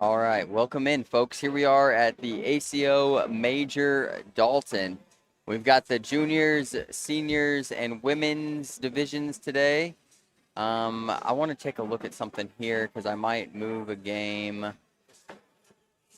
All right, welcome in, folks. Here we are at the ACO Major Dalton. We've got the juniors, seniors, and women's divisions today. I want to take a look at something here because I might move a game.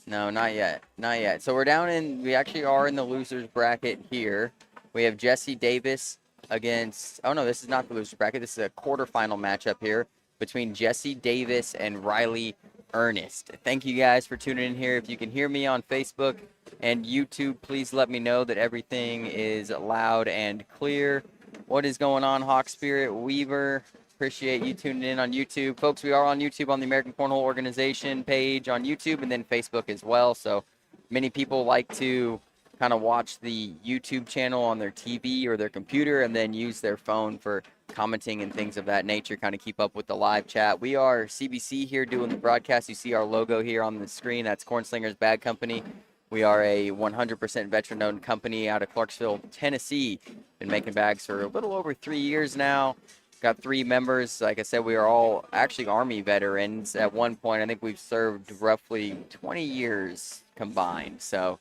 No, not yet. Not yet. So we actually are in the losers bracket here. We have Jesse Davis against, oh no, this is not the losers bracket. This is a quarterfinal matchup here between Jesse Davis and Riley Ernest. Thank you guys for tuning in here. If you can hear me on Facebook and YouTube, please let me know that everything is loud and clear. What is going on, Hawk Spirit Weaver? Appreciate you tuning in on YouTube. Folks, we are on YouTube on the American Cornhole Organization page on YouTube and then Facebook as well. So many people like to kind of watch the YouTube channel on their TV or their computer and then use their phone for commenting and things of that nature, kind of keep up with the live chat. We are CBC here doing the broadcast. You see our logo here on the screen. That's Cornslingers Bag Company. We are a 100% veteran-owned company out of Clarksville, Tennessee. Been making bags for a little over 3 years now. Got 3 members. Like I said, we are all actually Army veterans. At one point, I think we've served roughly 20 years combined. So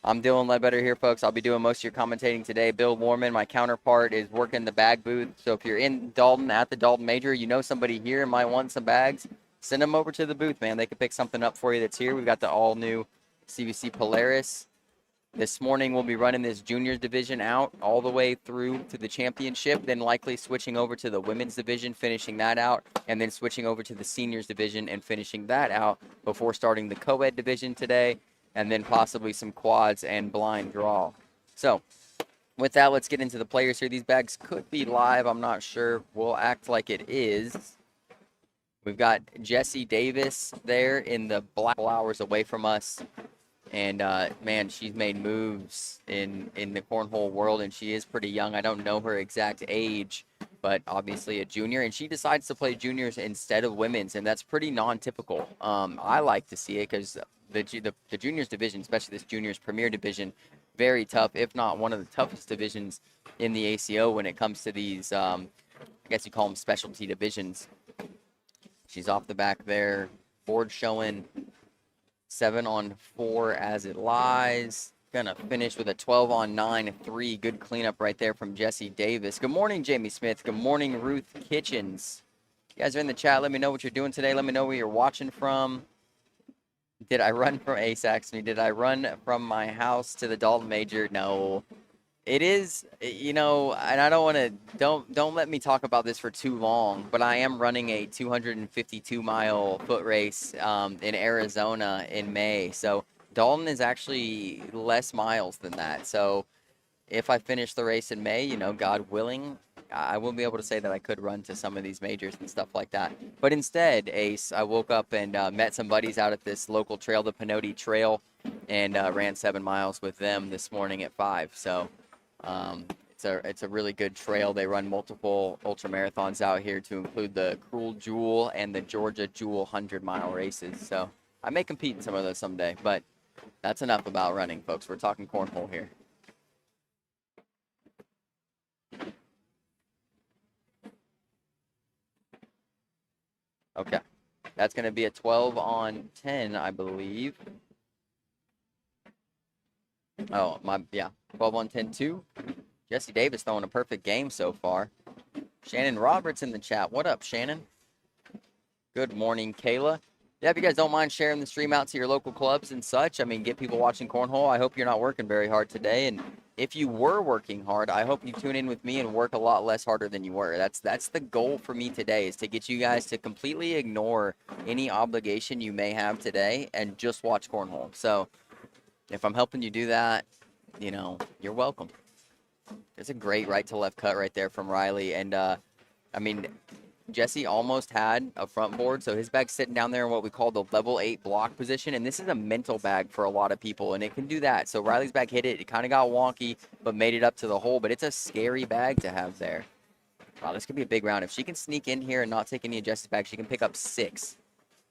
I'm Dylan Ledbetter here, folks. I'll be doing most of your commentating today. Bill Warman, my counterpart, is working the bag booth. So if you're in Dalton, at the Dalton Major, you know somebody here might want some bags, send them over to the booth, man. They can pick something up for you that's here. We've got the all-new CBC Polaris. This morning, we'll be running this juniors division out all the way through to the championship, then likely switching over to the women's division, finishing that out, and then switching over to the seniors division and finishing that out before starting the co-ed division today, and then possibly some quads and blind draw. So with that, let's get into the players here. These bags could be live. I'm not sure. We'll act like it is. We've got Jesse Davis there in the black hours away from us. And, man, she's made moves in the cornhole world, and she is pretty young. I don't know her exact age, but obviously a junior. And she decides to play juniors instead of women's, and that's pretty non-typical. I like to see it because the juniors division, especially this juniors premier division, very tough, if not one of the toughest divisions in the ACO when it comes to these, I guess you call them specialty divisions. She's off the back there, board showing 7-on-4 as it lies. Gonna finish with a 12-on-9-3. Good cleanup right there from Jesse Davis. Good morning, Jamie Smith. Good morning, Ruth Kitchens. You guys are in the chat. Let me know what you're doing today. Let me know where you're watching from. Did I run from Saxony? Did I run from my house to the Dalton Major? No. It is, and I don't want to, don't let me talk about this for too long, but I am running a 252-mile foot race in Arizona in May. So Dalton is actually less miles than that. So if I finish the race in May, God willing, I will be able to say that I could run to some of these majors and stuff like that. But instead, Ace, I woke up and met some buddies out at this local trail, the Pinote Trail, and ran 7 miles with them this morning at 5. So it's a really good trail. They run multiple ultra marathons out here to include the Cruel Jewel and the Georgia Jewel 100-mile races. So I may compete in some of those someday, but that's enough about running, folks. We're talking cornhole here. Okay, that's going to be a 12-on-10, I believe. Oh, 12-on-10-2. Jesse Davis throwing a perfect game so far. Shannon Roberts in the chat. What up, Shannon? Good morning, Kayla. Yeah, if you guys don't mind sharing the stream out to your local clubs and such, get people watching cornhole. I hope you're not working very hard today. And if you were working hard, I hope you tune in with me and work a lot less harder than you were. That's the goal for me today, is to get you guys to completely ignore any obligation you may have today and just watch cornhole. So if I'm helping you do that, you're welcome. It's a great right to left cut right there from Riley. And, Jesse almost had a front board, so his bag's sitting down there in what we call the level 8 block position, and this is a mental bag for a lot of people, and it can do that. So Riley's bag hit it. It kind of got wonky, but made it up to the hole, but it's a scary bag to have there. Wow, this could be a big round. If she can sneak in here and not take any of Jesse's bags, she can pick up 6.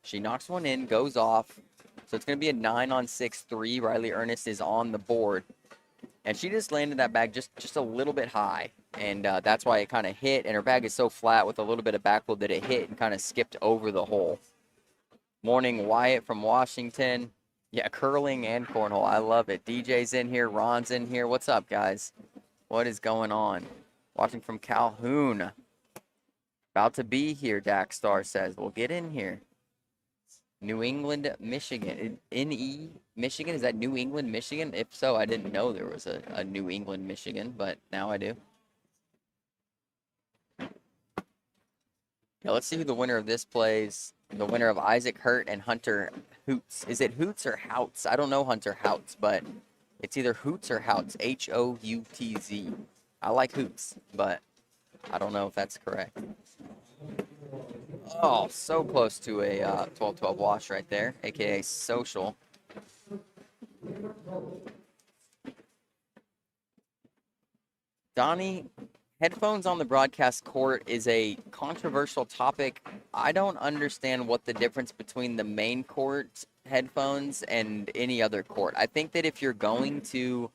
She knocks one in, goes off. So it's going to be a 9-on-6-3. Riley Ernest is on the board. And she just landed that bag just a little bit high. And that's why it kind of hit. And her bag is so flat with a little bit of backload that it hit and kind of skipped over the hole. Morning, Wyatt from Washington. Yeah, curling and cornhole. I love it. DJ's in here. Ron's in here. What's up, guys? What is going on? Watching from Calhoun. About to be here, Daxstar says. We'll get in here. New England, Michigan. NE, Michigan? Is that New England, Michigan? If so, I didn't know there was a New England, Michigan, but now I do. Yeah, let's see who the winner of this plays. The winner of Isaac Hurt and Hunter Hoots. Is it Hoots or Houts? I don't know Hunter Houts, but it's either Hoots or Houts. Houtz. I like Hoots, but I don't know if that's correct. Oh, so close to a 12-12 wash right there, a.k.a. social. Donnie, headphones on the broadcast court is a controversial topic. I don't understand what the difference between the main court headphones and any other court. I think that if you're going to,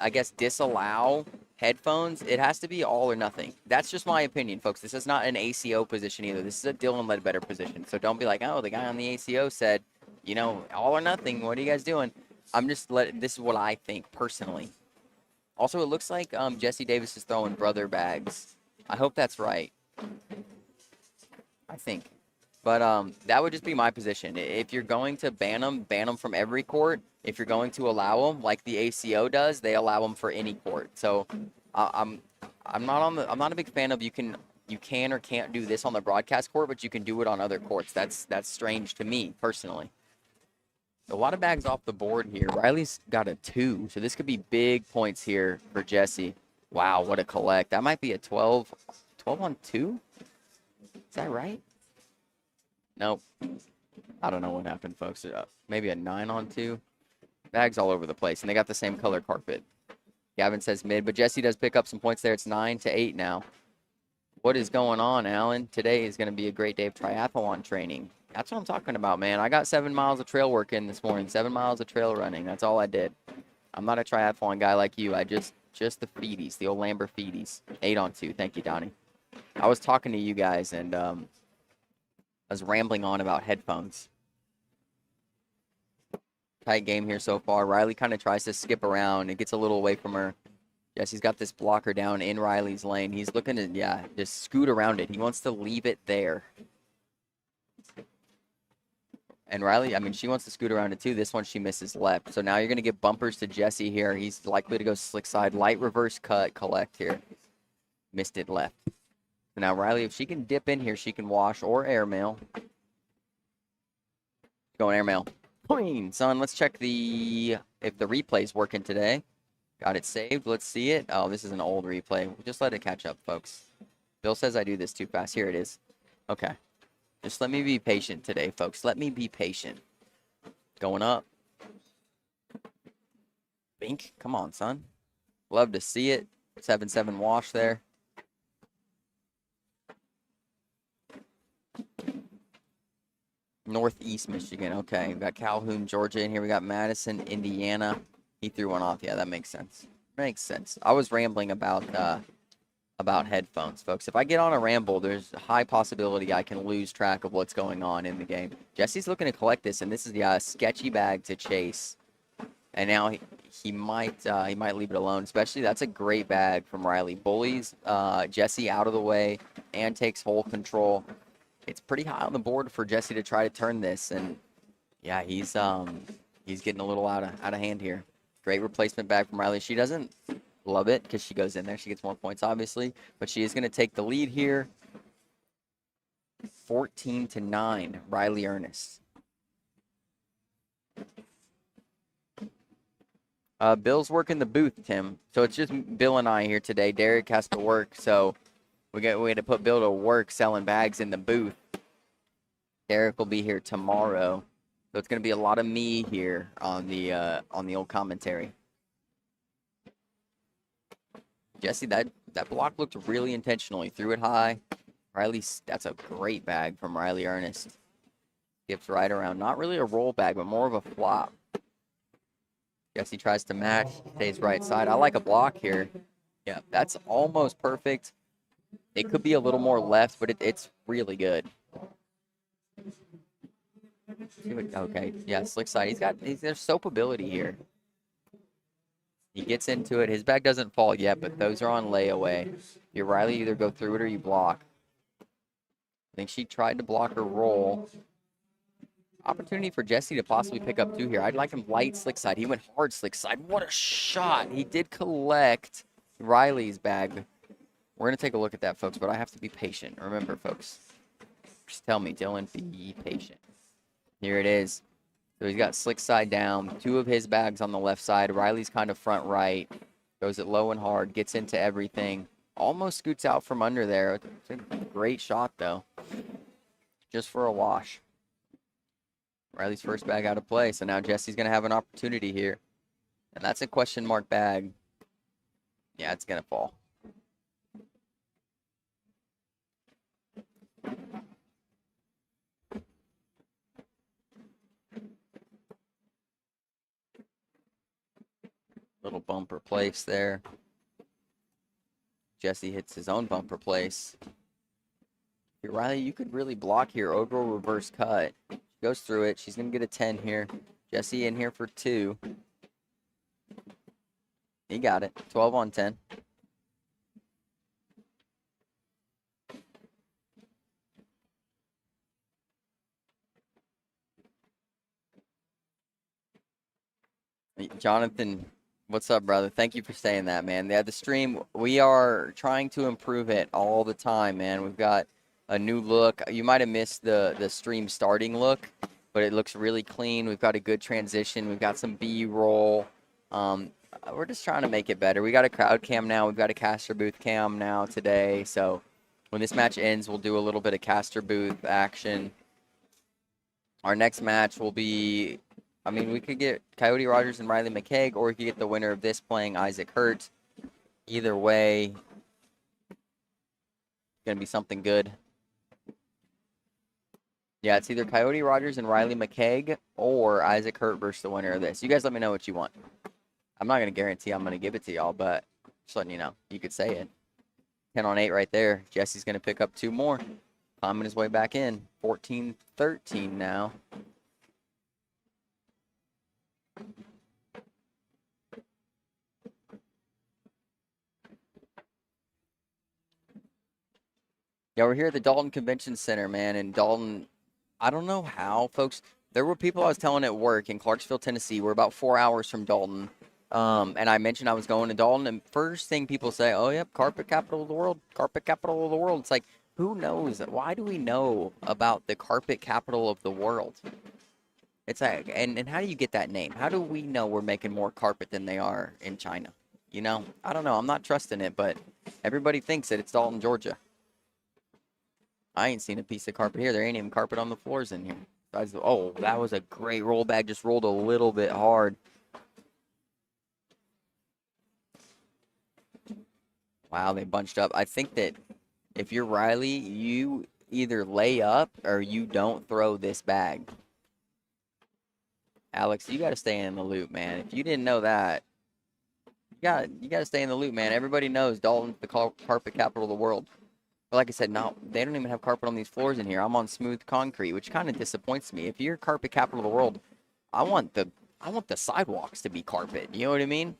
I guess, disallow headphones, it has to be all or nothing. That's just my opinion, folks. This is not an ACO position either. This is a Dylan Ledbetter position. So don't be like, oh, the guy on the ACO said, you know, all or nothing. What are you guys doing? This is what I think personally. Also, it looks like Jesse Davis is throwing brother bags. I hope that's right. I think. But that would just be my position. If you're going to ban them from every court. If you're going to allow them, like the ACO does, they allow them for any court. So I'm not a big fan of you can or can't do this on the broadcast court, but you can do it on other courts. That's strange to me personally. A lot of bags off the board here. Riley's got a 2, so this could be big points here for Jesse. Wow, what a collect. That might be a 12 on 2? Is that right? Nope. I don't know what happened, folks. Maybe a 9 on 2. Bags all over the place, and they got the same color carpet. Gavin says mid, but Jesse does pick up some points there. It's 9-8 now. What is going on, Alan? Today is going to be a great day of triathlon training. That's what I'm talking about, man. I got 7 miles of trail work in this morning, 7 miles of trail running. That's all I did. I'm not a triathlon guy like you. I just the feedies, the old Lambert feedies. 8 on 2. Thank you, Donnie. I was talking to you guys, and I was rambling on about headphones. Tight game here so far. Riley kind of tries to skip around. It gets a little away from her. Jesse's got this blocker down in Riley's lane. He's looking to, just scoot around it. He wants to leave it there. And Riley, I mean, she wants to scoot around it too. This one she misses left. So now you're going to get bumpers to Jesse here. He's likely to go slick side. Light reverse cut, collect here. Missed it left. So now Riley, if she can dip in here, she can wash or airmail. Going airmail. Point, son. Let's check if the replay's working today. Got it saved. Let's see it. Oh, this is an old replay. Just let it catch up, folks. Bill says I do this too fast. Here it is. Okay. Just let me be patient today, folks. Let me be patient. Going up. Bink. Come on, son. Love to see it. 7-7 wash there. Northeast Michigan. Okay, we've got Calhoun, Georgia in here. We got Madison, Indiana. He threw one off. Yeah, that makes sense. Makes sense. I was rambling about headphones, folks. If I get on a ramble, there's a high possibility I can lose track of what's going on in the game. Jesse's looking to collect this, and this is the sketchy bag to chase. And now he might leave it alone. Especially, that's a great bag from Riley. Bullies Jesse out of the way and takes full control. It's pretty high on the board for Jesse to try to turn this, and yeah, he's getting a little out of hand here. Great replacement bag from Riley. She doesn't love it because she goes in there. She gets more points, obviously, but she is going to take the lead here. 14-9, Riley Ernest. Bill's working the booth, Tim. So it's just Bill and I here today. Derek has to work, so we had to put Bill to work selling bags in the booth. Derek will be here tomorrow, so it's going to be a lot of me here on the old commentary. Jesse, that block looked really intentional. He threw it high. Riley, that's a great bag from Riley Ernest. Skips right around. Not really a roll bag, but more of a flop. Jesse tries to match. Stays right side. I like a block here. Yeah, that's almost perfect. It could be a little more left, but it's really good. Okay, yeah, slick side. There's soap ability here. He gets into it. His bag doesn't fall yet, but those are on layaway. You Riley either go through it or you block. I think she tried to block her roll. Opportunity for Jesse to possibly pick up 2 here. I'd like him light slick side. He went hard slick side. What a shot. He did collect Riley's bag. We're going to take a look at that, folks, but I have to be patient. Remember, folks, just tell me, Dylan, be patient. Here it is. So he's got slick side down. 2 of his bags on the left side. Riley's kind of front right. Goes it low and hard. Gets into everything. Almost scoots out from under there. It's a great shot, though. Just for a wash. Riley's first bag out of play. So now Jesse's going to have an opportunity here. And that's a question mark bag. Yeah, it's going to fall. Little bumper place there. Jesse hits his own bumper place. Here, Riley, you could really block here. Over reverse cut. She goes through it. She's going to get a 10 here. Jesse in here for 2. He got it. 12 on 10. Jonathan, what's up, brother? Thank you for saying that, man. Yeah, the stream, we are trying to improve it all the time, man. We've got a new look. You might have missed the stream starting look, but it looks really clean. We've got a good transition. We've got some B-roll. We're just trying to make it better. We got a crowd cam now. We've got a caster booth cam now today. So when this match ends, we'll do a little bit of caster booth action. Our next match will be, I mean, we could get Coyote Rogers and Riley McKG, or we could get the winner of this playing Isaac Hurt. Either way, it's going to be something good. Yeah, it's either Coyote Rogers and Riley McKG or Isaac Hurt versus the winner of this. You guys let me know what you want. I'm not going to guarantee I'm going to give it to y'all, but just letting you know. You could say it. 10 on 8 right there. Jesse's going to pick up 2 more. Climbing his way back in. 14-13 now. Yeah, we're here at the Dalton Convention Center, man. And Dalton, I don't know how, folks. There were people I was telling at work in Clarksville, Tennessee. We're about 4 hours from Dalton. And I mentioned I was going to Dalton. And first thing people say, oh, yep, carpet capital of the world. Carpet capital of the world. It's like, who knows? Why do we know about the carpet capital of the world? It's like, and how do you get that name? How do we know we're making more carpet than they are in China? You know, I don't know. I'm not trusting it, but everybody thinks that it's Dalton, Georgia. I ain't seen a piece of carpet here. There ain't even carpet on the floors in here. Oh, that was a great roll bag. Just rolled a little bit hard. Wow, they bunched up. I think that if you're Riley, you either lay up or you don't throw this bag. Alex, you got to stay in the loop, man. If you didn't know that, you got to stay in the loop, man. Everybody knows Dalton's the carpet capital of the world. But like I said, no, they don't even have carpet on these floors in here. I'm on smooth concrete, which kind of disappoints me. If you're carpet capital of the world, I want the sidewalks to be carpet. You know what I mean?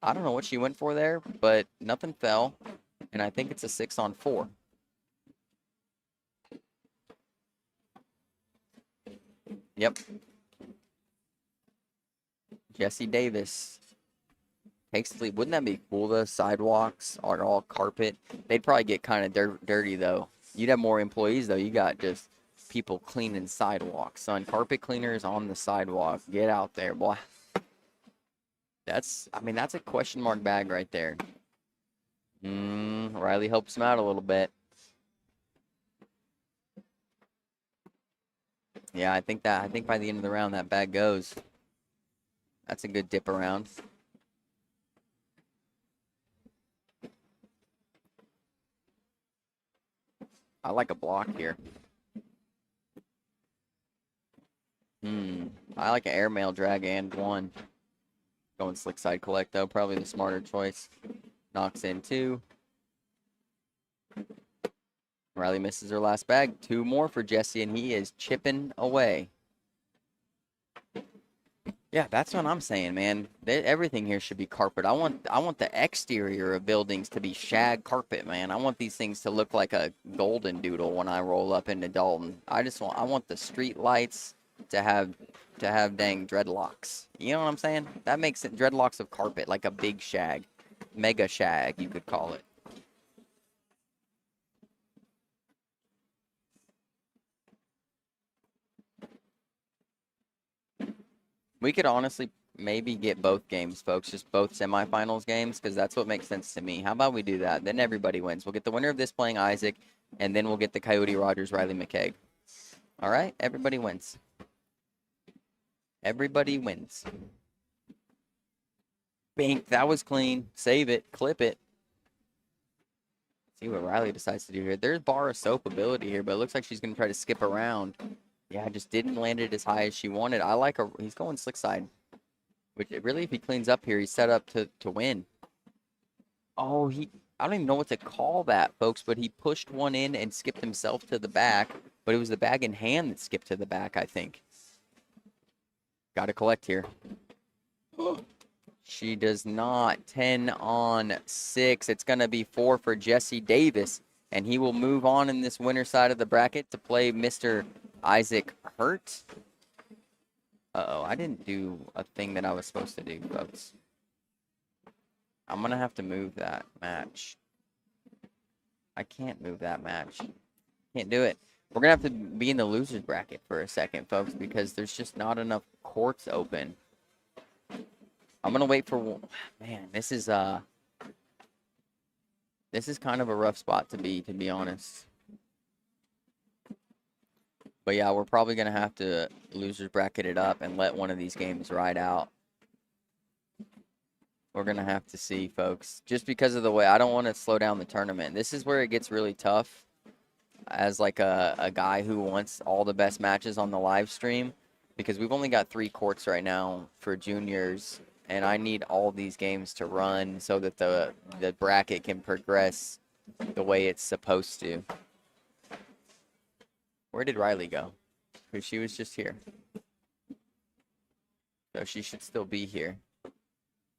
I don't know what she went for there, but nothing fell, and I think it's a 6 on 4. Yep. Jesse Davis takes the lead. Wouldn't that be cool? The sidewalks are all carpet. They'd probably get kind of dirty, though. You'd have more employees, though. You got just people cleaning sidewalks, son. Carpet cleaners on the sidewalk. Get out there, boy. That's a question mark bag right there. Riley helps him out a little bit. Yeah, I think by the end of the round that bag goes. That's a good dip around. I like a block here. I like an airmail drag and 1. Going slick side collect, though. Probably the smarter choice. Knocks in 2. Riley misses her last bag. 2 more for Jesse, and he is chipping away. Yeah, that's what I'm saying, man. Everything here should be carpet. I want the exterior of buildings to be shag carpet, man. I want these things to look like a golden doodle when I roll up into Dalton. I want the street lights to have dang dreadlocks. You know what I'm saying? That makes it dreadlocks of carpet, like a big shag. Mega shag, you could call it. We could honestly maybe get both games, folks, just both semifinals games, because that's what makes sense to me. How about we do that? Then everybody wins. We'll get the winner of this playing Isaac, and then we'll get the Coyote Rogers Riley McKeg. All right? Everybody wins. Everybody wins. Bink, that was clean. Save it. Clip it. See what Riley decides to do here. There's bar of soap ability here, but it looks like she's going to try to skip around. Yeah, just didn't land it as high as she wanted. I like her. He's going slick side. Which, really, if he cleans up here, he's set up to win. Oh, I don't even know what to call that, folks, but he pushed one in and skipped himself to the back. But it was the bag in hand that skipped to the back, I think. Got to collect here. She does not. 10 on 6. It's going to be 4 for Jesse Davis. And he will move on in this winner side of the bracket to play Mr. Isaac Hurt. Uh-oh, I didn't do a thing that I was supposed to do, folks. I'm going to have to move that match. I can't move that match. Can't do it. We're going to have to be in the loser's bracket for a second, folks, because there's just not enough courts open. I'm going to wait for... Man, this is kind of a rough spot to be honest. But yeah, we're probably going to have to losers bracket it up and let one of these games ride out. We're going to have to see, folks. Just because of the way, I don't want to slow down the tournament. This is where it gets really tough as like a guy who wants all the best matches on the live stream. Because we've only got 3 courts right now for juniors. And I need all these games to run so that the bracket can progress the way it's supposed to. Where did Riley go? Because she was just here. So she should still be here.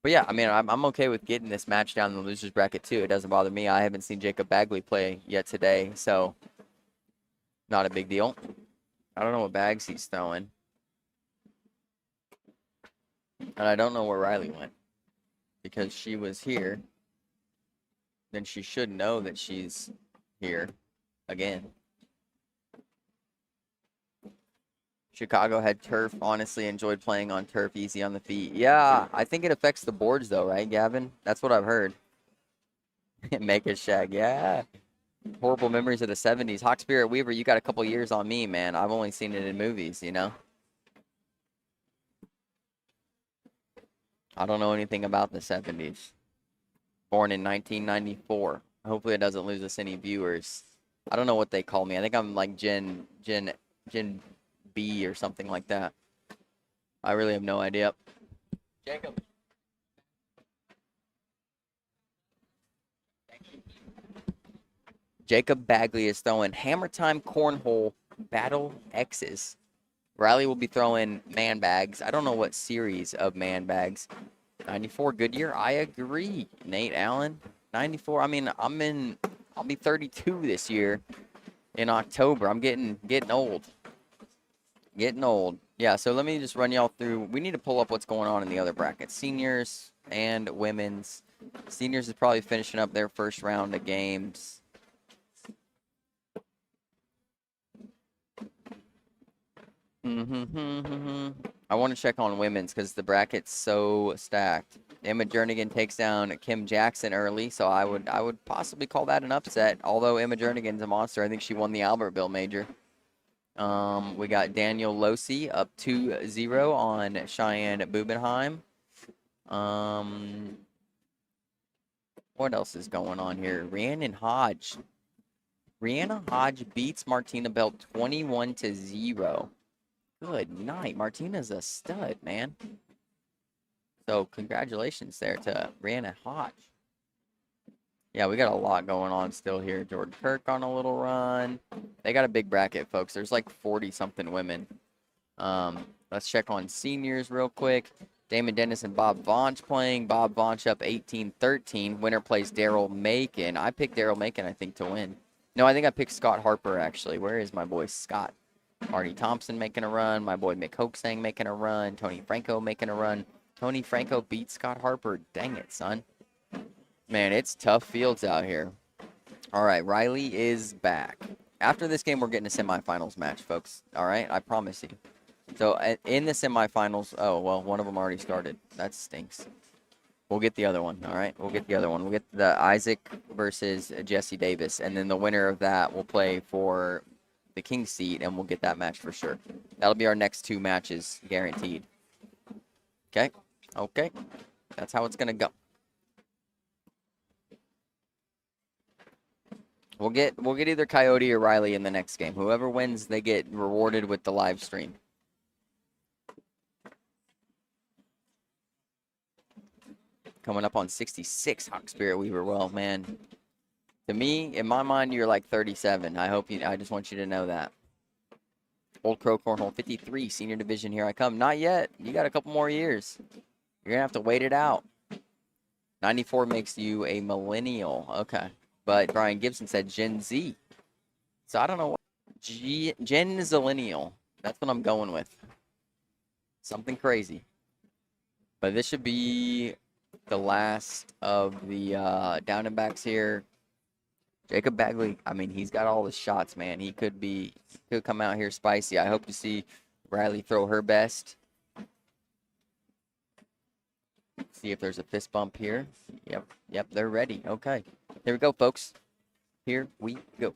But yeah, I mean, I'm okay with getting this match down in the losers bracket too. It doesn't bother me. I haven't seen Jacob Bagley play yet today, so not a big deal. I don't know what bags he's throwing. And I don't know where Riley went. Because she was here. Then she should know that she's here again. Chicago had turf. Honestly, enjoyed playing on turf. Easy on the feet. Yeah, I think it affects the boards, though, right, Gavin? That's what I've heard. Make a shag. Yeah. Horrible memories of the 70s. Hawk Spirit Weaver, you got a couple years on me, man. I've only seen it in movies, you know? I don't know anything about the 70s. Born in 1994. Hopefully it doesn't lose us any viewers. I don't know what they call me. I think I'm like Gen B or something like that. I really have no idea. Jacob. Jacob Bagley is throwing Hammer Time Cornhole Battle X's. Riley will be throwing man bags. I don't know what series of man bags. 94 Goodyear. I agree. Nate Allen. 94. I mean, I'll be 32 this year in October. I'm getting old. Getting old. Yeah, so let me just run y'all through. We need to pull up what's going on in the other brackets. Seniors and women's. Seniors is probably finishing up their first round of games. I want to check on women's because the bracket's so stacked. Emma Jernigan takes down Kim Jackson early, so I would possibly call that an upset. Although Emma Jernigan's a monster, I think she won the Albertville Major. We got Daniel Losi up 2-0 on Cheyenne Bubenheim. What else is going on here? Rhiannon Hodge. Rihanna Hodge beats Martina Belt 21-0. Good night. Martina's a stud, man. So congratulations there to Rihanna Hodge. Yeah, we got a lot going on still here. Jordan Kirk on a little run. They got a big bracket, folks. There's like 40-something women. Let's check on seniors real quick. Damon Dennis and Bob Vaunch playing. Bob Vaunch up 18-13. Winner plays Daryl Macon. I picked Daryl Macon, I think, to win. No, I think I picked Scott Harper, actually. Where is my boy Scott? Marty Thompson making a run. My boy Mick Hoaxang making a run. Tony Franco making a run. Tony Franco beat Scott Harper. Dang it, son. Man, it's tough fields out here. All right, Riley is back. After this game, we're getting a semifinals match, folks. All right, I promise you. So in the semifinals, oh, well, one of them already started. That stinks. We'll get the other one, all right? We'll get the other one. We'll get the Isaac versus Jesse Davis, and then the winner of that will play for the King seat, and we'll get that match for sure. That'll be our next 2 matches, guaranteed. Okay? Okay. That's how it's going to go. We'll get either Coyote or Riley in the next game. Whoever wins, they get rewarded with the live stream. Coming up on 66, Hawk Spirit Weaver. Well, man, to me, in my mind, you're like 37. I just want you to know that. Old Crow Cornhole 53, Senior Division, here I come. Not yet. You got a couple more years. You're going to have to wait it out. 94 makes you a millennial. Okay. But Brian Gibson said Gen Z. So I don't know what. Gen Zillennial. That's what I'm going with. Something crazy. But this should be the last of the down and backs here. Jacob Bagley, I mean, he's got all the shots, man. He could come out here spicy. I hope to see Riley throw her best. See if there's a fist bump here. Yep, they're ready. Okay. Here we go, folks. Here we go.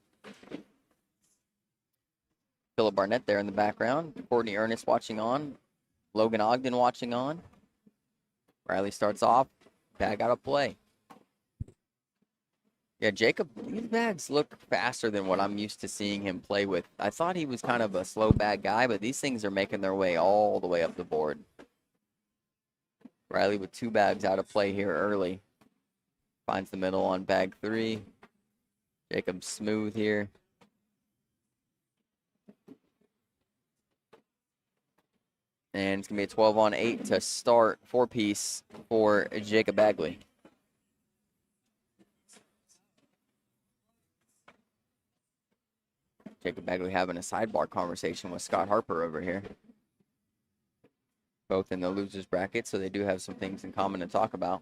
Philip Barnett there in the background. Courtney Ernest watching on. Logan Ogden watching on. Riley starts off. Bag out of play. Yeah, Jacob, these bags look faster than what I'm used to seeing him play with. I thought he was kind of a slow bag guy, but these things are making their way all the way up the board. Riley with 2 bags out of play here early. Finds the middle on bag 3. Jacob smooth here. And it's going to be a 12-on-8 to start 4-piece for Jacob Bagley. Jacob Bagley having a sidebar conversation with Scott Harper over here. Both in the losers bracket, so they do have some things in common to talk about.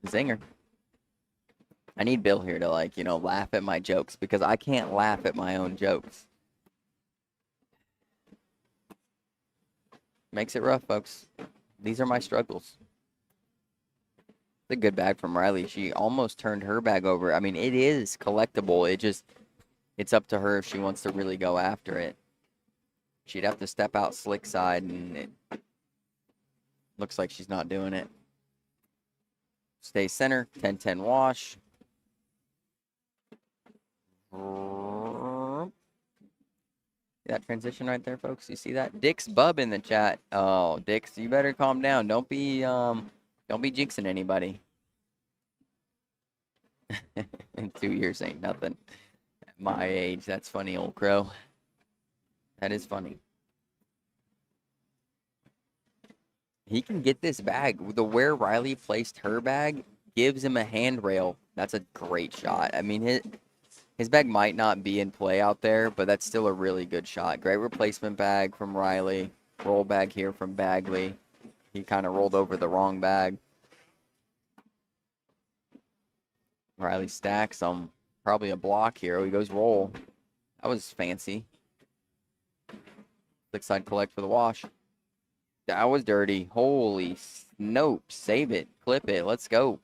Zinger. I need Bill here to, like, laugh at my jokes because I can't laugh at my own jokes. Makes it rough, folks. These are my struggles. It's a good bag from Riley. She almost turned her bag over. I mean, it is collectible. It's up to her if she wants to really go after it. She'd have to step out slick side, and it looks like she's not doing it. Stay center, 10-10 wash. That transition right there, folks. You see that? Dick's Bub in the chat. Oh, Dick's, you better calm down. Don't be jinxing anybody. 2 years ain't nothing. At my age, that's funny, old crow. That is funny. He can get this bag. The where Riley placed her bag gives him a handrail. That's a great shot. I mean, his bag might not be in play out there, but that's still a really good shot. Great replacement bag from Riley. Roll bag here from Bagley. He kind of rolled over the wrong bag. Riley stacks him. Probably a block here. Oh, he goes roll. That was fancy. Slick side collect for the wash. That was dirty. Holy nope. Save it. Clip it. Let's go.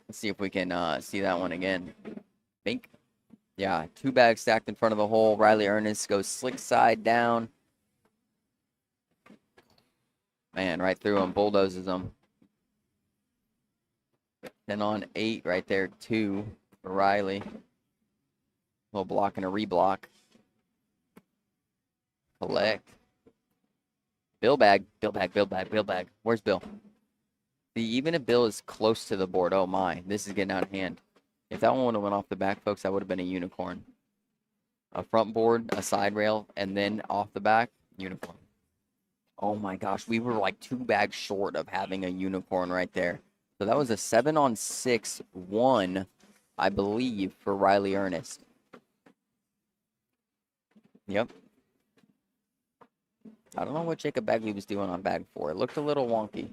Let's see if we can see that one again. Bink. Yeah, 2 bags stacked in front of the hole. Riley Ernest goes slick side down. Man, right through him. Bulldozes him. 10-on-8 right there, 2 for Riley. Little block and a reblock. Collect. Bill bag. Bill bag. Bill bag. Bill bag. Where's Bill? See, even if Bill is close to the board, oh my, this is getting out of hand. If that one would have went off the back, folks, that would have been a unicorn. A front board, a side rail, and then off the back, unicorn. Oh my gosh, we were like 2 bags short of having a unicorn right there. So that was a 7-on-6 1, I believe, for Riley Ernest. Yep. I don't know what Jacob Bagley was doing on bag 4. It looked a little wonky.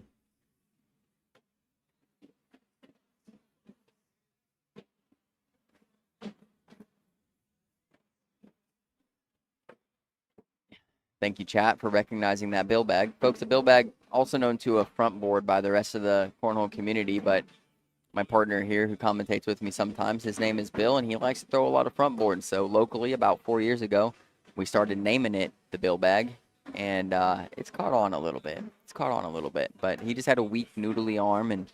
Thank you, chat, for recognizing that bill bag. Folks, a bill bag, also known to a front board by the rest of the cornhole community, but my partner here who commentates with me sometimes, his name is Bill, and he likes to throw a lot of front boards. So locally, about 4 years ago, we started naming it the bill bag, and it's caught on a little bit. It's caught on a little bit, but he just had a weak, noodly arm, and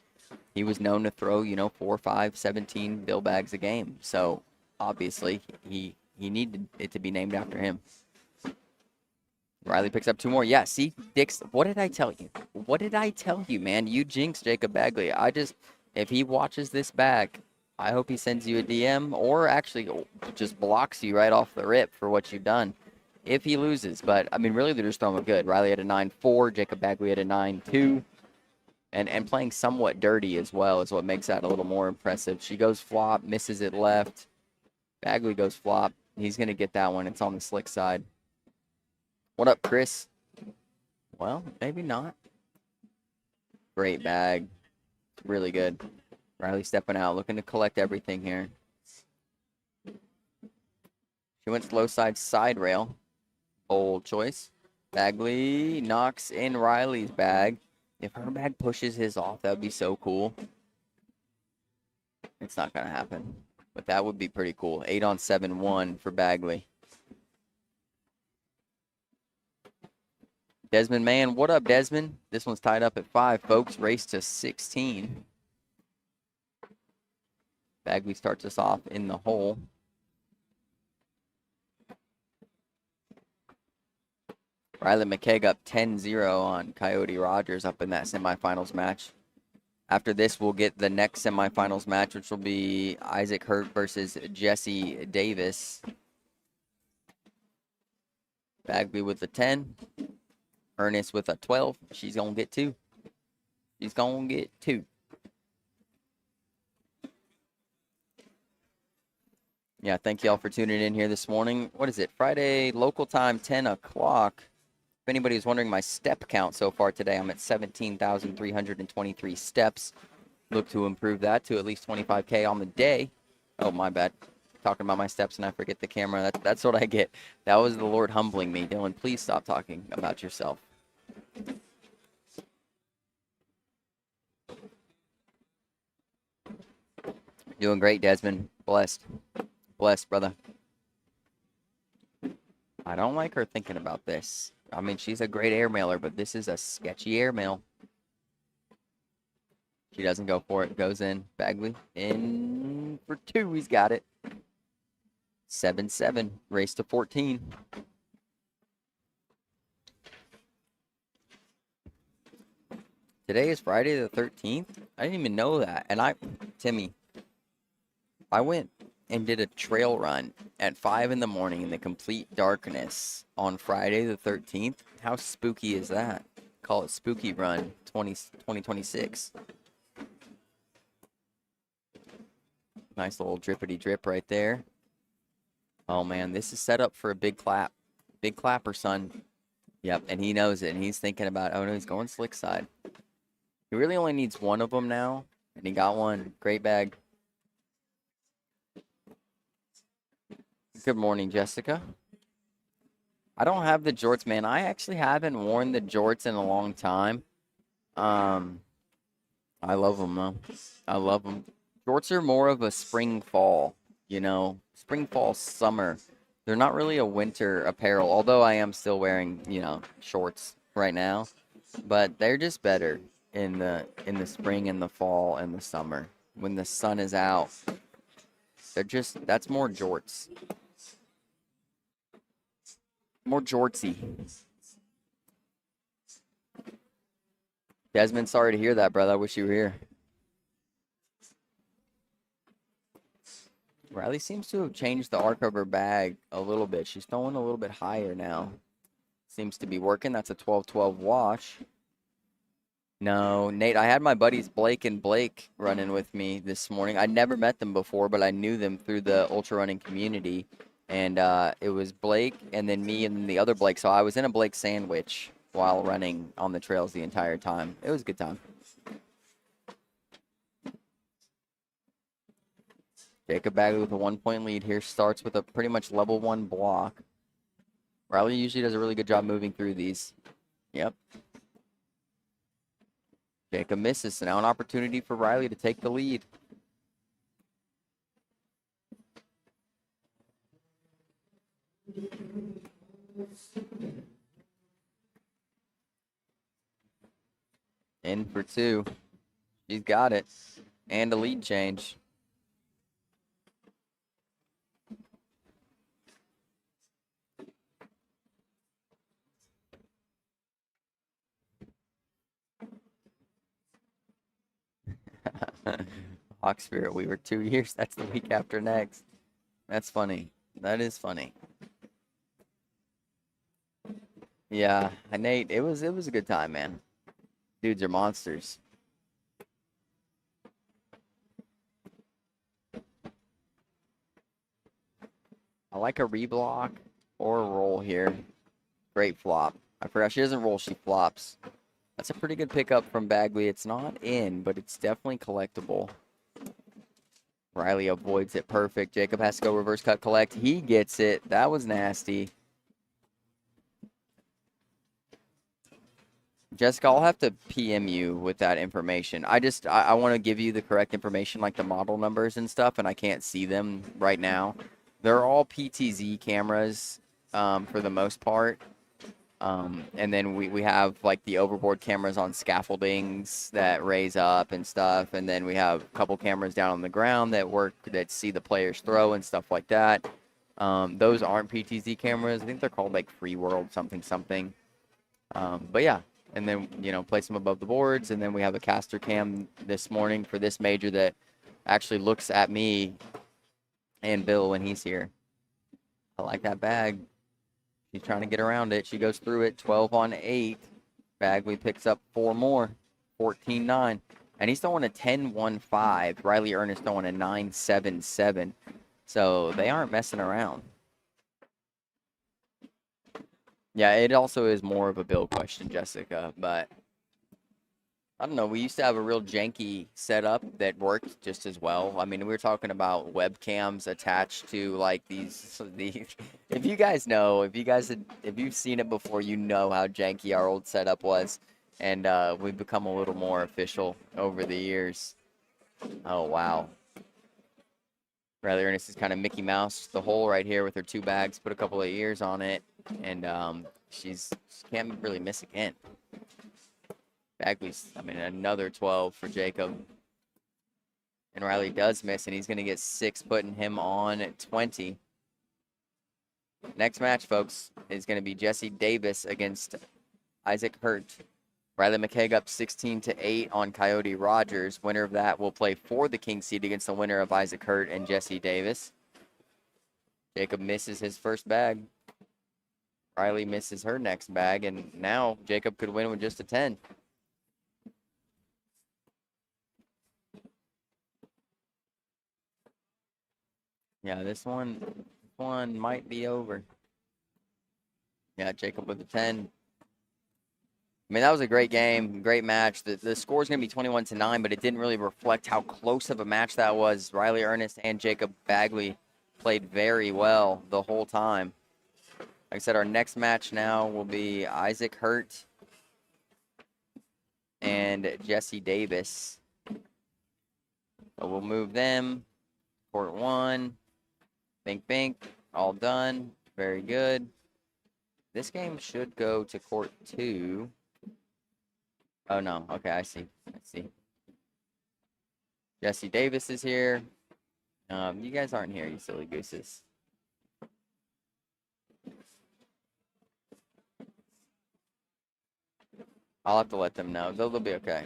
he was known to throw, 4, 5, 17 bill bags a game. So obviously, he needed it to be named after him. Riley picks up 2 more. Yeah, see, Dix, what did I tell you? What did I tell you, man? You jinxed Jacob Bagley. If he watches this back, I hope he sends you a DM or actually just blocks you right off the rip for what you've done if he loses. But, I mean, really, they're just throwing good. Riley had a 9-4. Jacob Bagley had a 9-2. And playing somewhat dirty as well is what makes that a little more impressive. She goes flop, misses it left. Bagley goes flop. He's going to get that one. It's on the slick side. What up, Chris? Well, maybe not. Great bag. Really good. Riley stepping out, looking to collect everything here. She went slow side rail. Bold choice. Bagley knocks in Riley's bag. If her bag pushes his off, that would be so cool. It's not going to happen. But that would be pretty cool. 8-on-7-1 for Bagley. Desmond Mann, what up, Desmond? This one's tied up at 5, folks. Race to 16. Bagley starts us off in the hole. Riley McKG up 10-0 on Coyote Rogers up in that semifinals match. After this, we'll get the next semifinals match, which will be Isaac Hurt versus Jesse Davis. Bagley with a 10. Ernest with a 12. She's going to get 2. She's going to get 2. Yeah, thank you all for tuning in here this morning. What is it? Friday, local time, 10 o'clock. If anybody is wondering my step count so far today, I'm at 17,323 steps. Look to improve that to at least 25K on the day. Oh, my bad. Talking about my steps and I forget the camera. That's what I get. That was the Lord humbling me. Dylan, please stop talking about yourself. Doing great, Desmond. Blessed. Blessed, brother. I don't like her thinking about this. I mean, she's a great airmailer, but this is a sketchy airmail. She doesn't go for it. Goes in. Bagley in for 2. He's got it. 7-7. Race to 14. Today is Friday the 13th. I didn't even know that. And Timmy, I went and did a trail run at 5 in the morning in the complete darkness on Friday the 13th. How spooky is that? Call it Spooky Run 2026. Nice little drippity drip right there. Oh, man, this is set up for a big clap. Big clapper, son. Yep, and he knows it, and he's thinking about, oh, no, he's going slick side. He really only needs one of them now, and he got one. Great bag. Good morning, Jessica. I don't have the jorts, man. I actually haven't worn the jorts in a long time. I love them, though. I love them. Jorts are more of a spring, fall, spring, fall, summer. They're not really a winter apparel, although I am still wearing, shorts right now. But they're just better in the spring and the fall and the summer. When the sun is out, that's more jorts. More jortsy. Desmond, sorry to hear that, brother. I wish you were here. Riley seems to have changed the arc of her bag a little bit. She's throwing a little bit higher now. Seems to be working. That's a 12-12 wash. No, Nate, I had my buddies Blake and Blake running with me this morning. I'd never met them before, but I knew them through the ultra running community. And it was Blake and then me and the other Blake. So I was in a Blake sandwich while running on the trails the entire time. It was a good time. Jacob Bagley with a 1-point lead here. Starts with a pretty much level 1 block. Riley usually does a really good job moving through these. Yep. Jacob misses, so now an opportunity for Riley to take the lead. In for 2. She's got it. And a lead change. Hawk Spirit, we were 2 years. That's the week after next. That's funny. That is funny. Yeah, Nate, it was a good time, man. Dudes are monsters. I like a reblock or a roll here. Great flop. I forgot she doesn't roll, she flops. That's a pretty good pickup from Bagley. It's not in, but it's definitely collectible. Riley avoids it perfect. Jacob has to go reverse cut collect. He gets it. That was nasty. Jessica, I'll have to PM you with that information. I want to give you the correct information, like the model numbers and stuff, and I can't see them right now. They're all PTZ cameras for the most part. And then we have like the overboard cameras on scaffoldings that raise up and stuff. And then we have a couple cameras down on the ground that see the players throw and stuff like that. Those aren't PTZ cameras. I think they're called like Free World something. But yeah, and then, place them above the boards. And then we have a caster cam this morning for this major that actually looks at me and Bill when he's here. I like that bag. She's trying to get around it. She goes through it, 12 on 8. Bagley picks up 4 more, 14-9. And he's throwing a 10-1-5. Riley Ernest throwing a 9-7-7. So they aren't messing around. Yeah, it also is more of a Bill question, Jessica. But I don't know. We used to have a real janky setup that worked just as well. I mean, we were talking about webcams attached to like these. If you guys know, if you've seen it before, you know how janky our old setup was, and we've become a little more official over the years. Oh wow. Riley Ernest is kind of Mickey Mouse the hole right here with her 2 bags. Put a couple of ears on it, and she can't really miss again. Bagley's, another 12 for Jacob. And Riley does miss, and he's going to get 6, putting him on 20. Next match, folks, is going to be Jesse Davis against Isaac Hurt. Riley McKG up 16-8 on Coyote Rogers. Winner of that will play for the king seed against the winner of Isaac Hurt and Jesse Davis. Jacob misses his first bag. Riley misses her next bag, and now Jacob could win with just a 10. Yeah, this one might be over. Yeah, Jacob with a 10. That was a great game, great match. The score is going to be 21-9, but it didn't really reflect how close of a match that was. Riley Ernest and Jacob Bagley played very well the whole time. Like I said, our next match now will be Isaac Hurt and Jesse Davis. So we'll move them. Court 1. Bink, bink. All done. Very good. This game should go to court 2. Oh, no. Okay, I see. Jesse Davis is here. You guys aren't here, you silly gooses. I'll have to let them know. They'll be okay.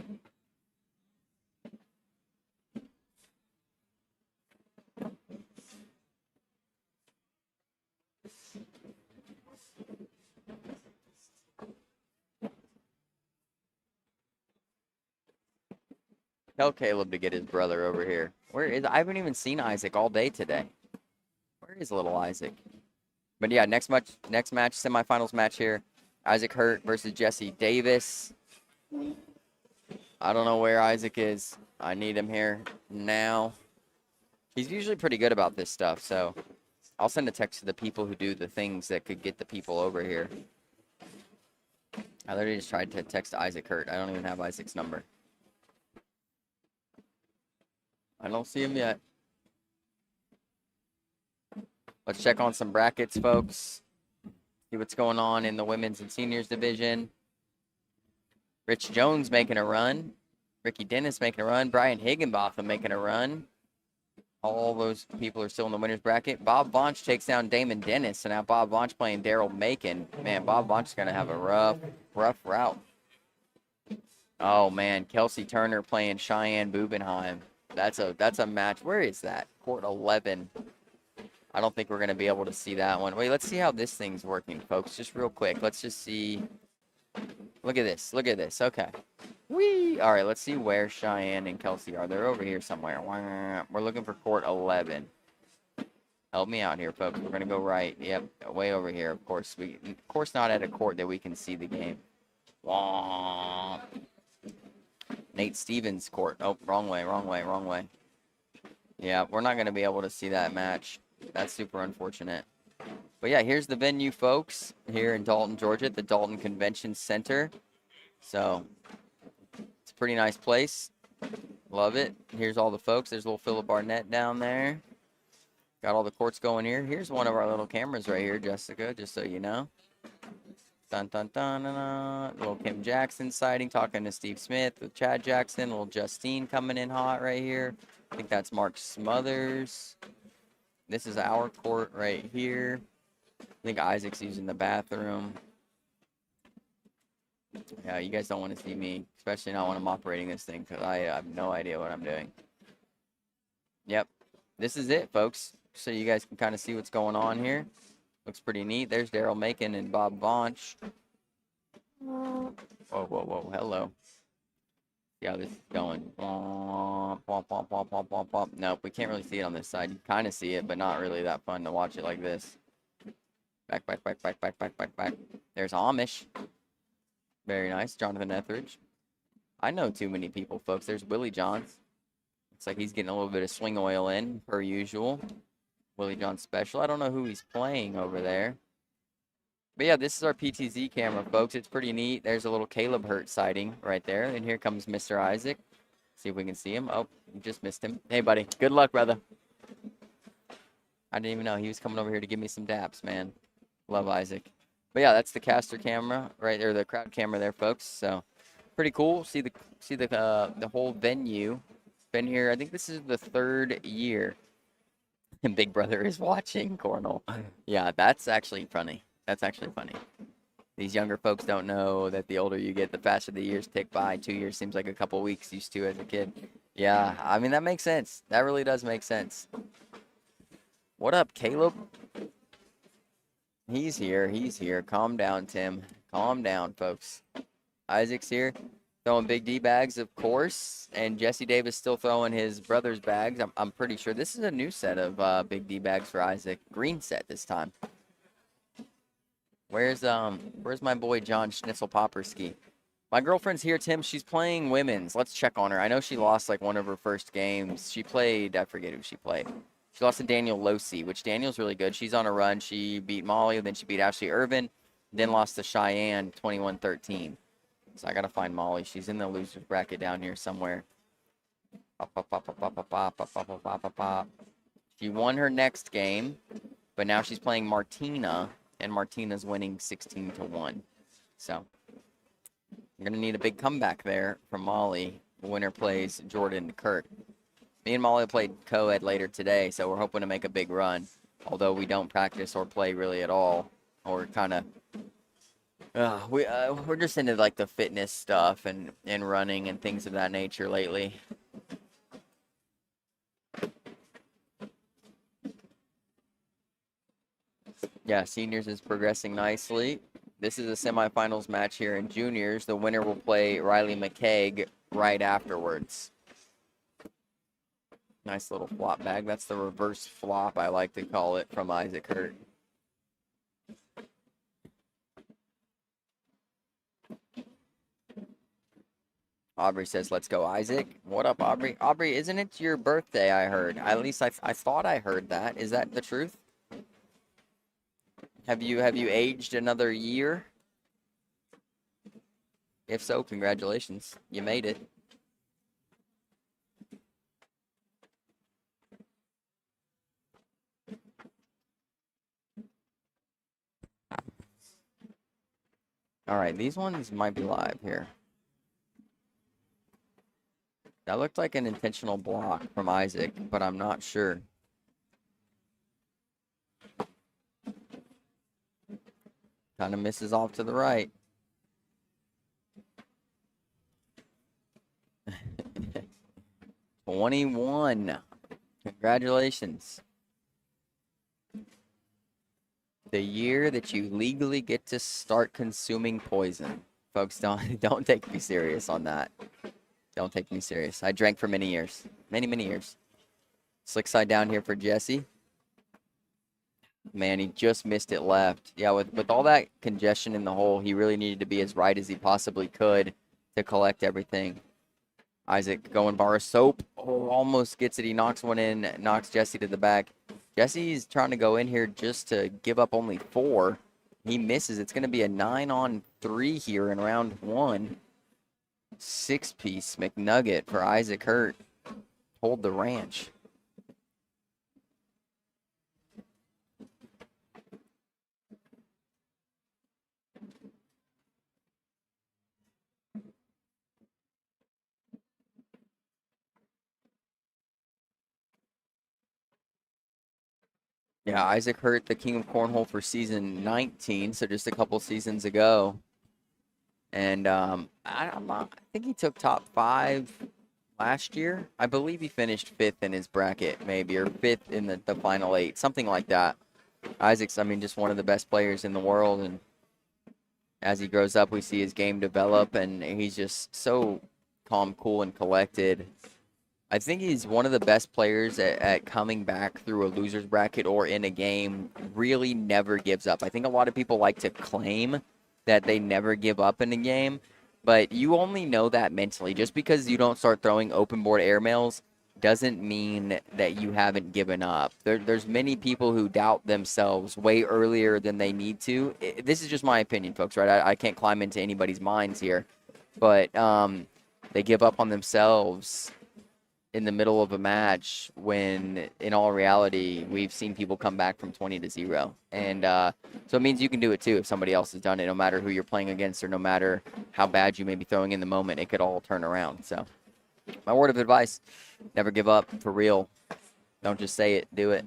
Tell Caleb to get his brother over here. Where is? I haven't even seen Isaac all day today. Where is little Isaac? But yeah, next match, semifinals match here. Isaac Hurt versus Jesse Davis. I don't know where Isaac is. I need him here now. He's usually pretty good about this stuff, so I'll send a text to the people who do the things that could get the people over here. I literally just tried to text Isaac Hurt. I don't even have Isaac's number. I don't see him yet. Let's check on some brackets, folks. See what's going on in the women's and seniors division. Rich Jones making a run. Ricky Dennis making a run. Brian Higginbotham making a run. All those people are still in the winner's bracket. Bob Vonch takes down Damon Dennis. So now Bob Vonch playing Daryl Macon. Man, Bob Vonch is going to have a rough route. Oh, man. Kelsey Turner playing Cheyenne Bubenheim. That's a match. Where is that? Court 11. I don't think we're going to be able to see that one. Wait, let's see how this thing's working, folks. Just real quick. Let's just see. Look at this. Look at this. Okay. Whee! All right, let's see where Cheyenne and Kelsey are. They're over here somewhere. We're looking for court 11. Help me out here, folks. We're going to go right. Yep, way over here, of course. Of course, not at a court that we can see the game. Nate Stevens court. Oh, wrong way. Yeah, we're not going to be able to see that match. That's super unfortunate. But yeah, here's the venue, folks, here in Dalton, Georgia, at the Dalton Convention Center. So it's a pretty nice place. Love it. Here's all the folks. There's little Philip Barnett down there. Got all the courts going here. Here's one of our little cameras right here, Jessica, just so you know. Dun, dun, dun, dun, dun. Little Kim Jackson sighting, talking to Steve Smith with Chad Jackson. Little Justine coming in hot right here. I think that's Mark Smothers. This is our court right here. I think Isaac's using the bathroom. Yeah, you guys don't want to see me, especially not when I'm operating this thing, because I have no idea what I'm doing. Yep, this is it, folks. So you guys can kind of see what's going on here. Looks pretty neat. There's Daryl Macon and Bob Vonch. Whoa, hello. See how this is going. Nope, we can't really see it on this side. You kind of see it, but not really that fun to watch it like this. Back. There's Amish. Very nice. Jonathan Etheridge. I know too many people, folks. There's Willie Johns. Looks like he's getting a little bit of swing oil in, per usual. Willie John special. I don't know who he's playing over there. But yeah, this is our PTZ camera, folks. It's pretty neat. There's a little Caleb Hurt sighting right there. And here comes Mr. Isaac. See if we can see him. Oh, we just missed him. Hey, buddy. Good luck, brother. I didn't even know he was coming over here to give me some daps, man. Love Isaac. But yeah, that's the caster camera right there, the crowd camera there, folks. So pretty cool. See the whole venue. Been here. I think this is the 3rd year. And Big Brother is watching, Cornell. Yeah, that's actually funny. That's actually funny. These younger folks don't know that the older you get, the faster the years tick by. 2 years seems like a couple weeks used to as a kid. Yeah, I mean, that makes sense. That really does make sense. What up, Caleb? He's here. Calm down, Tim. Calm down, folks. Isaac's here. Throwing big D bags, of course. And Jesse Davis still throwing his brother's bags. I'm pretty sure this is a new set of big D bags for Isaac. Green set this time. Where's my boy John Schnitzel-Popperski? My girlfriend's here, Tim. She's playing women's. Let's check on her. I know she lost like one of her first games. She played, I forget who she played. She lost to Daniel Losi, which Daniel's really good. She's on a run. She beat Molly, then she beat Ashley Irvin, then lost to Cheyenne 21-13. So I got to find Molly. She's in the loser's bracket down here somewhere. She won her next game, but now she's playing Martina, and Martina's winning 16-1. So you're going to need a big comeback there from Molly. The winner plays Jordan Kirk. Me and Molly played co-ed later today, so we're hoping to make a big run, although we don't practice or play really at all, or kind of We're just into like the fitness stuff and running and things of that nature lately. Yeah, seniors is progressing nicely. This is a semifinals match here in juniors. The winner will play Riley McKG right afterwards. Nice little flop bag. That's the reverse flop, I like to call it, from Isaac Hurt. Aubrey says, let's go, Isaac. What up, Aubrey? Aubrey, isn't it your birthday, I heard? At least I thought I heard that. Is that the truth? Have you aged another year? If so, congratulations. You made it. All right, these ones might be live here. That looked like an intentional block from Isaac, but I'm not sure. Kind of misses off to the right. $21. Congratulations. The year that you legally get to start consuming poison. Folks, don't take me serious on that. Don't take me serious. I drank for many years. Many years. Slick side down here for Jesse. Man, he just missed it left. Yeah, with all that congestion in the hole, he really needed to be as right as he possibly could to collect everything. Isaac going bar of soap. Oh, almost gets it. He knocks one in, knocks Jesse to the back. Jesse's trying to go in here just to give up only 4. He misses. It's going to be a 9-on-3 here in round 1. 6-piece McNugget for Isaac Hurt. Hold the ranch. Yeah, Isaac Hurt, the king of cornhole for season 19, so just a couple seasons ago. And I think he took top 5 last year. I believe he finished 5th in his bracket, maybe, or 5th in the final 8, something like that. Isaac's, I mean, just one of the best players in the world, and as he grows up, we see his game develop, and he's just so calm, cool, and collected. I think he's one of the best players at coming back through a loser's bracket or in a game, really never gives up. I think a lot of people like to claim that they never give up in a game, but you only know that mentally. Just because you don't start throwing open board airmails doesn't mean that you haven't given up. There's many people who doubt themselves way earlier than they need to. This is just my opinion, folks, right? I can't climb into anybody's minds here, but they give up on themselves in the middle of a match when, in all reality, we've seen people come back from 20-0. And so it means you can do it too if somebody else has done it, no matter who you're playing against or no matter how bad you may be throwing in the moment. It could all turn around. So my word of advice, never give up, for real. Don't just say it, do it.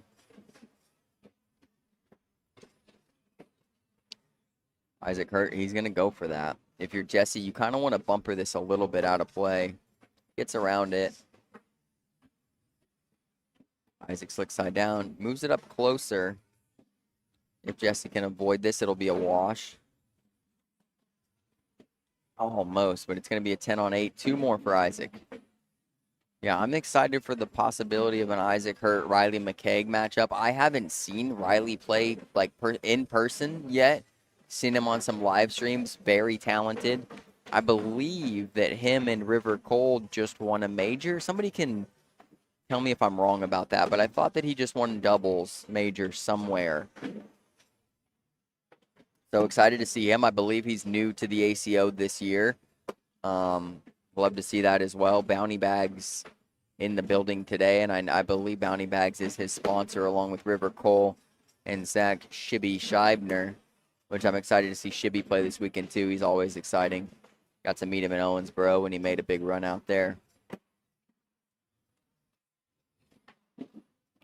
Isaac Hurt, he's going to go for that. If you're Jesse, you kind of want to bumper this a little bit out of play. Gets around it. Isaac slick side down, moves it up closer. If Jesse can avoid this, it'll be a wash. Almost, but it's going to be a 10-on-8. 2 more for Isaac. Yeah, I'm excited for the possibility of an Isaac Hurt Riley McKG matchup. I haven't seen Riley play like in person yet. Seen him on some live streams. Very talented. I believe that him and River Cole just won a major. Somebody can tell me if I'm wrong about that, but I thought that he just won doubles major somewhere. So excited to see him. I believe he's new to the ACO this year. Love to see that as well. Bounty Bags in the building today, and I believe Bounty Bags is his sponsor along with River Cole and Zach Shibby Scheibner, which I'm excited to see Shibby play this weekend too. He's always exciting. Got to meet him in Owensboro when he made a big run out there.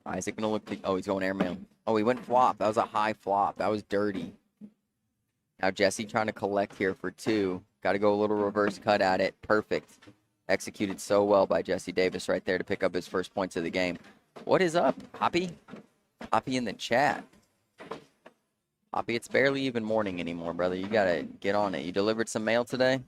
Isaac gonna look. Oh, he's going airmail. Oh, he went flop. That was a high flop. That was dirty. Now Jesse trying to collect here for 2. Got to go a little reverse cut at it. Perfect. Executed so well by Jesse Davis right there to pick up his first points of the game. What is up, Hoppy? Hoppy in the chat. Hoppy, it's barely even morning anymore, brother. You got to get on it. You delivered some mail today?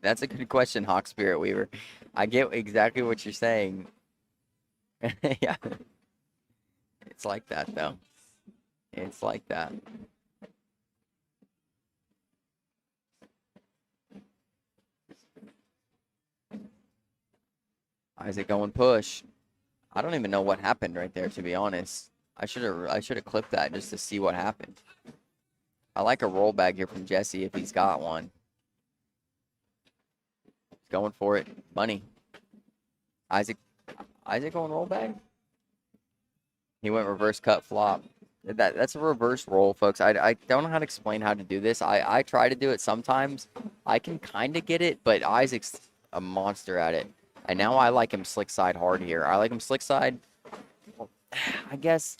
That's a good question, Hawk Spirit Weaver. I get exactly what you're saying. Yeah. It's like that, though. It's like that. Isaac going push. I don't even know what happened right there, to be honest. I should have clipped that just to see what happened. I like a roll bag here from Jesse if he's got one. He's going for it. Money. Isaac going roll bag? He went reverse cut flop. That's a reverse roll, folks. I don't know how to explain how to do this. I try to do it sometimes. I can kind of get it, but Isaac's a monster at it. And now I like him slick side hard here. I like him slick side. I guess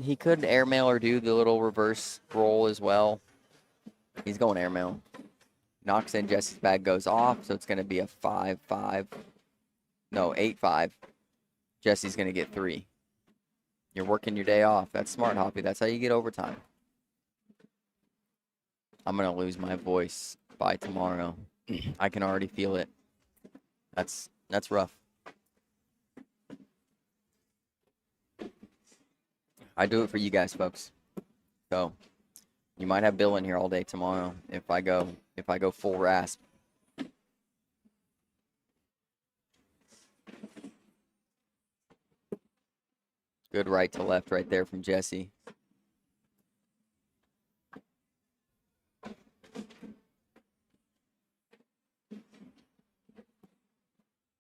he could airmail or do the little reverse roll as well. He's going airmail. Knocks in, Jesse's bag goes off, so it's going to be a 5-5. No, 8-5. Jesse's going to get 3. You're working your day off. That's smart, Hoppy. That's how you get overtime. I'm going to lose my voice by tomorrow. I can already feel it. That's rough. I do it for you guys, folks. So you might have Bill in here all day tomorrow if I go full rasp. Good right to left right there from Jesse.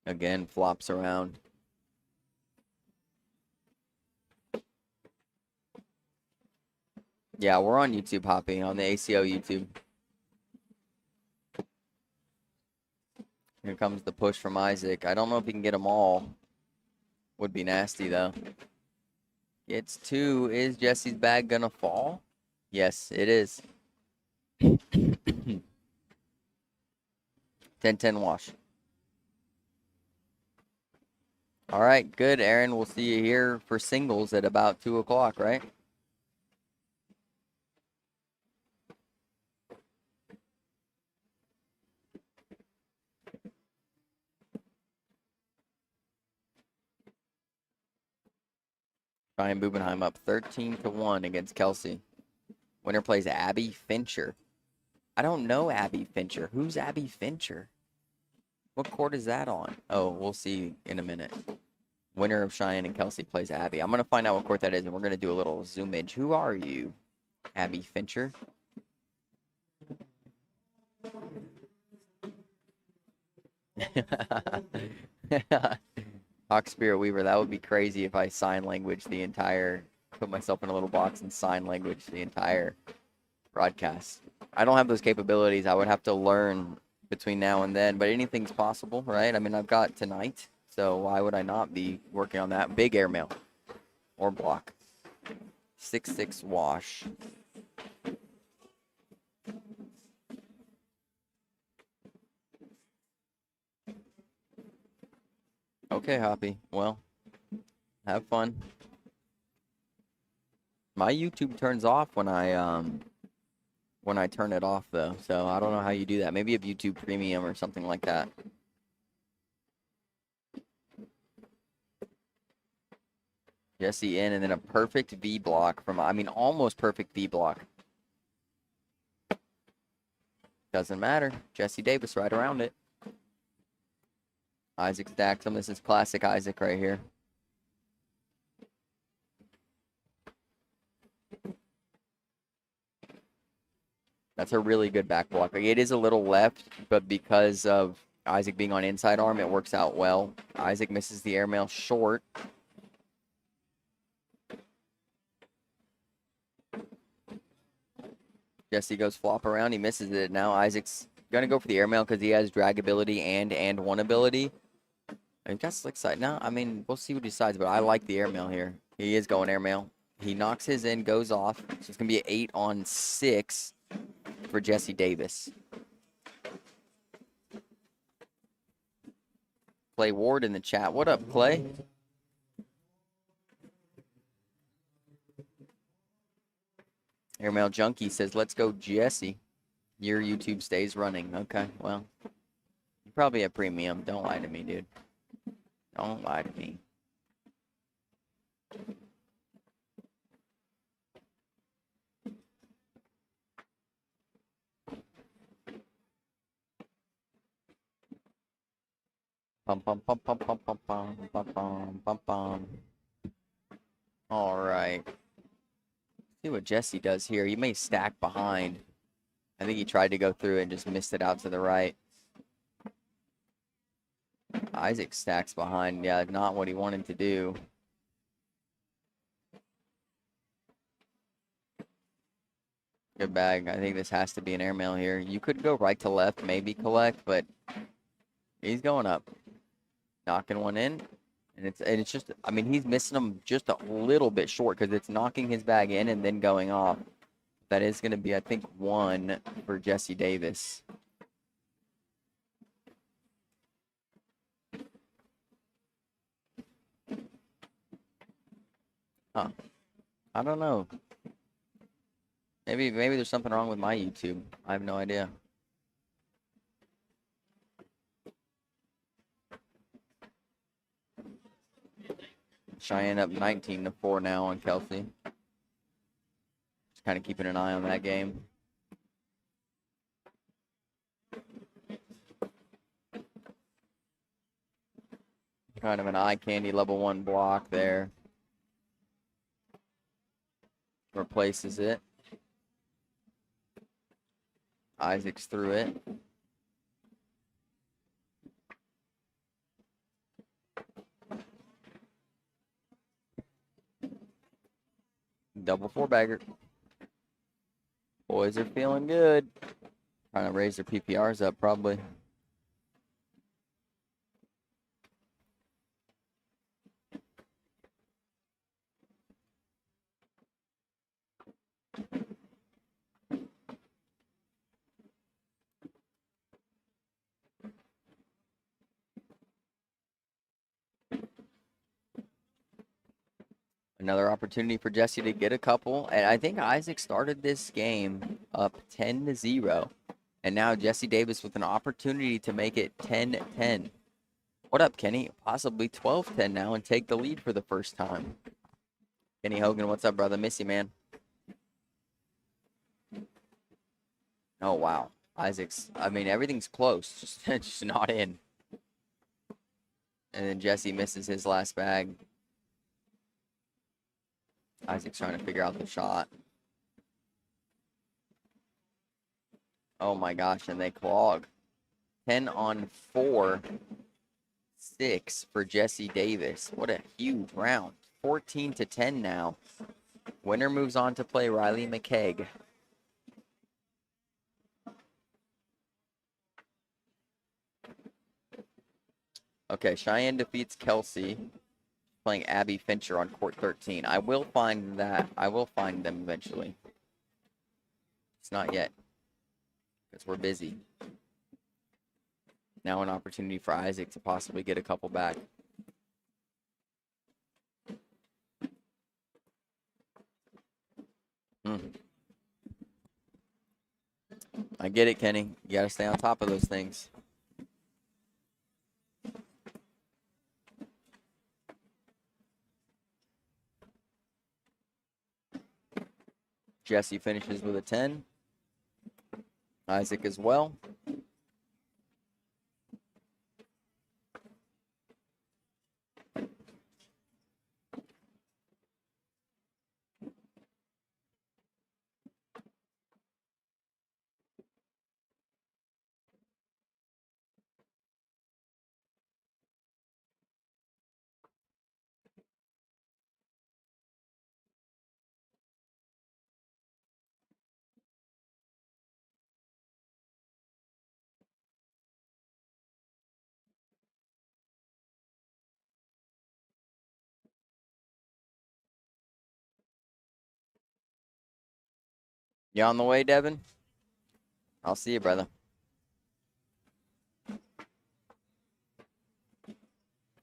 Again, flops around. Yeah, we're on YouTube, Hoppy, on the ACO YouTube. Here comes the push from Isaac. I don't know if he can get them all. Would be nasty, though. Gets 2. Is Jesse's bag going to fall? Yes, it is. 10-10 wash. All right, good, Aaron. We'll see you here for singles at about 2 o'clock, right? Ryan Bubenheim up 13-1 against Kelsey. Winner plays Abby Fincher. I don't know Abby Fincher. Who's Abby Fincher? What court is that on? Oh, we'll see in a minute. Winner of Cheyenne and Kelsey plays Abby. I'm going to find out what court that is, and we're going to do a little zoomage. Who are you, Abby Fincher? Hawk Spirit Weaver, that would be crazy if I sign language the entire, put myself in a little box and sign language the entire broadcast. I don't have those capabilities. I would have to learn between now and then, but anything's possible, right? I mean, I've got tonight, so why would I not be working on that? Big airmail or block. 6-6 wash. Okay, Hoppy. Well, have fun. My YouTube turns off when I turn it off, though. So I don't know how you do that. Maybe a YouTube Premium or something like that. Jesse in, and then a perfect V block from, I mean, almost perfect V block. Doesn't matter. Jesse Davis right around it. Isaac stacks him. This is classic Isaac right here. That's a really good back block. It is a little left, but because of Isaac being on inside arm, it works out well. Isaac misses the airmail short. Jesse goes flop around. He misses it. Now Isaac's gonna go for the airmail because he has drag ability and one ability. He got slick side. No, I mean, we'll see what he decides, but I like the airmail here. He is going airmail. He knocks his in, goes off. So it's going to be an 8 on 6 for Jesse Davis. Clay Ward in the chat. What up, Clay? Airmail Junkie says, let's go, Jesse. Your YouTube stays running. Okay, well, you probably have premium. Don't lie to me, dude. Don't lie to me. Pum pum pum pum pum pum pum pum pum pum pum. All right. See what Jesse does here. He may stack behind. I think he tried to go through it and just missed it out to the right. Isaac stacks behind. Yeah, not what he wanted to do. Good bag. I think this has to be an airmail here. You could go right to left, maybe collect, but he's going up. Knocking one in. And it's just, I mean, he's missing them just a little bit short because it's knocking his bag in and then going off. That is going to be, I think, 1 for Jesse Davis. Huh. I don't know. Maybe there's something wrong with my YouTube. I have no idea. Cheyenne up 19-4 now on Kelsey. Just kind of keeping an eye on that game. Kind of an eye candy level 1 block there. Replaces it. Isaac's through it. Double 4-bagger. Boys are feeling good. Trying to raise their PPRs up, probably. Another opportunity for Jesse to get a couple. And I think Isaac started this game up 10-0. And now Jesse Davis with an opportunity to make it 10-10. What up, Kenny? Possibly 12-10 now and take the lead for the first time. Kenny Hogan, what's up, brother? Miss you, man. Oh, wow. Isaac's, I mean, everything's close. Just not in. And then Jesse misses his last bag. Isaac's trying to figure out the shot. Oh my gosh, and they clog. 10 on 4. 6 for Jesse Davis. What a huge round. 14-10 now. Winner moves on to play Riley McKeg. Okay, Cheyenne defeats Kelsey. Playing Abby Fincher on court 13. I will find that. I will find them eventually. It's not yet. Because we're busy. Now an opportunity for Isaac to possibly get a couple back. I get it, Kenny. You got to stay on top of those things. Jesse finishes with a 10. Isaac as well. You on the way, Devin? I'll see you, brother.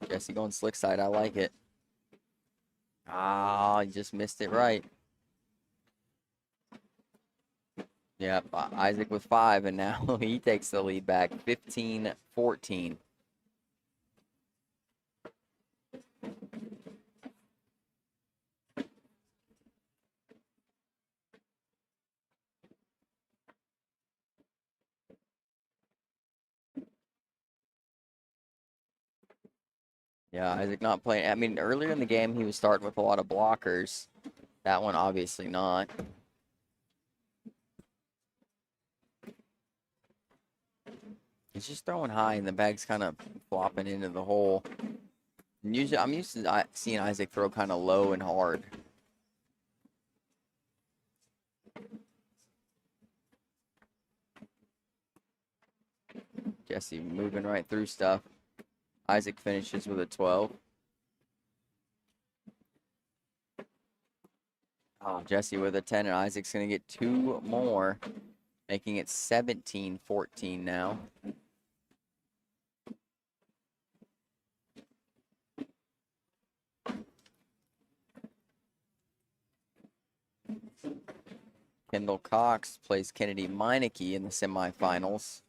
Jesse going slick side. I like it. Ah, you just missed it right. Yep, Isaac with 5, and now he takes the lead back, 15-14. Yeah, Isaac not playing. I mean, earlier in the game, he was starting with a lot of blockers. That one, obviously not. He's just throwing high, and the bag's kind of flopping into the hole. And usually, I'm used to seeing Isaac throw kind of low and hard. Jesse moving right through stuff. Isaac finishes with a 12. Oh, Jesse with a 10, and Isaac's going to get 2 more, making it 17-14 now. Kendall Cox plays Kennedy Meineke in the semifinals.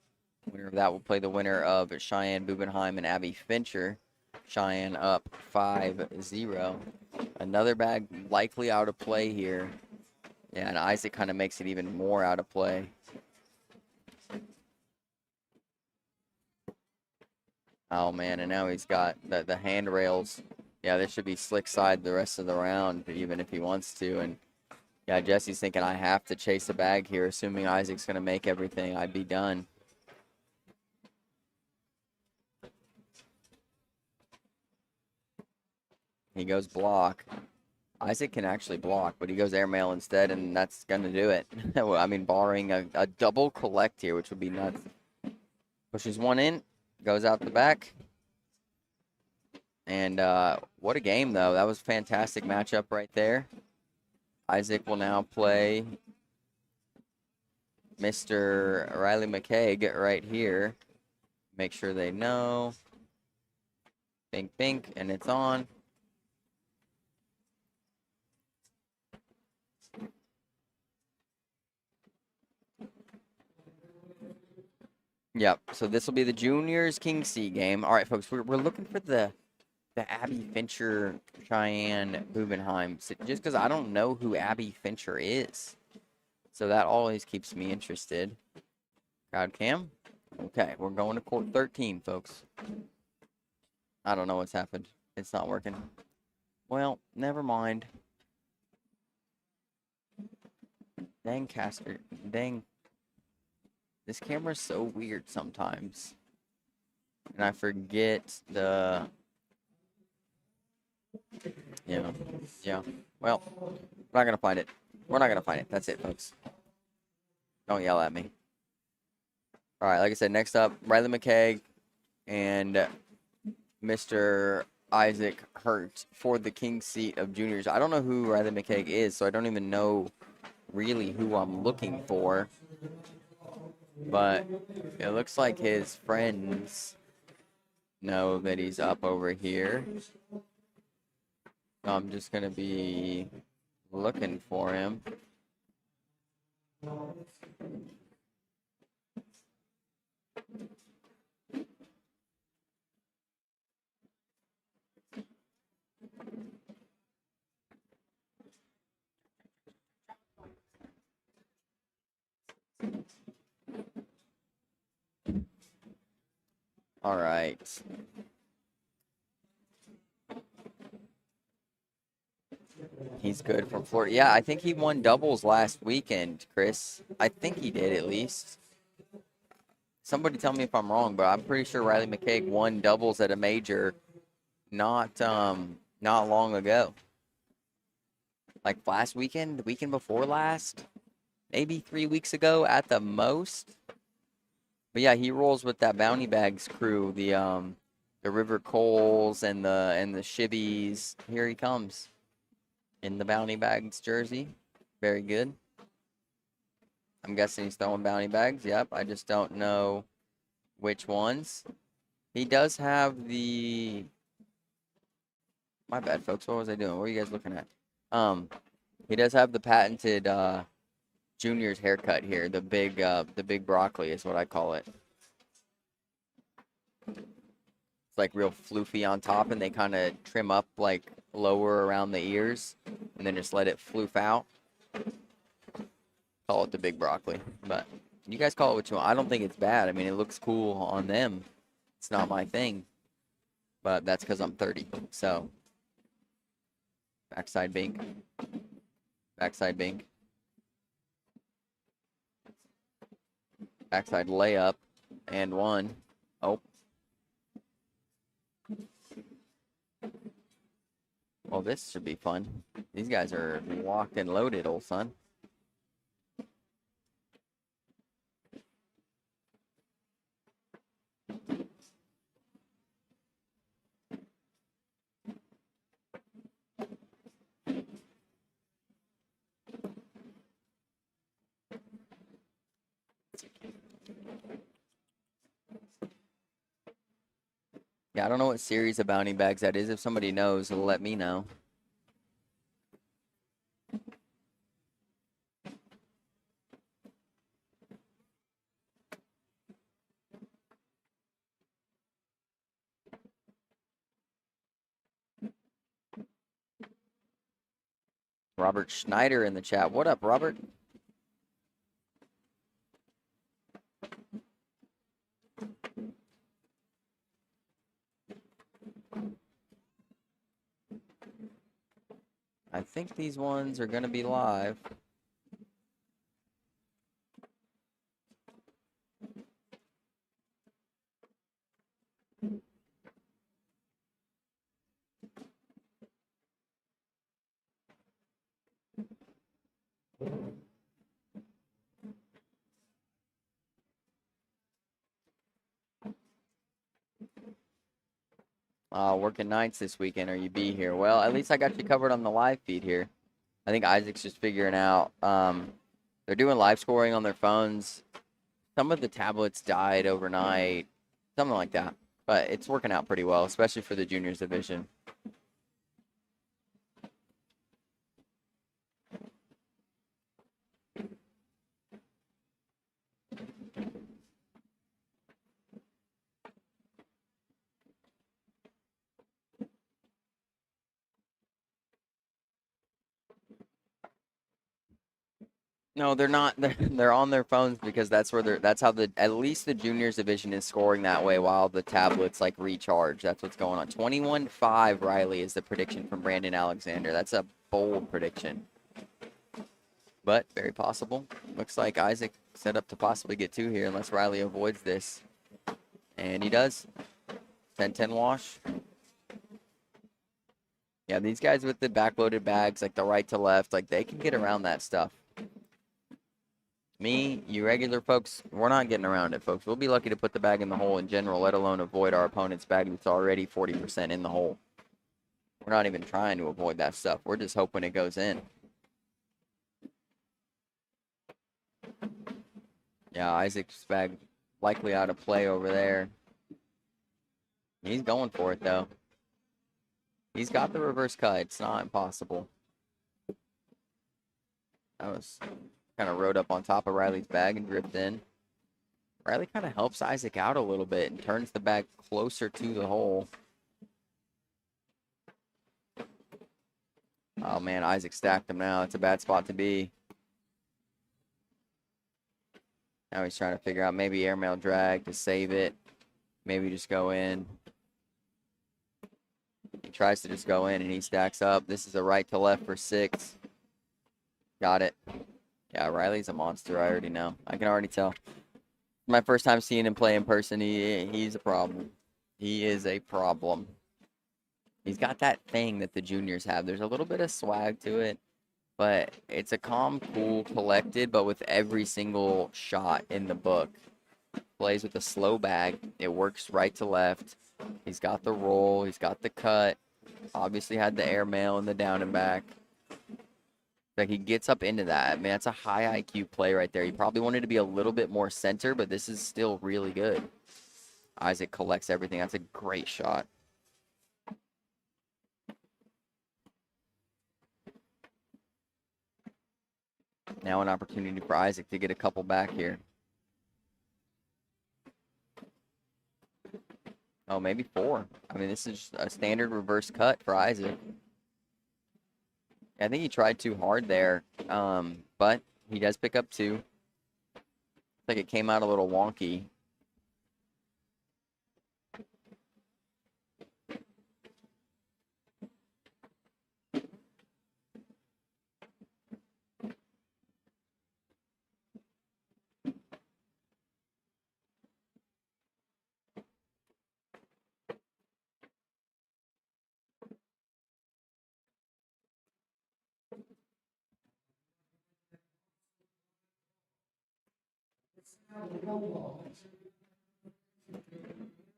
Winner of that will play the winner of Cheyenne Bubenheim and Abby Fincher. Cheyenne up 5-0. Another bag likely out of play here. Yeah, and Isaac kind of makes it even more out of play. Oh, man, and now he's got the handrails. Yeah, this should be slick side the rest of the round, even if he wants to. And, yeah, Jesse's thinking, I have to chase a bag here, assuming Isaac's going to make everything. I'd be done. He goes block. Isaac can actually block, but he goes airmail instead, and that's going to do it. I mean, barring a double collect here, which would be nuts. Pushes one in, goes out the back. And what a game, though. That was a fantastic matchup right there. Isaac will now play Mr. Riley McKeg right here. Make sure they know. Bink, bink, and it's on. Yep, so this will be the Juniors King C game. All right, folks, we're looking for the Abby Fincher Cheyenne Bubenheim, just because I don't know who Abby Fincher is. So that always keeps me interested. Crowd cam. Okay, we're going to court 13, folks. I don't know what's happened. It's not working. Well, never mind. Dang, Caster. Dang. This camera's so weird sometimes. And I forget the... Yeah. Well, we're not going to find it. We're not going to find it. That's it, folks. Don't yell at me. All right, like I said, next up, Riley McKeg and Mr. Isaac Hurt for the king seat of juniors. I don't know who Riley McKeg is, so I don't even know really who I'm looking for. But it looks like his friends know that he's up over here. So I'm just going to be looking for him. All right. He's good from Florida. Yeah, I think he won doubles last weekend, Chris. I think he did at least. Somebody tell me if I'm wrong, but I'm pretty sure Riley McKeg won doubles at a major not long ago. Like last weekend, the weekend before last, maybe 3 weeks ago at the most. But yeah, he rolls with that Bounty Bags crew, the River Coles and the Shibbies. Here he comes in the Bounty Bags jersey. Very good. I'm guessing he's throwing bounty bags. Yep, I just don't know which ones. He does have the... My bad, folks. What was I doing? What are you guys looking at? He does have the patented junior's haircut here. The big broccoli is what I call it. It's like real floofy on top, and they kind of trim up like lower around the ears, and then just let it floof out. Call it the big broccoli, but you guys call it what you want. I don't think it's bad. I mean, it looks cool on them. It's not my thing, but that's because I'm 30. So, backside bink, backside bink, backside layup, and one. Oh. Well, this should be fun. These guys are locked and loaded, old son. Yeah, I don't know what series of bounty bags that is. If somebody knows, let me know. Robert Schneider in the chat. What up, Robert? I think these ones are going to be live. Working nights this weekend, or you be here? Well, at least I got you covered on the live feed here. I think Isaac's just figuring out. They're doing live scoring on their phones. Some of the tablets died overnight, something like that. But it's working out pretty well, especially for the juniors division. No, they're not. They're on their phones because that's where that's how at least the juniors division is scoring that way while the tablets like recharge. That's what's going on. 21-5 Riley is the prediction from Brandon Alexander. That's a bold prediction, but very possible. Looks like Isaac set up to possibly get 2 here unless Riley avoids this, and he does. 10-10 wash. Yeah, these guys with the backloaded bags, like the right to left, like they can get around that stuff. Me, you regular folks, we're not getting around it, folks. We'll be lucky to put the bag in the hole in general, let alone avoid our opponent's bag that's already 40% in the hole. We're not even trying to avoid that stuff. We're just hoping it goes in. Yeah, Isaac's bag likely out of play over there. He's going for it, though. He's got the reverse cut. It's not impossible. That was... kind of rode up on top of Riley's bag and dripped in. Riley kind of helps Isaac out a little bit and turns the bag closer to the hole. Oh, man, Isaac stacked him now. It's a bad spot to be. Now he's trying to figure out maybe airmail drag to save it. Maybe just go in. He tries to just go in and he stacks up. This is a right to left for 6. Got it. Yeah, Riley's a monster. I already know. I can already tell. My first time seeing him play in person, he's a problem. He is a problem. He's got that thing that the juniors have. There's a little bit of swag to it, but it's a calm, cool, collected, but with every single shot in the book. Plays with a slow bag. It works right to left. He's got the roll. He's got the cut. Obviously had the airmail and the down and back. Like he gets up into that. I mean, that's a high IQ play right there. He probably wanted to be a little bit more center, but this is still really good. Isaac collects everything. That's a great shot. Now an opportunity for Isaac to get a couple back here. Oh, maybe 4. I mean, this is a standard reverse cut for Isaac. I think he tried too hard there, but he does pick up 2. I think it came out a little wonky.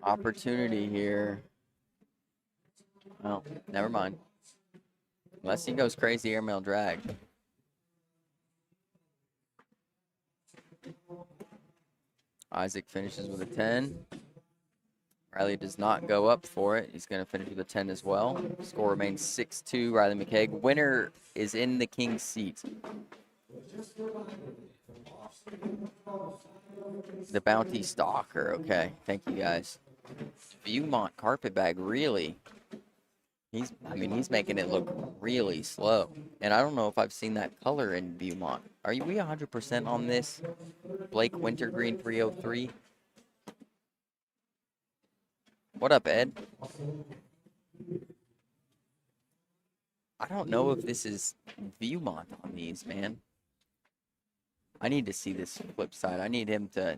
Opportunity here. Well, never mind. Unless he goes crazy airmail drag. Isaac finishes with a 10. Riley does not go up for it. He's going to finish with a 10 as well. Score remains 6-2. Riley McKG. Winner is in the king's seat. The Bounty Stalker. Okay, thank you guys. Viewmont carpet bag, really? He's making it look really slow. And I don't know if I've seen that color in Viewmont. Are we 100% on this? Blake Wintergreen 303. What up, Ed? I don't know if this is Viewmont on these, man. I need to see this flip side. I need him to...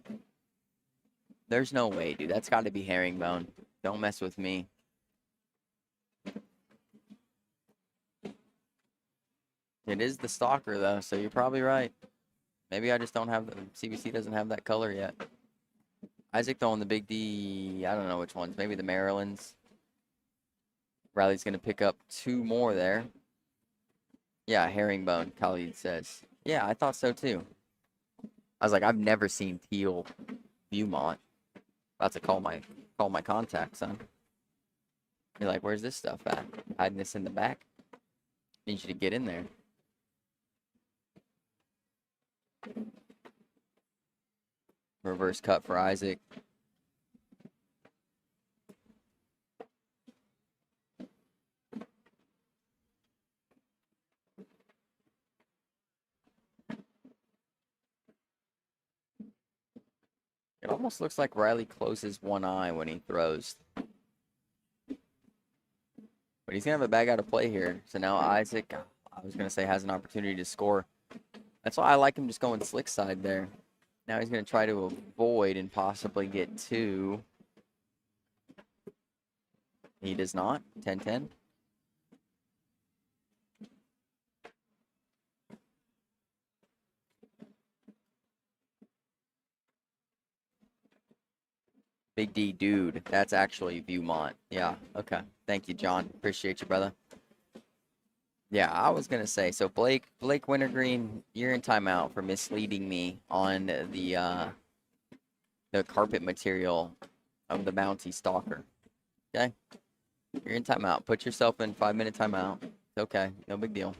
There's no way, dude. That's got to be herringbone. Don't mess with me. It is the stalker, though, so you're probably right. Maybe I just don't have... CBC doesn't have that color yet. Isaac throwing the big D... I don't know which ones. Maybe the Marylands. Riley's going to pick up 2 more there. Yeah, herringbone, Khalid says. Yeah, I thought so, too. I was like, I've never seen teal Viewmont. About to call my contact, son. You're like, where's this stuff at? Hiding this in the back? Need you to get in there. Reverse cut for Isaac. It almost looks like Riley closes one eye when he throws. But he's going to have a bag out of play here. So now Isaac, I was going to say, has an opportunity to score. That's why I like him just going slick side there. Now he's going to try to avoid and possibly get 2. He does not. 10-10. Big D dude. That's actually Viewmont. Yeah, okay. Thank you, John. Appreciate you, brother. Yeah, I was going to say, so Blake Wintergreen, you're in timeout for misleading me on the carpet material of the Bounty Stalker. Okay? You're in timeout. Put yourself in 5-minute timeout. It's okay. No big deal.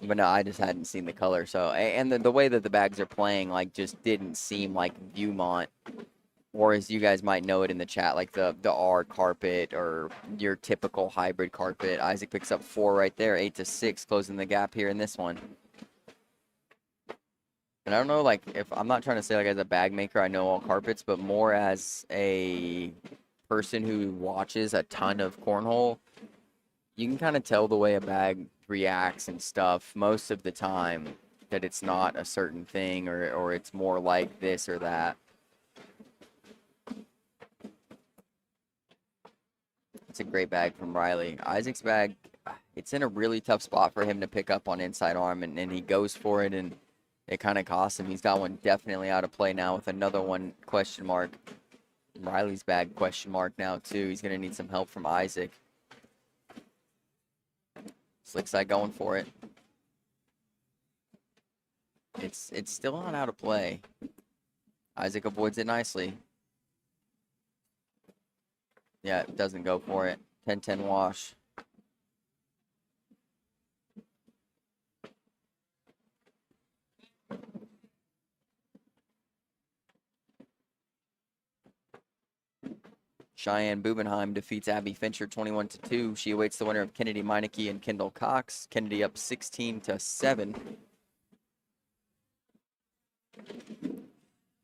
But no, I just hadn't seen the color. So, and the way that the bags are playing, like, just didn't seem like Viewmont, or as you guys might know it in the chat, like the R carpet or your typical hybrid carpet. Isaac picks up 4 right there, 8-6, closing the gap here in this one. And I don't know, like, if I'm not trying to say, like, as a bag maker, I know all carpets, but more as a person who watches a ton of cornhole, you can kind of tell the way a bag reacts and stuff most of the time, that it's not a certain thing or it's more like this or that. It's a great bag from Riley. Isaac's bag, it's in a really tough spot for him to pick up on inside arm, and he goes for it, and it kind of costs him. He's got one definitely out of play now with another one, question mark. Riley's bag, question mark now, too. He's going to need some help from Isaac. Slick side going for it. It's still not out of play. Isaac avoids it nicely. Yeah, it doesn't go for it. 10-10 wash. Cheyenne Bubenheim defeats Abby Fincher 21-2. She awaits the winner of Kennedy Meineke and Kendall Cox. Kennedy up 16-7.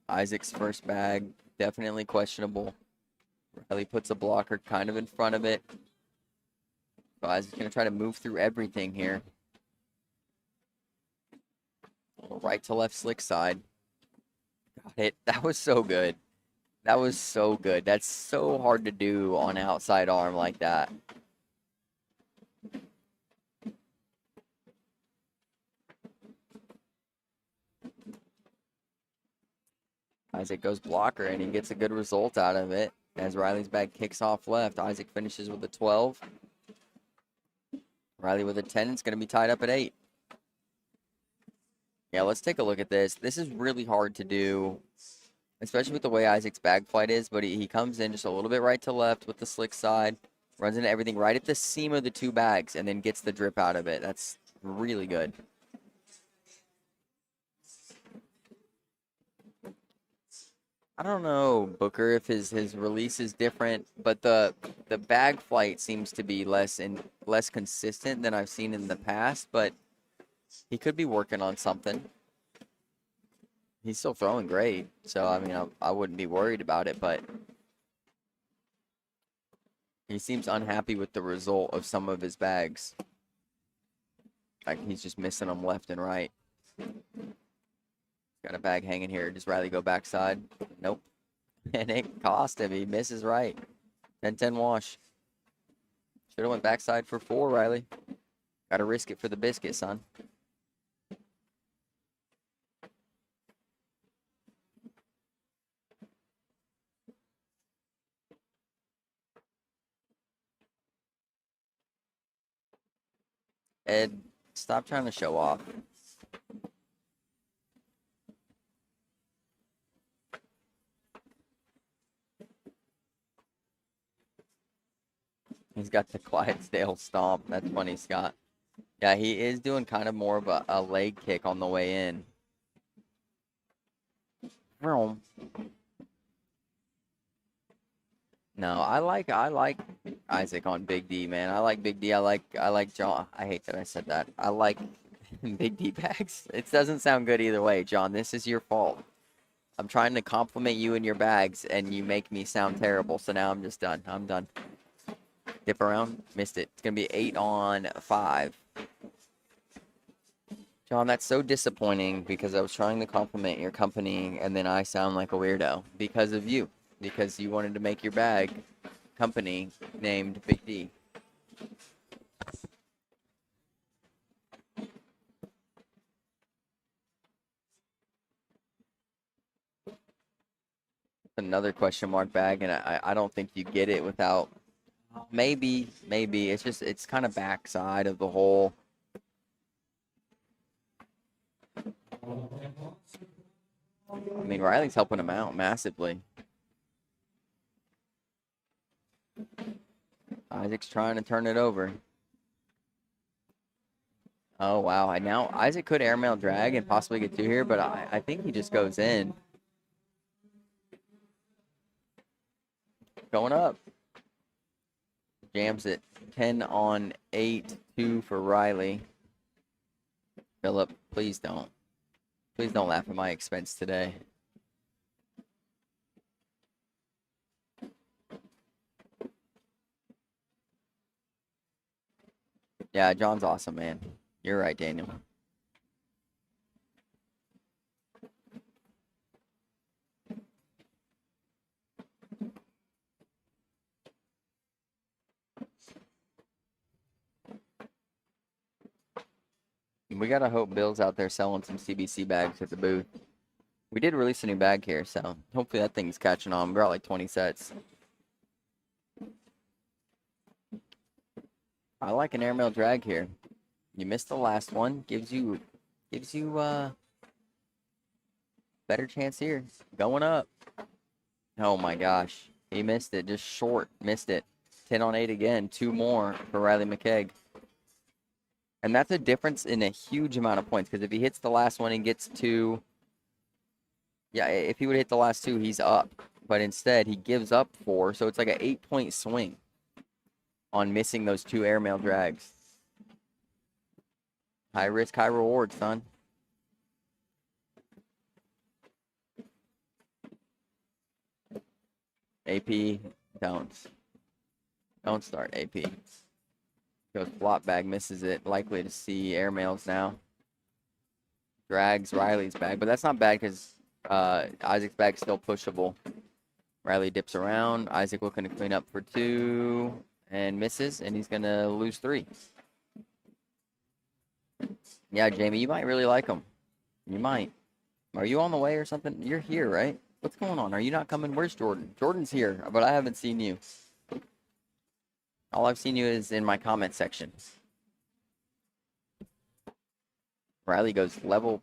Isaac's first bag, definitely questionable. Riley puts a blocker kind of in front of it. So Isaac's going to try to move through everything here. Right to left slick side. Got it. That was so good. That was so good. That's so hard to do on outside arm like that. Isaac goes blocker, and he gets a good result out of it. As Riley's bag kicks off left, Isaac finishes with a 12. Riley with a 10. It's going to be tied up at 8. Yeah, let's take a look at this. This is really hard to do, especially with the way Isaac's bag flight is, but he comes in just a little bit right to left with the slick side, runs into everything right at the seam of the two bags, and then gets the drip out of it. That's really good. I don't know, Booker, if his release is different, but the bag flight seems to be less consistent than I've seen in the past, but he could be working on something. He's still throwing great, so I mean I wouldn't be worried about it, but he seems unhappy with the result of some of his bags. Like he's just missing them left and right. Got a bag hanging here. Does Riley go backside? Nope. And it cost him. He misses right. 10-10 wash. Should have went backside for 4, Riley. Got to risk it for the biscuit, son. Ed, stop trying to show off. He's got the Clydesdale stomp. That's funny, Scott. Yeah, he is doing kind of more of a leg kick on the way in. No, I like Isaac on Big D, man. I like Big D. I like John. I hate that I said that. I like Big D bags. It doesn't sound good either way, John. This is your fault. I'm trying to compliment you and your bags, and you make me sound terrible. So now I'm just done. I'm done. Dip around. Missed it. It's going to be 8 on 5. John, that's so disappointing because I was trying to compliment your company, and then I sound like a weirdo because of you. Because you wanted to make your bag company named Big D. Another question mark bag, and I don't think you get it without maybe it's kind of backside of the hole. I mean, Riley's helping him out massively. Isaac's trying to turn it over. Oh, wow. Now Isaac could airmail drag and possibly get 2 here, but I think he just goes in. Going up. Jams it. 10 on 8, 2 for Riley. Phillip, please don't. Please don't laugh at my expense today. Yeah, John's awesome, man. You're right, Daniel. We gotta hope Bill's out there selling some CBC bags at the booth. We did release a new bag here, so hopefully that thing's catching on. We're at like 20 sets. I like an airmail drag here. You missed the last one. Gives you better chance here. Going up. Oh my gosh. He missed it. Just short. Missed it. 10 on 8 again. 2 more for Riley McKeg. And that's a difference in a huge amount of points, because if he hits the last one and gets 2, yeah, if he would hit the last 2, he's up. But instead, he gives up 4, so it's like an 8-point swing on missing those 2 airmail drags. High risk, high reward, son. AP, don't start AP. Goes flop bag, misses it. Likely to see airmails now. Drags Riley's bag, but that's not bad because Isaac's bag's still pushable. Riley dips around. Isaac looking to clean up for 2 and misses, and he's going to lose 3. Yeah, Jamie, you might really like him. You might. Are you on the way or something? You're here, right? What's going on? Are you not coming? Where's Jordan? Jordan's here, but I haven't seen you. All I've seen you is in my comment section. Riley goes level,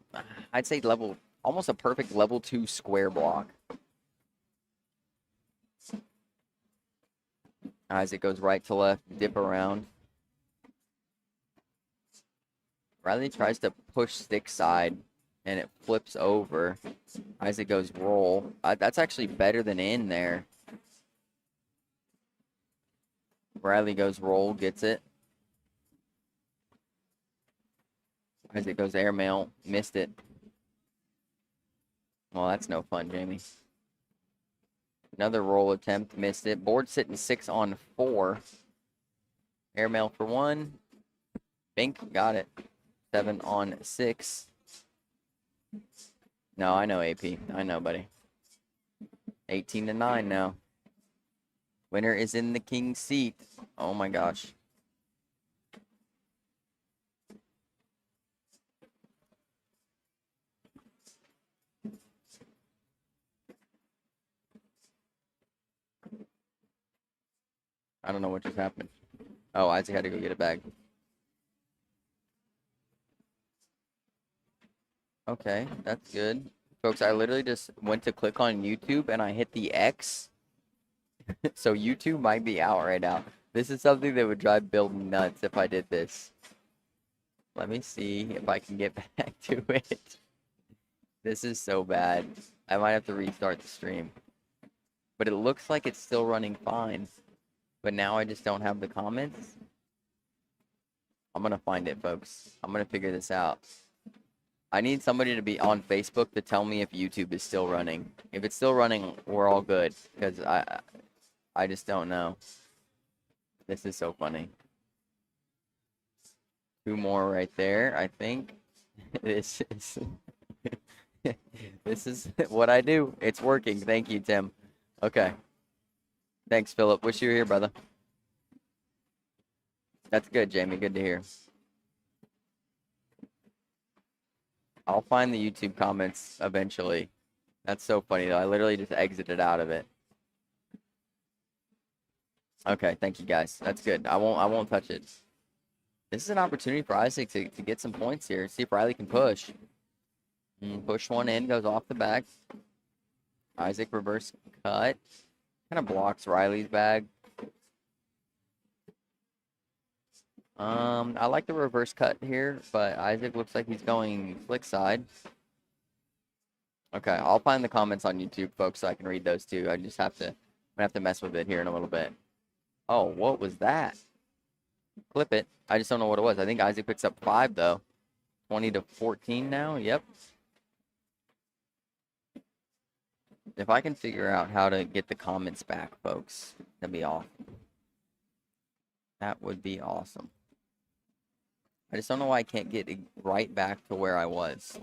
I'd say level, almost a perfect level 2 square block. Isaac goes right to left, dip around. Riley tries to push stick side, and it flips over. Isaac goes roll. That's actually better than in there. Riley goes roll, gets it. Isaac goes airmail, missed it. Well, that's no fun, Jamie. Another roll attempt, missed it. Board sitting 6 on 4. Airmail for 1. Bink, got it. 7 on 6. No, I know AP. I know, buddy. 18-9 now. Winner is in the king's seat. Oh my gosh. I don't know what just happened. Oh, Isaac had to go get a bag. Okay, that's good. Folks, I literally just went to click on YouTube and I hit the X. So YouTube might be out right now. This is something that would drive Bill nuts if I did this. Let me see if I can get back to it. This is so bad. I might have to restart the stream. But it looks like it's still running fine. But now I just don't have the comments. I'm going to find it, folks. I'm going to figure this out. I need somebody to be on Facebook to tell me if YouTube is still running. If it's still running, we're all good. Because I just don't know. This is so funny. 2 more right there, I think. This is this is what I do. It's working. Thank you, Tim. Okay. Thanks, Philip. Wish you were here, brother. That's good, Jamie. Good to hear. I'll find the YouTube comments eventually. That's so funny, though. I literally just exited out of it. Okay, thank you, guys. That's good. I won't touch it. This is an opportunity for Isaac to get some points here. See if Riley can push. Push one in, goes off the back. Isaac reverse cut. Kind of blocks Riley's bag. I like the reverse cut here, but Isaac looks like he's going flick side. Okay, I'll find the comments on YouTube, folks, so I can read those too. I just have to mess with it here in a little bit. Oh, what was that? Clip it. I just don't know what it was. I think Isaac picks up 5 though. 20-14 now. Yep. If I can figure out how to get the comments back, folks, that'd be awesome. That would be awesome. I just don't know why I can't get it right back to where I was.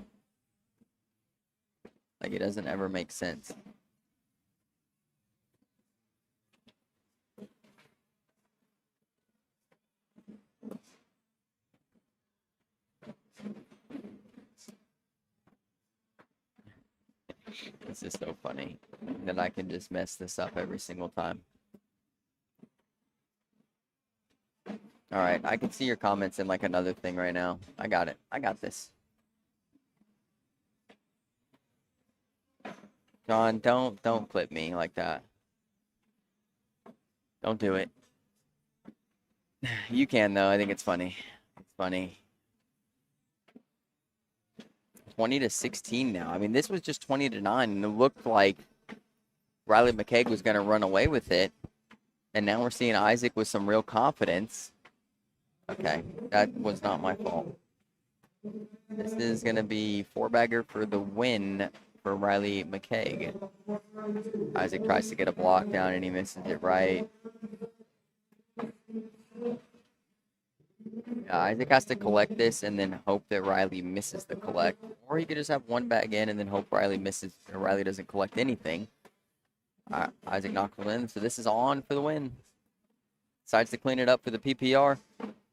Like, it doesn't ever make sense. This is so funny that I can just mess this up every single time. All All right, I can see your comments in like another thing right now. I got it. I got this. John, don't clip me like that. Don't do it. You can though. I think it's funny. It's funny. 20-16 now. I mean, this was just 20-9, and it looked like Riley McKeg was going to run away with it. And now we're seeing Isaac with some real confidence. Okay, that was not my fault. This is going to be 4-bagger for the win for Riley McKeg. Isaac tries to get a block down, and he misses it right. Yeah, Isaac has to collect this and then hope that Riley misses the collect. Or he could just have one bag in and then hope Riley misses, or Riley doesn't collect anything. Isaac Knoxville in, so this is on for the win. Decides to clean it up for the PPR.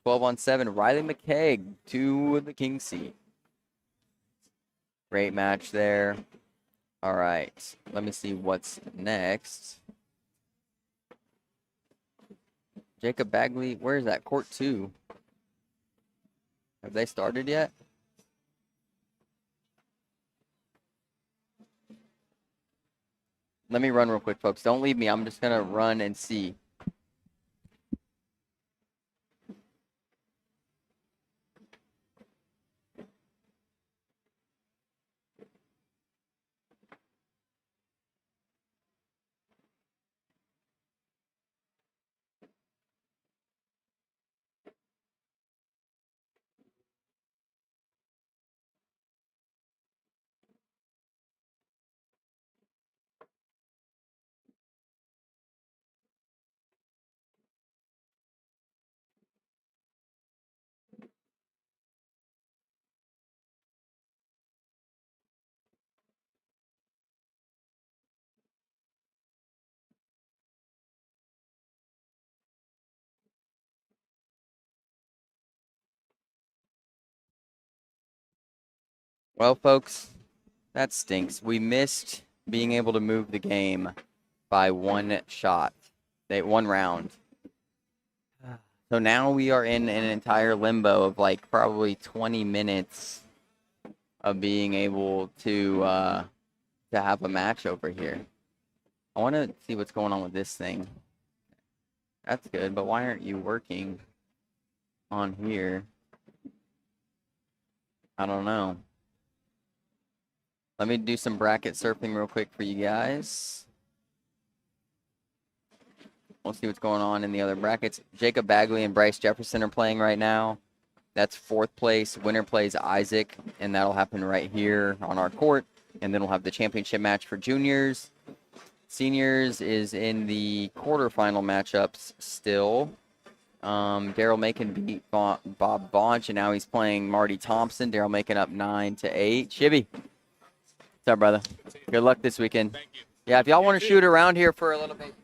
12-on-7, Riley McKeg to the king seat. Great match there. All right, let me see what's next. Jacob Bagley, where is that? Court 2. Have they started yet? Let me run real quick, folks. Don't leave me. I'm just going to run and see. Well, folks, that stinks. We missed being able to move the game by one shot. One round. So now we are in an entire limbo of like probably 20 minutes of being able to have a match over here. I want to see what's going on with this thing. That's good, but why aren't you working on here? I don't know. Let me do some bracket surfing real quick for you guys. We'll see what's going on in the other brackets. Jacob Bagley and Bryce Jefferson are playing right now. That's 4th place. Winner plays Isaac, and that'll happen right here on our court. And then we'll have the championship match for juniors. Seniors is in the quarterfinal matchups still. Daryl Macon beat Bob Bonch, and now he's playing Marty Thompson. Daryl Macon up 9-8. Shibby, what's up, brother? Good luck this weekend. Thank you. Yeah, if y'all want to shoot around here for a little bit.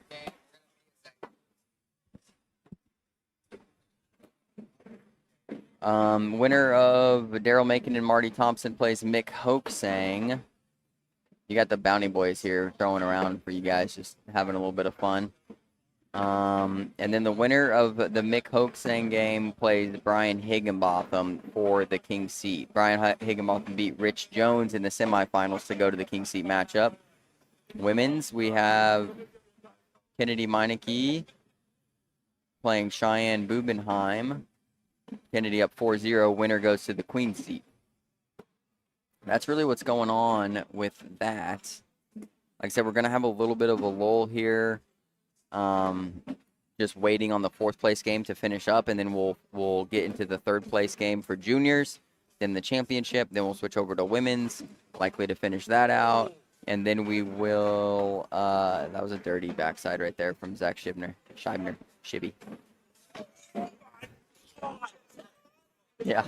Winner of Daryl Macon and Marty Thompson plays Mick Hoaxang. You got the Bounty Boys here throwing around for you guys, just having a little bit of fun. And then the winner of the Mick Hoaxang game plays Brian Higginbotham for the king seat. Brian Higginbotham beat Rich Jones in the semifinals to go to the king seat matchup. Women's, we have Kennedy Meineke playing Cheyenne Bubenheim. Kennedy up 4-0. Winner goes to the queen seat. That's really what's going on with that. Like I said, we're going to have a little bit of a lull here. Just waiting on the 4th place game to finish up, and then we'll get into the 3rd place game for juniors, then the championship, then we'll switch over to women's, likely to finish that out, and then we will, that was a dirty backside right there from Zach Shibner, Shibby. Yeah.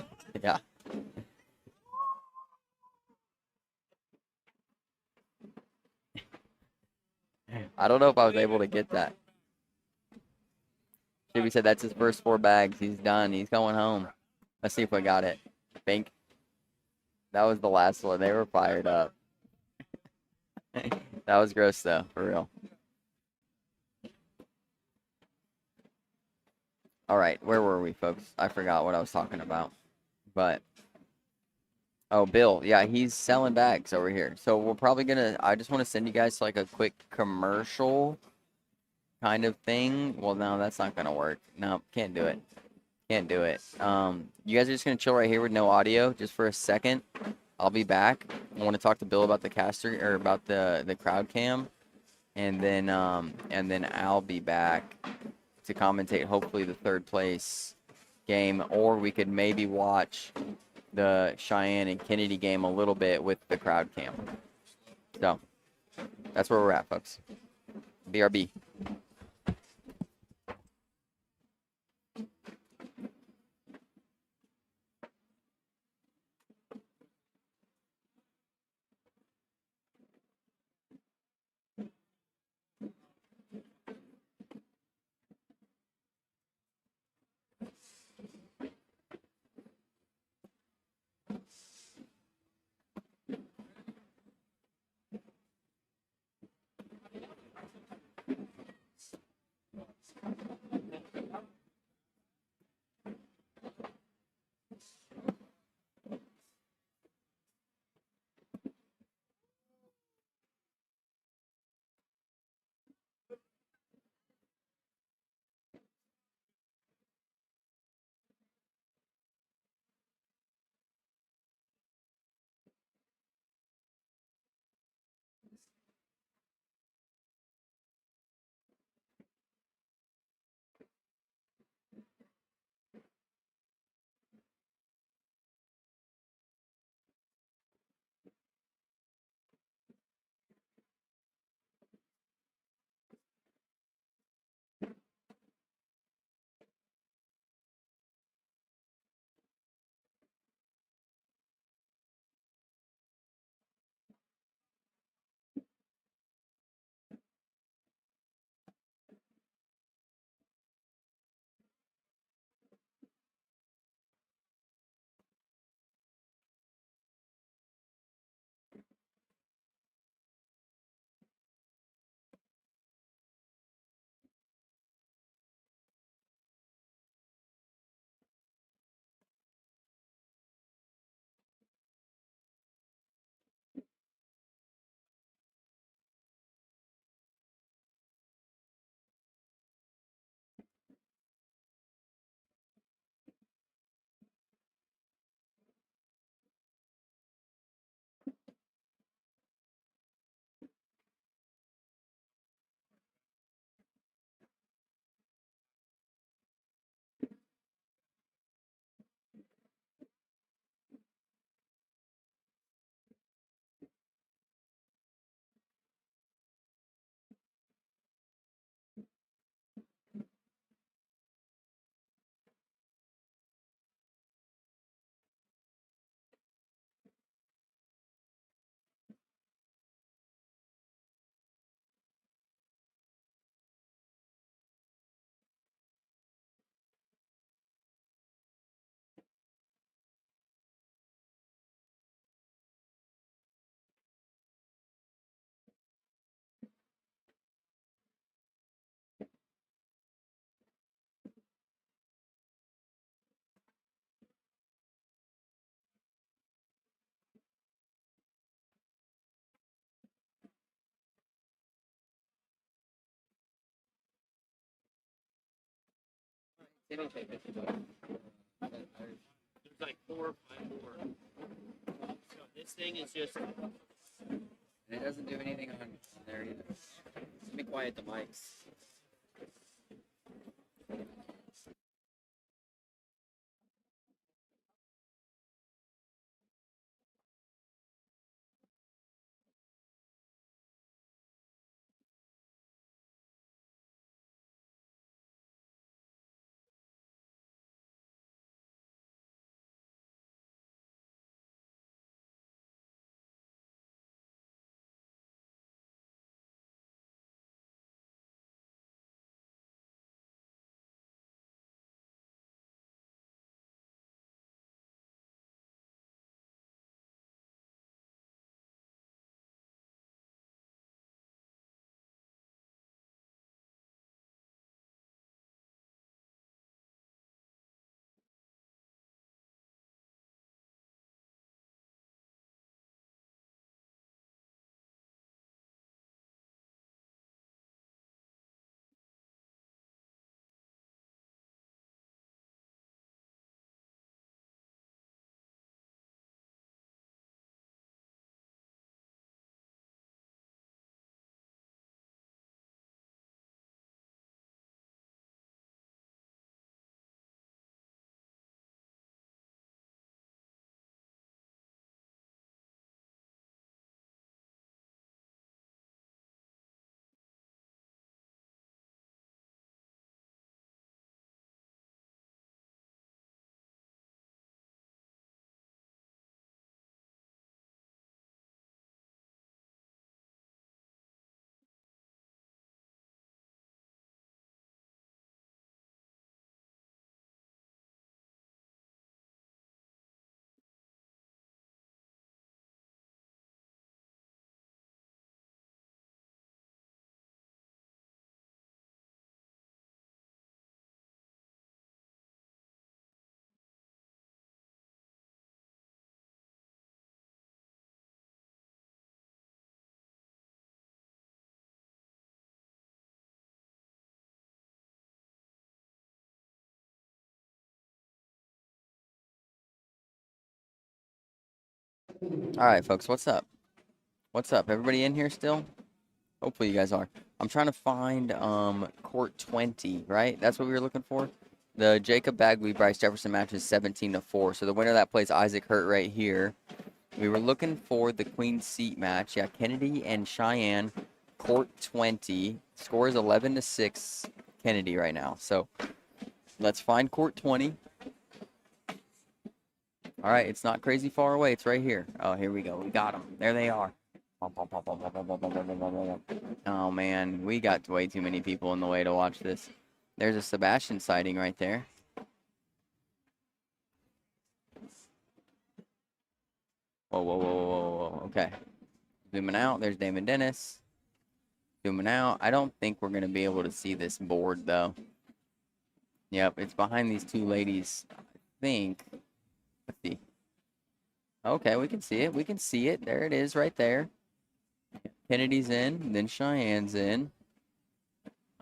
I don't know if I was able to get that. Shibby said that's his first 4 bags. He's done. He's going home. Let's see if I got it. Bink. That was the last one. They were fired up. That was gross, though, for real. All right, where were we, folks? I forgot what I was talking about. But oh, Bill, yeah, he's selling bags over here. So we're probably gonna. I just want to send you guys to like a quick commercial kind of thing. Well, no, that's not gonna work. No, can't do it. Can't do it. You guys are just gonna chill right here with no audio, just for a second. I'll be back. I want to talk to Bill about the caster or about the crowd cam, and then I'll be back to commentate hopefully the third place game, or we could maybe watch the Cheyenne and Kennedy game a little bit with the crowd cam. So that's where we're at, folks. BRB. There's like 4 or 5 more. So this thing is just. It doesn't do anything on there either. Let me quiet the mics. All right, folks, what's up? What's up? Everybody in here still? Hopefully you guys are. I'm trying to find court 20, right? That's what we were looking for. The Jacob Bagley Bryce Jefferson match is 17-4. So the winner of that plays Isaac Hurt right here. We were looking for the Queen's Seat match. Yeah, Kennedy and Cheyenne, court 20. Score is 11-6 Kennedy right now. So let's find court 20. All right, it's not crazy far away. It's right here. Oh, here we go. We got them. There they are. Oh, man. We got way too many people in the way to watch this. There's a Sebastian sighting right there. Whoa, whoa, whoa, whoa, whoa. Okay. Zooming out. There's Damon Dennis. Zooming out. I don't think we're going to be able to see this board, though. Yep, it's behind these two ladies, I think. Let's see. Okay, we can see it. We can see it. There it is right there. Kennedy's in, then Cheyenne's in.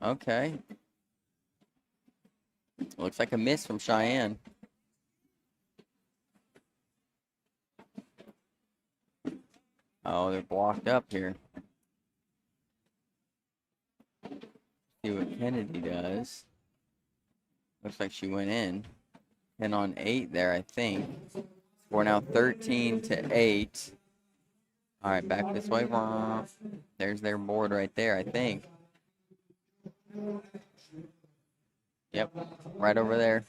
Okay. Looks like a miss from Cheyenne. Oh, they're blocked up here. See what Kennedy does. Looks like she went in. 10 on 8 there, I think. We're now 13-8. All right, back this way. There's their board right there, I think. Yep, right over there.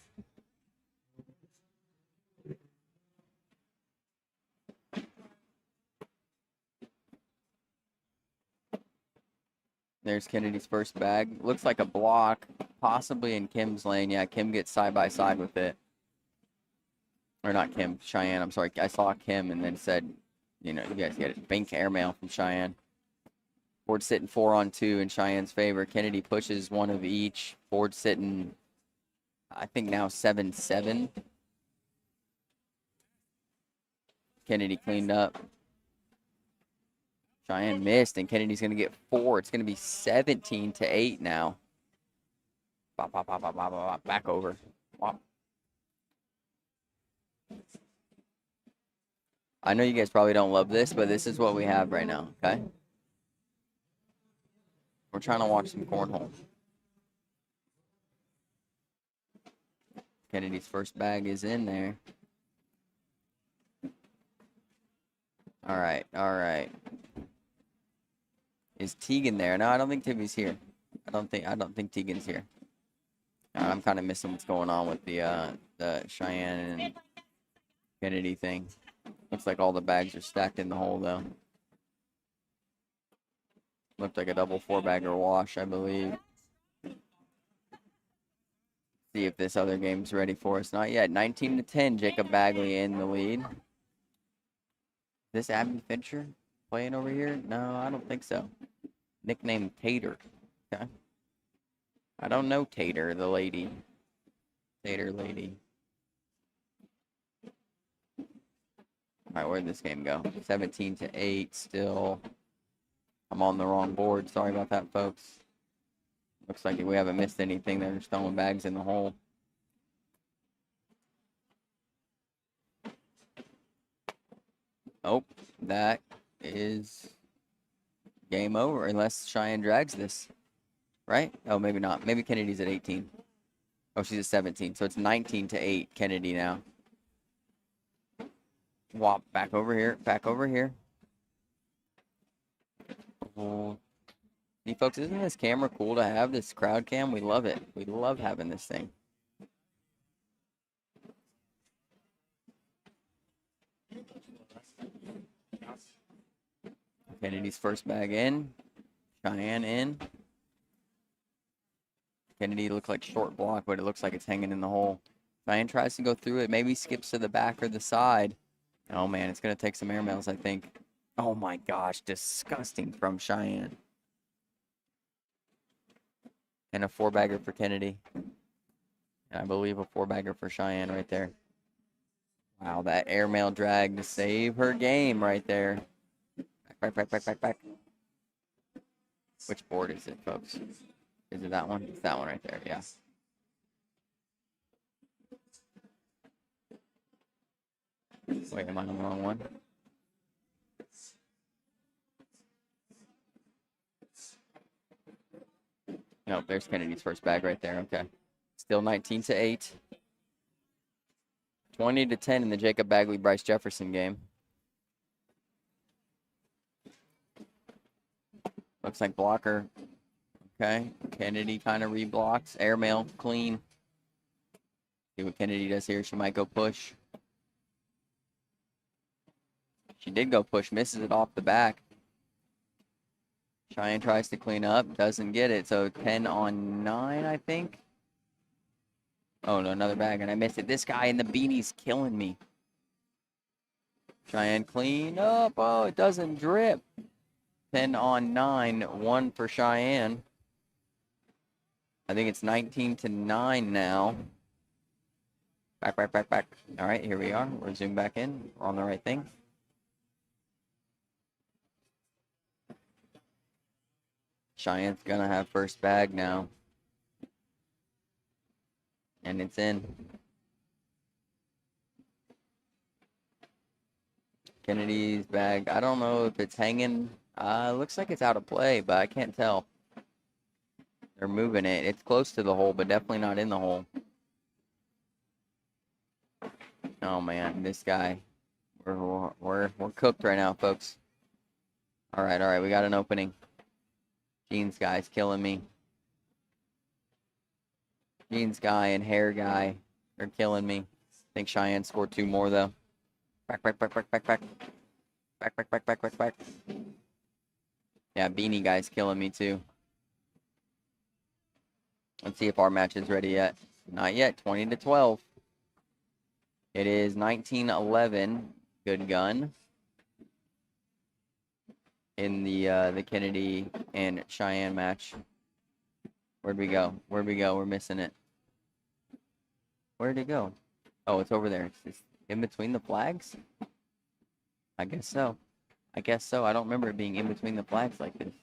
There's Kennedy's first bag. Looks like a block, possibly in Kim's lane. Yeah, Kim gets side by side with it. Or not Kim, Cheyenne. I'm sorry. I saw Kim and then said, you know, you guys get it. Bank airmail from Cheyenne. Board sitting 4 on 2 in Cheyenne's favor. Kennedy pushes one of each. Board sitting, I think now 7-7. Kennedy cleaned up. Cheyenne missed, and Kennedy's going to get 4. It's going to be 17-8 now. Bop, bop, bop, bop, bop, bop. Back over. Wop. I know you guys probably don't love this, but this is what we have right now, okay? We're trying to watch some cornhole. Kennedy's first bag is in there. All right, all right. Is Tegan there? No, I don't think Timmy's here. I don't think Tegan's here. I'm kind of missing what's going on with the Cheyenne and Kennedy thing. Looks like all the bags are stacked in the hole, though. Looked like a double 4-bagger wash, I believe. See if this other game's ready for us. Not yet. 19-10, Jacob Bagley in the lead. This Abby Fincher playing over here? No, I don't think so. Nickname Tater. Okay. I don't know Tater, the lady. Tater lady. All right, where'd this game go? 17-8 still. I'm on the wrong board. Sorry about that, folks. Looks like we haven't missed anything. They're just throwing bags in the hole. Oh, that is game over unless Cheyenne drags this. Right? Oh, maybe not. Maybe Kennedy's at 18. Oh, she's at 17. So it's 19-8 Kennedy now. Wop, back over here. Back over here. Oh. See, folks, isn't this camera cool to have, this crowd cam? We love it. We love having this thing. Kennedy's first bag in. Cheyenne in. Kennedy looks like short block, but it looks like it's hanging in the hole. Cheyenne tries to go through it. Maybe skips to the back or the side. Oh, man, it's going to take some airmails, I think. Oh, my gosh, disgusting from Cheyenne. And a 4-bagger for Kennedy. And I believe a 4-bagger for Cheyenne right there. Wow, that airmail drag to save her game right there. Back. Which board is it, folks? Is it that one? It's that one right there, yeah. Wait, am I on the wrong one? No, there's Kennedy's first bag right there. Okay. Still 19-8. 20-10 in the Jacob Bagley Bryce Jefferson game. Looks like blocker. Okay. Kennedy kind of reblocks. Airmail clean. See what Kennedy does here. She might go push. She did go push. Misses it off the back. Cheyenne tries to clean up. Doesn't get it. So 10-9, I think. Oh, no, another bag, and I missed it. This guy in the beanie's killing me. Cheyenne clean up. Oh, it doesn't drip. 10-9. 1 for Cheyenne. I think it's 19-9 now. Back. All right, here we are. We're zoomed back in. We're on the right thing. Cheyenne's going to have first bag now. And it's in. Kennedy's bag. I don't know if it's hanging. Looks like it's out of play, but I can't tell. They're moving it. It's close to the hole, but definitely not in the hole. Oh man, this guy. We're cooked right now, folks. All right. We got an opening. Jeans guy's killing me. Jeans guy and hair guy are killing me. I think Cheyenne scored 2 more though. Back. Yeah, beanie guy's killing me too. Let's see if our match is ready yet. Not yet. 20-12. It is 19-11. Good gun. In the Kennedy and Cheyenne match. Where'd we go? We're missing it. Where'd it go? Oh, it's over there. It's in between the flags? I guess so. I don't remember it being in between the flags like this.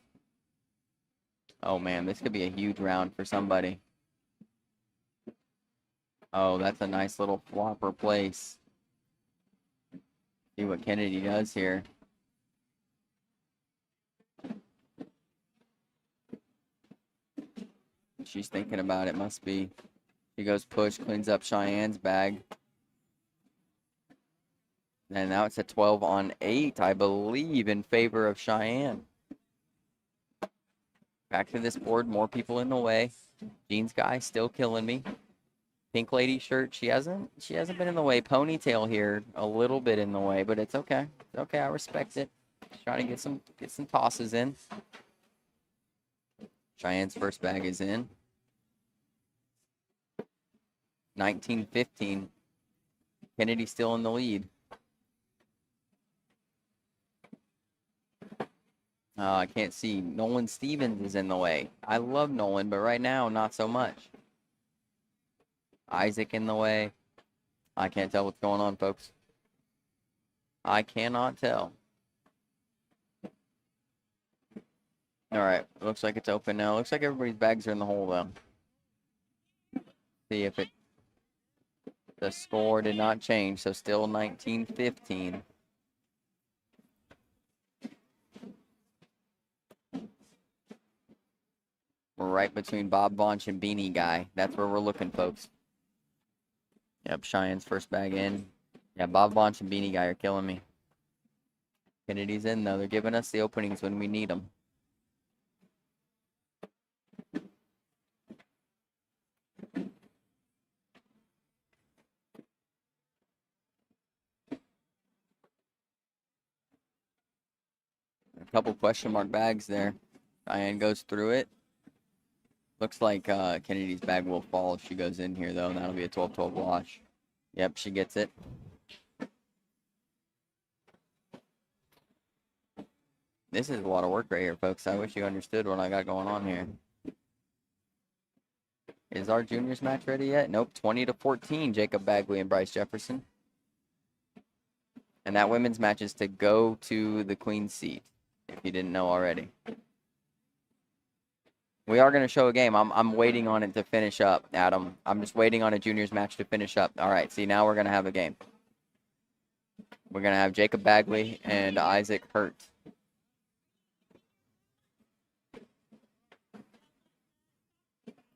Oh, man. This could be a huge round for somebody. Oh, that's a nice little flopper place. See what Kennedy does here. She's thinking about it. Must be. She goes push, cleans up Cheyenne's bag. And now it's a 12-8, I believe, in favor of Cheyenne. Back to this board. More people in the way. Jeans guy still killing me. Pink lady shirt. She hasn't been in the way. Ponytail here, a little bit in the way, but it's okay. It's okay. I respect it. Just trying to get some tosses in. Cheyenne's first bag is in. 19-15. Kennedy still in the lead. I can't see. Nolan Stevens is in the way. I love Nolan, but right now, not so much. Isaac in the way. I can't tell what's going on, folks. I cannot tell. All right. Looks like it's open now. Looks like everybody's bags are in the hole, though. See if it... The score did not change, so still 19-15. We're right between Bob Vonch and Beanie Guy. That's where we're looking, folks. Yep, Cheyenne's first bag in. Yeah, Bob Vonch and Beanie Guy are killing me. Kennedy's in, though. They're giving us the openings when we need them. A couple question mark bags there. Cheyenne goes through it. Looks like Kennedy's bag will fall if she goes in here, though, and that'll be a 12-12 wash. Yep, she gets it. This is a lot of work right here, folks. I wish you understood what I got going on here. Is our juniors match ready yet? Nope, 20-14, Jacob Bagley and Bryce Jefferson. And that women's match is to go to the Queen's seat, if you didn't know already. We are going to show a game. I'm waiting on it to finish up, Adam. I'm just waiting on a juniors match to finish up. All right, see, now we're going to have a game. We're going to have Jacob Bagley and Isaac Hurt.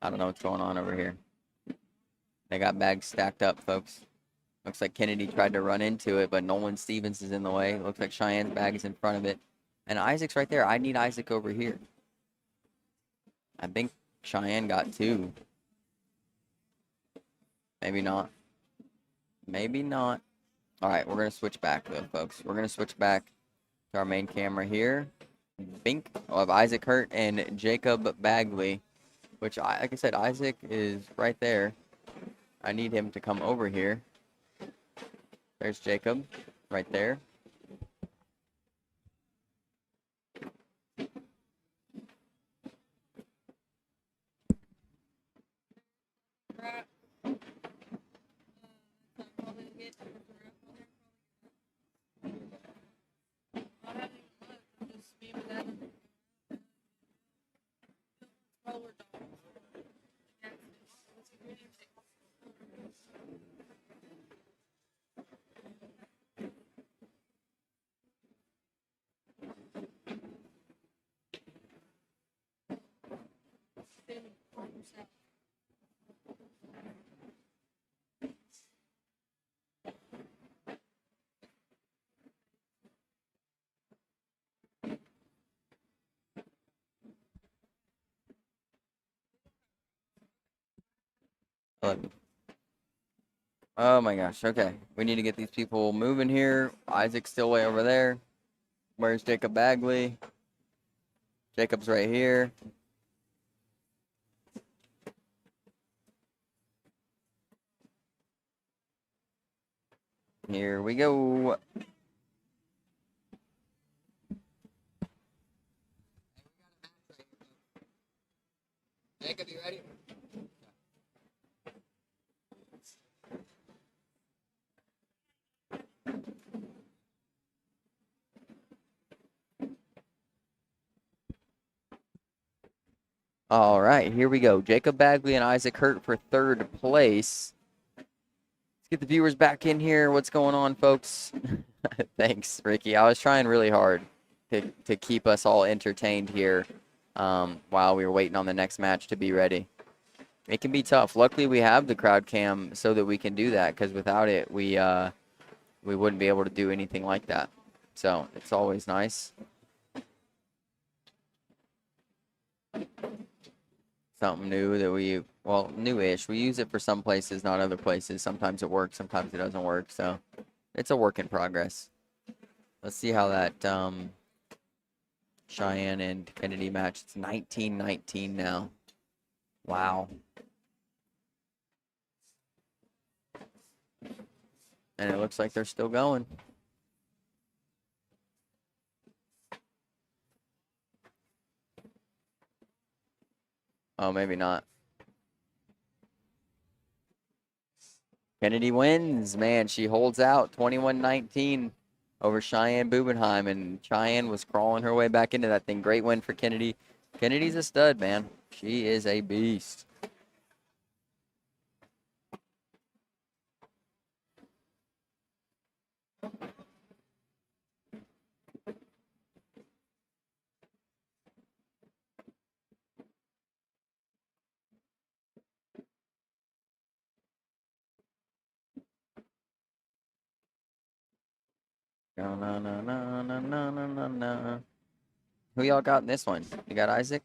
I don't know what's going on over here. They got bags stacked up, folks. Looks like Kennedy tried to run into it, but Nolan Stevens is in the way. Looks like Cheyenne's bag is in front of it. And Isaac's right there. I need Isaac over here. I think Cheyenne got 2. Maybe not. Maybe not. All right, we're going to switch back, though, folks. We're going to switch back to our main camera here. Bink of Isaac Hurt and Jacob Bagley, which, like I said, Isaac is right there. I need him to come over here. There's Jacob right there. Oh my gosh, okay. We need to get these people moving here. Isaac's still way over there. Where's Jacob Bagley? Jacob's right here. Here we go. Jacob, you ready? All right, here we go. Jacob Bagley and Isaac Hurt for 3rd place. Let's get the viewers back in here. What's going on, folks? Thanks, Ricky. I was trying really hard to keep us all entertained here while we were waiting on the next match to be ready. It can be tough. Luckily, we have the crowd cam so that we can do that, because without it, we wouldn't be able to do anything like that. So it's always nice. Something new that newish. We use it for some places, not other places. Sometimes it works, sometimes it doesn't work. So it's a work in progress. Let's see how that Cheyenne and Kennedy match. It's 19-19 now. Wow. And it looks like they're still going. Oh, maybe not. Kennedy wins. Man, she holds out 21-19 over Cheyenne Bubenheim, and Cheyenne was crawling her way back into that thing. Great win for Kennedy. Kennedy's a stud, man. She is a beast. No, no, no, no, no, no, no, no, no. Who y'all got in this one? You got Isaac?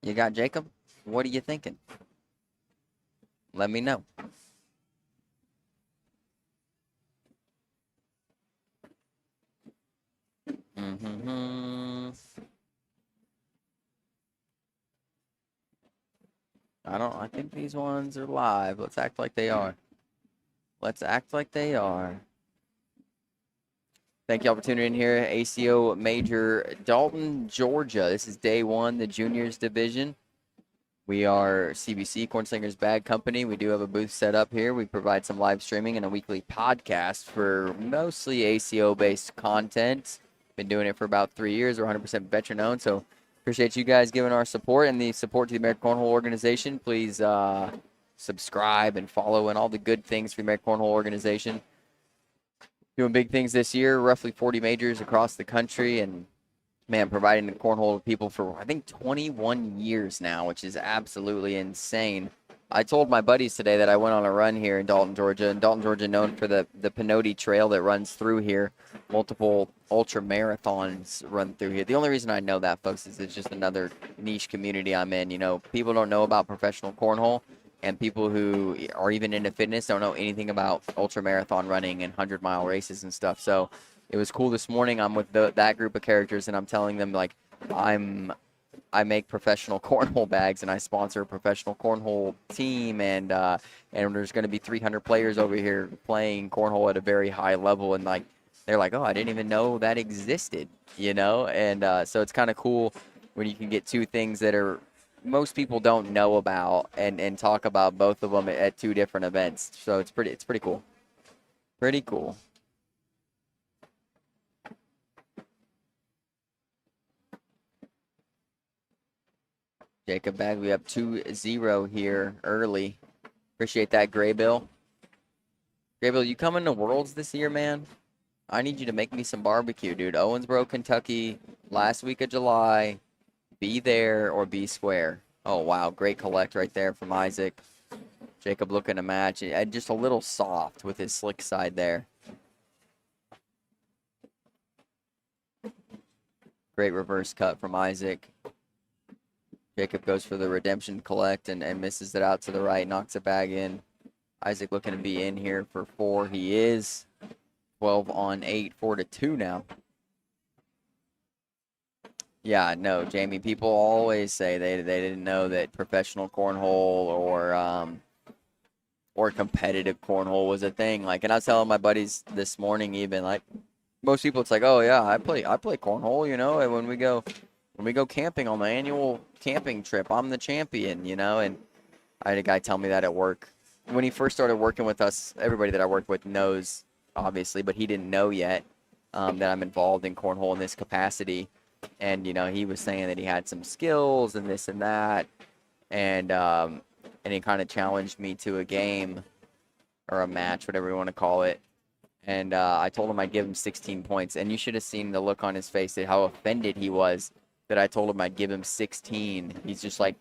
You got Jacob? What are you thinking? Let me know. I think these ones are live. Let's act like they are. Let's act like they are. Thank y'all for tuning in here. ACO Major, Dalton, Georgia. This is day 1, the juniors division. We are CBC, Cornslingers Bag Company. We do have a booth set up here. We provide some live streaming and a weekly podcast for mostly ACO-based content. Been doing it for about 3 years. We're 100% veteran-owned, so appreciate you guys giving our support and the support to the American Cornhole Organization. Please subscribe and follow and all the good things for the American Cornhole Organization. Doing big things this year, roughly 40 majors across the country, and man, providing the cornhole to people for, I think, 21 years now, which is absolutely insane. I told my buddies today that I went on a run here in Dalton, Georgia, and Dalton, Georgia, known for the Pinoti Trail that runs through here. Multiple ultra marathons run through here. The only reason I know that, folks, is it's just another niche community I'm in. You know, people don't know about professional cornhole, and people who are even into fitness don't know anything about ultra marathon running and 100-mile races and stuff. So it was cool this morning. I'm with that group of characters, and I'm telling them, like, I make professional cornhole bags, and I sponsor a professional cornhole team, and there's going to be 300 players over here playing cornhole at a very high level, and like they're like, oh, I didn't even know that existed, you know, and so it's kind of cool when you can get two things that are most people don't know about and talk about both of them at two different events. So it's pretty cool, pretty cool. Jacob Bagley up 2-0 here early. Appreciate that, Graybill. Graybill, you coming to Worlds this year, man? I need you to make me some barbecue, dude. Owensboro, Kentucky, last week of July. Be there or be square. Oh, wow. Great collect right there from Isaac. Jacob looking to match. And just a little soft with his slick side there. Great reverse cut from Isaac. Jacob goes for the redemption collect and misses it out to the right, knocks it back in. Isaac looking to be in here for 4. He is. 12 on 8, 4-2 now. Yeah, no, Jamie, people always say they didn't know that professional cornhole or competitive cornhole was a thing. Like, and I was telling my buddies this morning, even, like, most people, it's like, oh yeah, I play cornhole, you know, and when we go camping on the annual camping trip, I'm the champion, you know. And I had a guy tell me that at work when he first started working with us. Everybody that I worked with knows, obviously, but he didn't know yet that I'm involved in cornhole in this capacity. And, you know, he was saying that he had some skills and this and that. And he kind of challenged me to a game or a match, whatever you want to call it. And I told him I'd give him 16 points. And you should have seen the look on his face at how offended he was that I told him I'd give him 16. He's just like,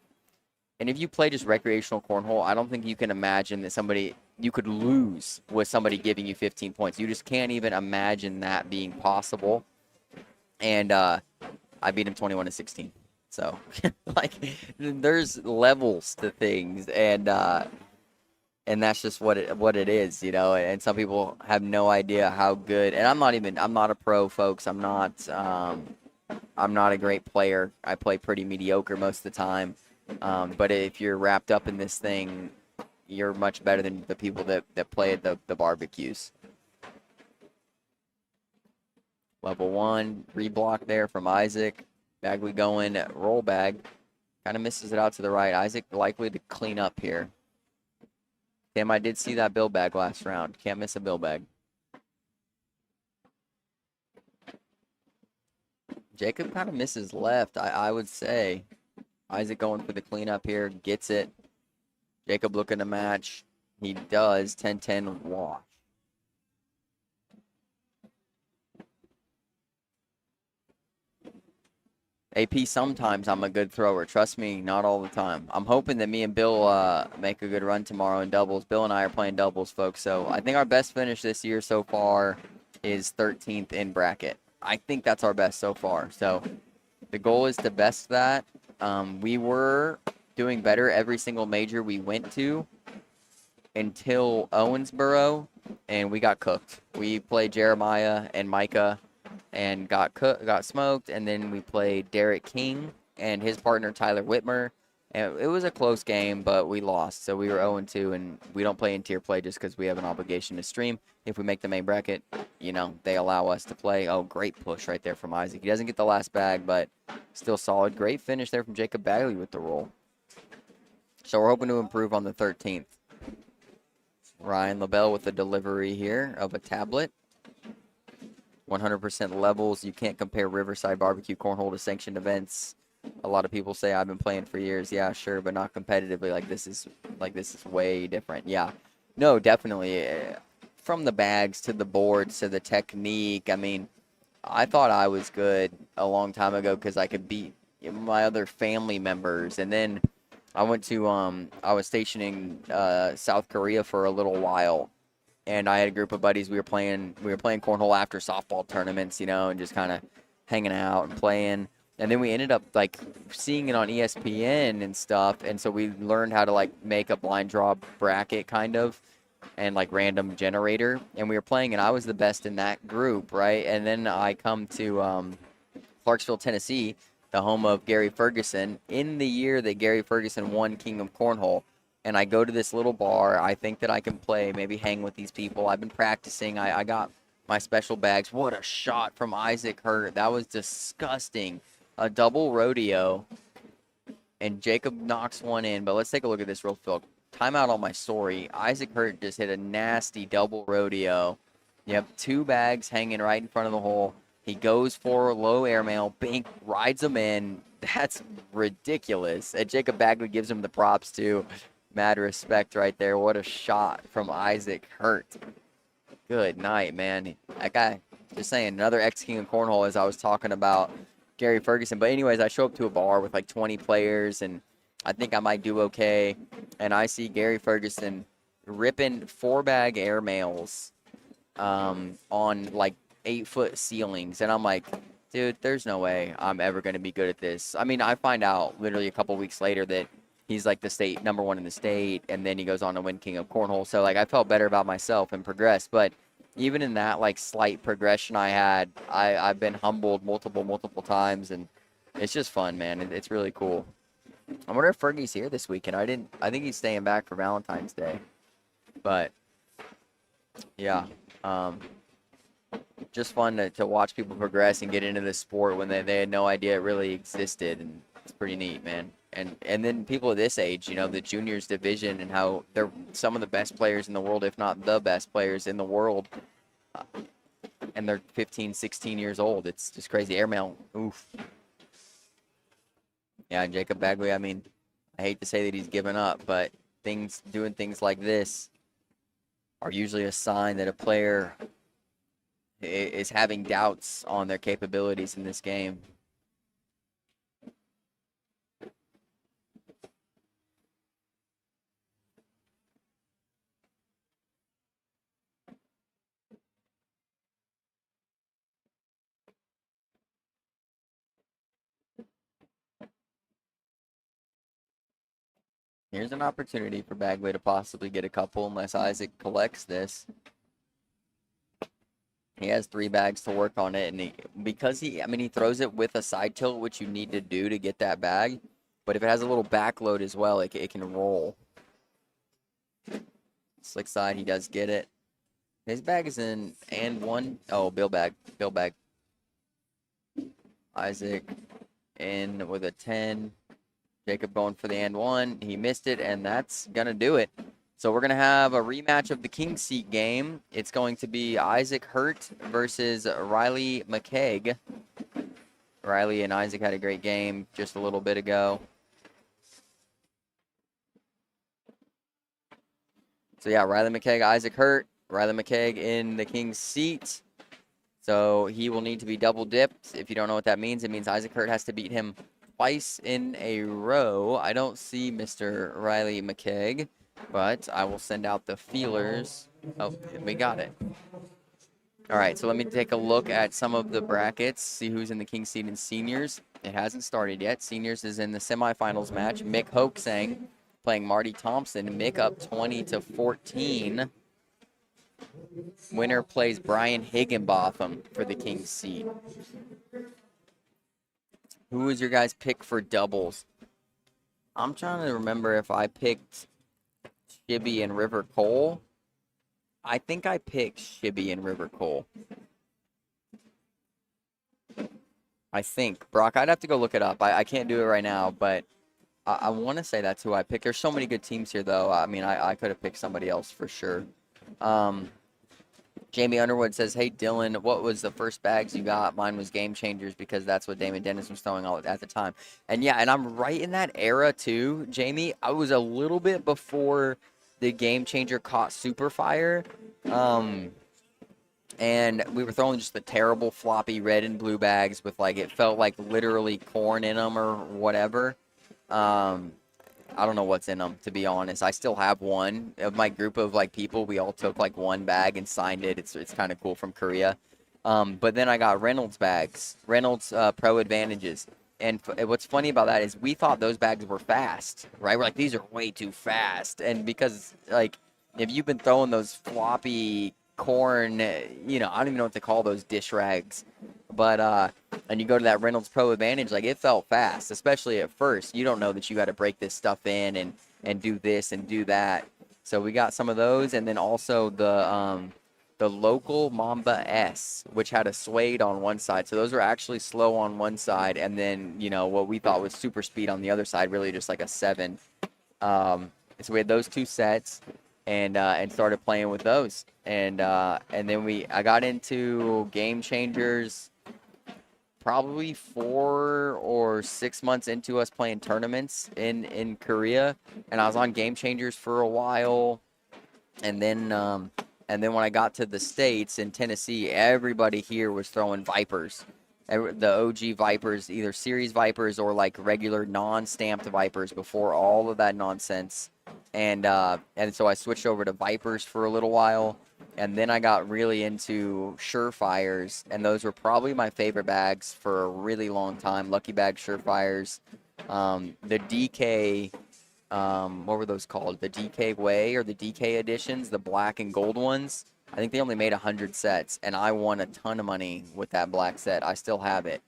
and if you play just recreational cornhole, I don't think you can imagine that you could lose with somebody giving you 15 points. You just can't even imagine that being possible. And I beat him 21-16. So, like, there's levels to things, and that's just what it is, you know. And some people have no idea how good. And I'm not a pro, folks. I'm not a great player. I play pretty mediocre most of the time. But if you're wrapped up in this thing, you're much better than the people that play at the barbecues. Level 1, reblock there from Isaac. Bagley going roll bag. Kind of misses it out to the right. Isaac likely to clean up here. Damn, I did see that bill bag last round. Can't miss a bill bag. Jacob kind of misses left, I would say. Isaac going for the cleanup here. Gets it. Jacob looking to match. He does. 10-10 wash. AP, sometimes I'm a good thrower. Trust me, not all the time. I'm hoping that me and Bill make a good run tomorrow in doubles. Bill and I are playing doubles, folks. So I think our best finish this year so far is 13th in bracket. I think that's our best so far. So the goal is to best that. We were doing better every single major we went to until Owensboro, and we got cooked. We played Jeremiah and Micah and got smoked, and then we played Derek King and his partner Tyler Whitmer, and it was a close game, but we lost. So we were 0-2, and we don't play in tier play just because we have an obligation to stream. If we make the main bracket, you know, they allow us to play. Oh, great push right there from Isaac. He doesn't get the last bag, but still solid. Great finish there from Jacob Bagley with the roll. So we're hoping to improve on the 13th. Ryan LaBelle with the delivery here of a tablet. 100% levels. You can't compare Riverside Barbecue Cornhole to sanctioned events. A lot of people say I've been playing for years. Yeah, sure, but not competitively. This is way different. Yeah. No, definitely. From the bags to the boards to the technique. I mean, I thought I was good a long time ago because I could beat my other family members. And then I went to I was stationing South Korea for a little while, and I had a group of buddies. We were playing cornhole after softball tournaments, and just kind of hanging out and playing. And then we ended up like seeing it on ESPN and stuff, and so we learned how to like make a blind draw bracket kind of, and like random generator. And we were playing, and I was the best in that group, right? And then I come to Clarksville, Tennessee, the home of Gary Ferguson, in the year that Gary Ferguson won King of Cornhole. And I go to this little bar. I think that I can play, maybe hang with these people. I've been practicing. I got my special bags. What a shot from Isaac Hurt. That was disgusting. A double rodeo. And Jacob knocks one in. But let's take a look at this real quick. Timeout on my story. Isaac Hurt just hit a nasty double rodeo. You have two bags hanging right in front of the hole. He goes for low airmail. Bink rides him in. That's ridiculous. And Jacob Bagley gives him the props, too. Mad respect right there. What a shot from Isaac Hurt. Good night, man. That guy, just saying, another ex-king of cornhole as I was talking about Gary Ferguson. But anyways, I show up to a bar with like 20 players, and I think I might do okay. And I see Gary Ferguson ripping 4-bag airmails on like 8-foot ceilings. And I'm like, dude, there's no way I'm ever going to be good at this. I mean, I find out literally a couple weeks later that he's like the state number 1 in the state, and then he goes on to win King of Cornhole. So like I felt better about myself and progressed. But even in that like slight progression I had, I've been humbled multiple times, and it's just fun, man. It's really cool. I wonder if Fergie's here this weekend. I think he's staying back for Valentine's Day. But yeah, just fun to watch people progress and get into this sport when they had no idea it really existed, and it's pretty neat, man. And then people of this age, the juniors division, and how they're some of the best players in the world, if not the best players in the world, and they're 15, 16 years old. It's just crazy. Airmail, oof. Yeah, Jacob Bagley, I mean, I hate to say that he's given up, but doing things like this are usually a sign that a player is having doubts on their capabilities in this game. Here's an opportunity for Bagley to possibly get a couple unless Isaac collects this. He has 3 bags to work on it, and he throws it with a side tilt, which you need to do to get that bag. But if it has a little back load as well, it can roll. Slick side, he does get it. His bag is in and 1. Oh, Bill bag. Isaac in with a 10. Jacob going for the and 1. He missed it, and that's going to do it. So we're going to have a rematch of the King Seat game. It's going to be Isaac Hurt versus Riley McKeg. Riley and Isaac had a great game just a little bit ago. So yeah, Riley McKeg, Isaac Hurt. Riley McKeg in the King Seat. So he will need to be double dipped. If you don't know what that means, it means Isaac Hurt has to beat him twice in a row. I don't see Mr. Riley McKeg, but I will send out the feelers. Oh, we got it. All right, so let me take a look at some of the brackets, see who's in the King Seat and seniors. It hasn't started yet. Seniors is in the semifinals match. Mick Hoaxang playing Marty Thompson. Mick up 20-14. Winner plays Brian Higginbotham for the King Seat. Who was your guys' pick for doubles? I'm trying to remember if I picked Shibby and River Cole. I think I picked Shibby and River Cole. I think. Brock, I'd have to go look it up. I can't do it right now, but I want to say that's who I picked. There's so many good teams here, though. I mean, I could have picked somebody else for sure. Jamie Underwood says, hey, Dylan, what was the first bags you got? Mine was Game Changers because that's what Damon Dennis was throwing all at the time. And, yeah, and I'm right in that era, too, Jamie. I was a little bit before the Game Changer caught Superfire. And and we were throwing just the terrible floppy red and blue bags with like it felt like literally corn in them or whatever. Um, I don't know what's in them, to be honest. I still have one of my group of like people. We all took like one bag and signed it. It's kind of cool from Korea. But then I got Reynolds bags, Reynolds Pro Advantages. And what's funny about that is we thought those bags were fast, right? We're like, these are way too fast. And because like if you've been throwing those floppy corn, you know, I don't even know what to call those dish rags. But and you go to that Reynolds Pro Advantage, like it felt fast, especially at first. You don't know that you got to break this stuff in and do this and do that. So we got some of those, and then also the local Mamba S, which had a suede on one side. So those were actually slow on one side, and then you know what we thought was super speed on the other side, really just like a 7. So we had those 2 sets, and started playing with those, and then I got into Game Changers probably 4 or 6 months into us playing tournaments in Korea, and I was on Game Changers for a while, and then when I got to the States in Tennessee, everybody here was throwing Vipers, the OG Vipers, either Series Vipers or like regular non-stamped Vipers before all of that nonsense, and so I switched over to Vipers for a little while. And then I got really into Surefires, and those were probably my favorite bags for a really long time. Lucky Bag Surefires. The DK, what were those called? The DK Way or the DK editions, the black and gold ones. I think they only made 100 sets, and I won a ton of money with that black set. I still have it.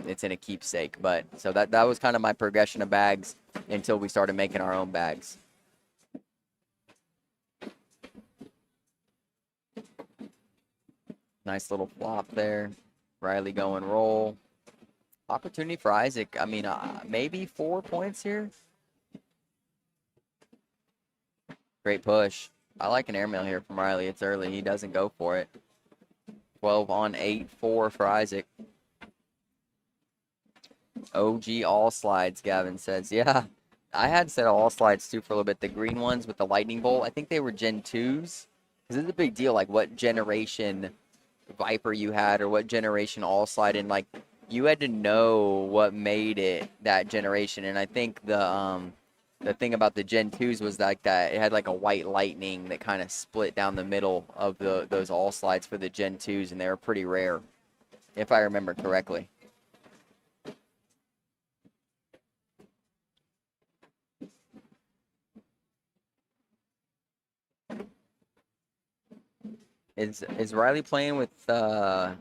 It's in a keepsake. But so that was kind of my progression of bags until we started making our own bags. Nice little flop there. Riley going roll. Opportunity for Isaac. I mean, maybe 4 points here. Great push. I like an airmail here from Riley. It's early. He doesn't go for it. 12 on 8, 4 for Isaac. OG all slides, Gavin says. Yeah, I had said all slides too for a little bit. The green ones with the lightning bolt. I think they were Gen 2s. Because it's a big deal, like what generation Viper you had or what generation all slide in. Like you had to know what made it that generation. And I think the thing about the Gen 2s was like that it had like a white lightning that kind of split down the middle of those all slides for the Gen 2s, and they were pretty rare, if I remember correctly. Is Riley playing with Caleb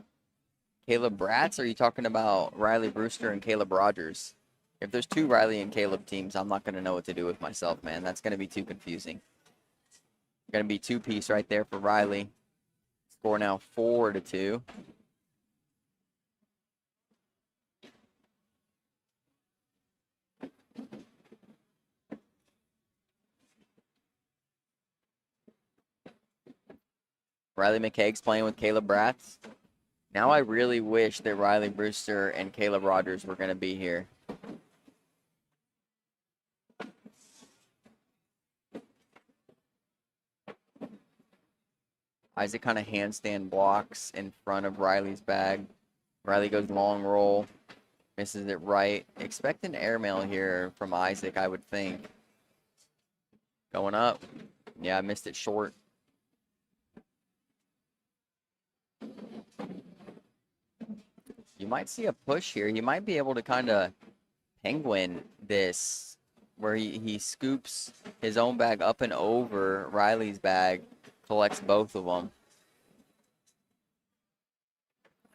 Bratz, or are you talking about Riley Brewster and Caleb Rogers? If there's 2 Riley and Caleb teams, I'm not going to know what to do with myself, man. That's going to be too confusing. Going to be 2-piece right there for Riley. Score now 4-2. Riley McKeg's playing with Caleb Bratz. Now I really wish that Riley Brewster and Caleb Rogers were going to be here. Isaac kind of handstand blocks in front of Riley's bag. Riley goes long roll. Misses it right. Expect an airmail here from Isaac, I would think. Going up. Yeah, I missed it short. You might see a push here. He might be able to kind of penguin this, where he scoops his own bag up and over Riley's bag, collects both of them.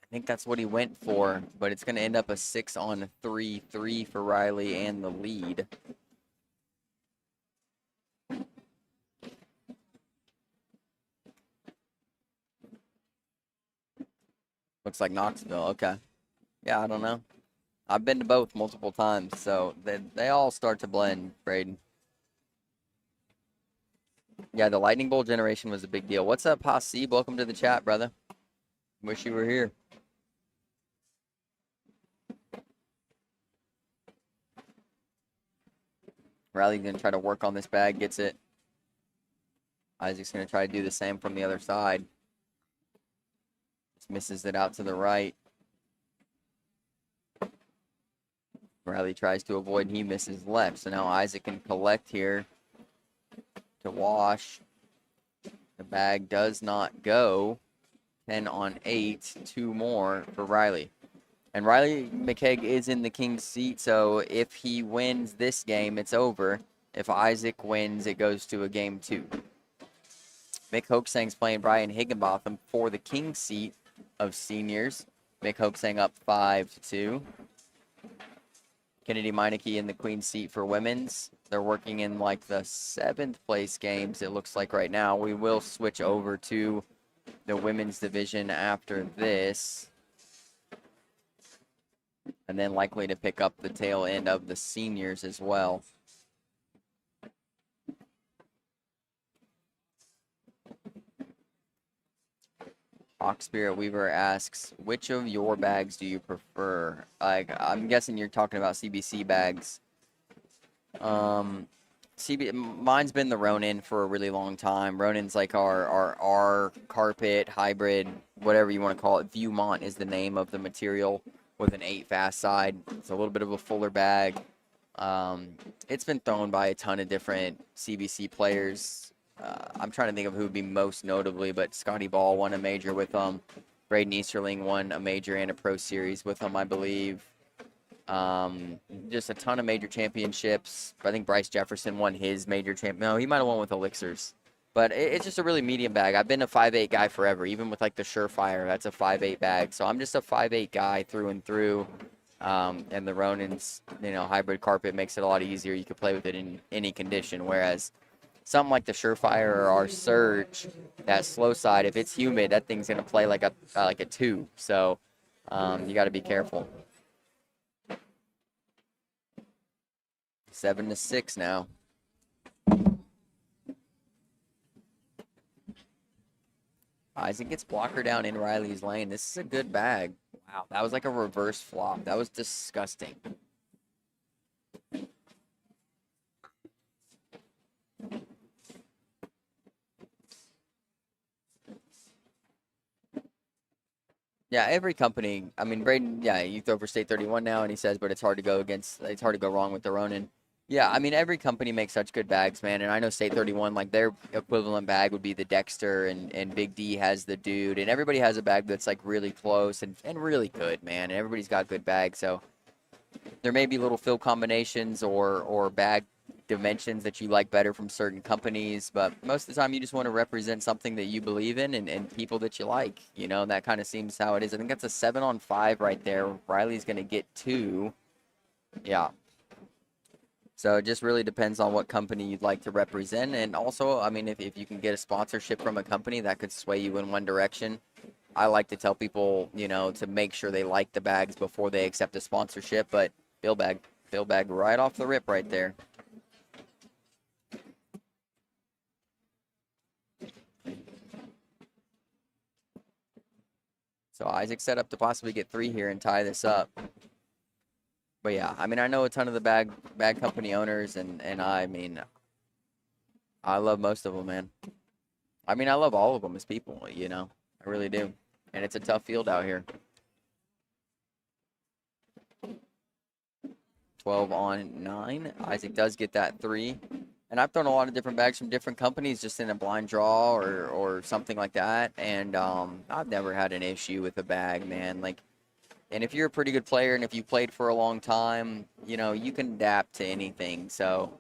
I think that's what he went for, but it's going to end up a 6 on 3 for Riley and the lead. Looks like Knoxville. Okay. Yeah, I don't know. I've been to both multiple times, so they all start to blend, Braden. Yeah, the lightning bolt generation was a big deal. What's up, Posse? Welcome to the chat, brother. Wish you were here. Riley's going to try to work on this bag, gets it. Isaac's going to try to do the same from the other side. Misses it out to the right. Riley tries to avoid, and he misses left. So now Isaac can collect here to wash. The bag does not go. 10 on 8, 2 more for Riley. And Riley McKeg is in the king's seat, so if he wins this game, it's over. If Isaac wins, it goes to a game 2. Mick Hoaxang's playing Brian Higginbotham for the king's seat of seniors. Mick Hoaxang up 5-2. Kennedy Meineke in the queen's seat for women's. They're working in like the 7th place games, it looks like right now. We will switch over to the women's division after this. And then likely to pick up the tail end of the seniors as well. Hawk Spirit Weaver asks, which of your bags do you prefer? I'm guessing you're talking about CBC bags. Mine's been the Ronin for a really long time. Ronin's like our carpet, hybrid, whatever you want to call it. Viewmont is the name of the material with an 8 fast side. It's a little bit of a fuller bag. It's been thrown by a ton of different CBC players. I'm trying to think of who would be most notably, but Scotty Ball won a major with them. Braden Easterling won a major and a pro series with them, I believe. Just a ton of major championships. I think Bryce Jefferson won his major champ. No, he might have won with Elixirs. But it's just a really medium bag. I've been a 5'8" guy forever, even with like the Surefire. That's a 5'8" bag. So I'm just a 5'8" guy through and through. And the Ronin's, hybrid carpet makes it a lot easier. You can play with it in any condition, whereas something like the Surefire or our Surge, that slow side, if it's humid, that thing's going to play like a 2. So you got to be careful. 7-6 now. Isaac gets blocker down in Riley's lane. This is a good bag. Wow, that was like a reverse flop. That was disgusting. Yeah, every company. I mean, Braden. Yeah, you throw for State 31 now, and he says, but it's hard to go against. It's hard to go wrong with the Ronin. Yeah, I mean, every company makes such good bags, man. And I know State 31, like their equivalent bag would be the Dexter, and Big D has the Dude, and everybody has a bag that's like really close and really good, man. And everybody's got good bags, so there may be little fill combinations or bag dimensions that you like better from certain companies, but most of the time you just want to represent something that you believe in and people that you like. That kind of seems how it is. I think that's a 7 on 5 right there. Riley's going to get 2. Yeah. So it just really depends on what company you'd like to represent. And also, I mean, if you can get a sponsorship from a company, that could sway you in one direction. I like to tell people, to make sure they like the bags before they accept a sponsorship. But Bill bag right off the rip right there. So Isaac set up to possibly get 3 here and tie this up. But yeah, I mean, I know a ton of the bag company owners, and I mean, I love most of them, man. I mean, I love all of them as people, I really do. And it's a tough field out here. 12 on 9. Isaac does get that 3. And I've thrown a lot of different bags from different companies just in a blind draw or something like that. And I've never had an issue with a bag, man. And if you're a pretty good player and if you played for a long time, you can adapt to anything. So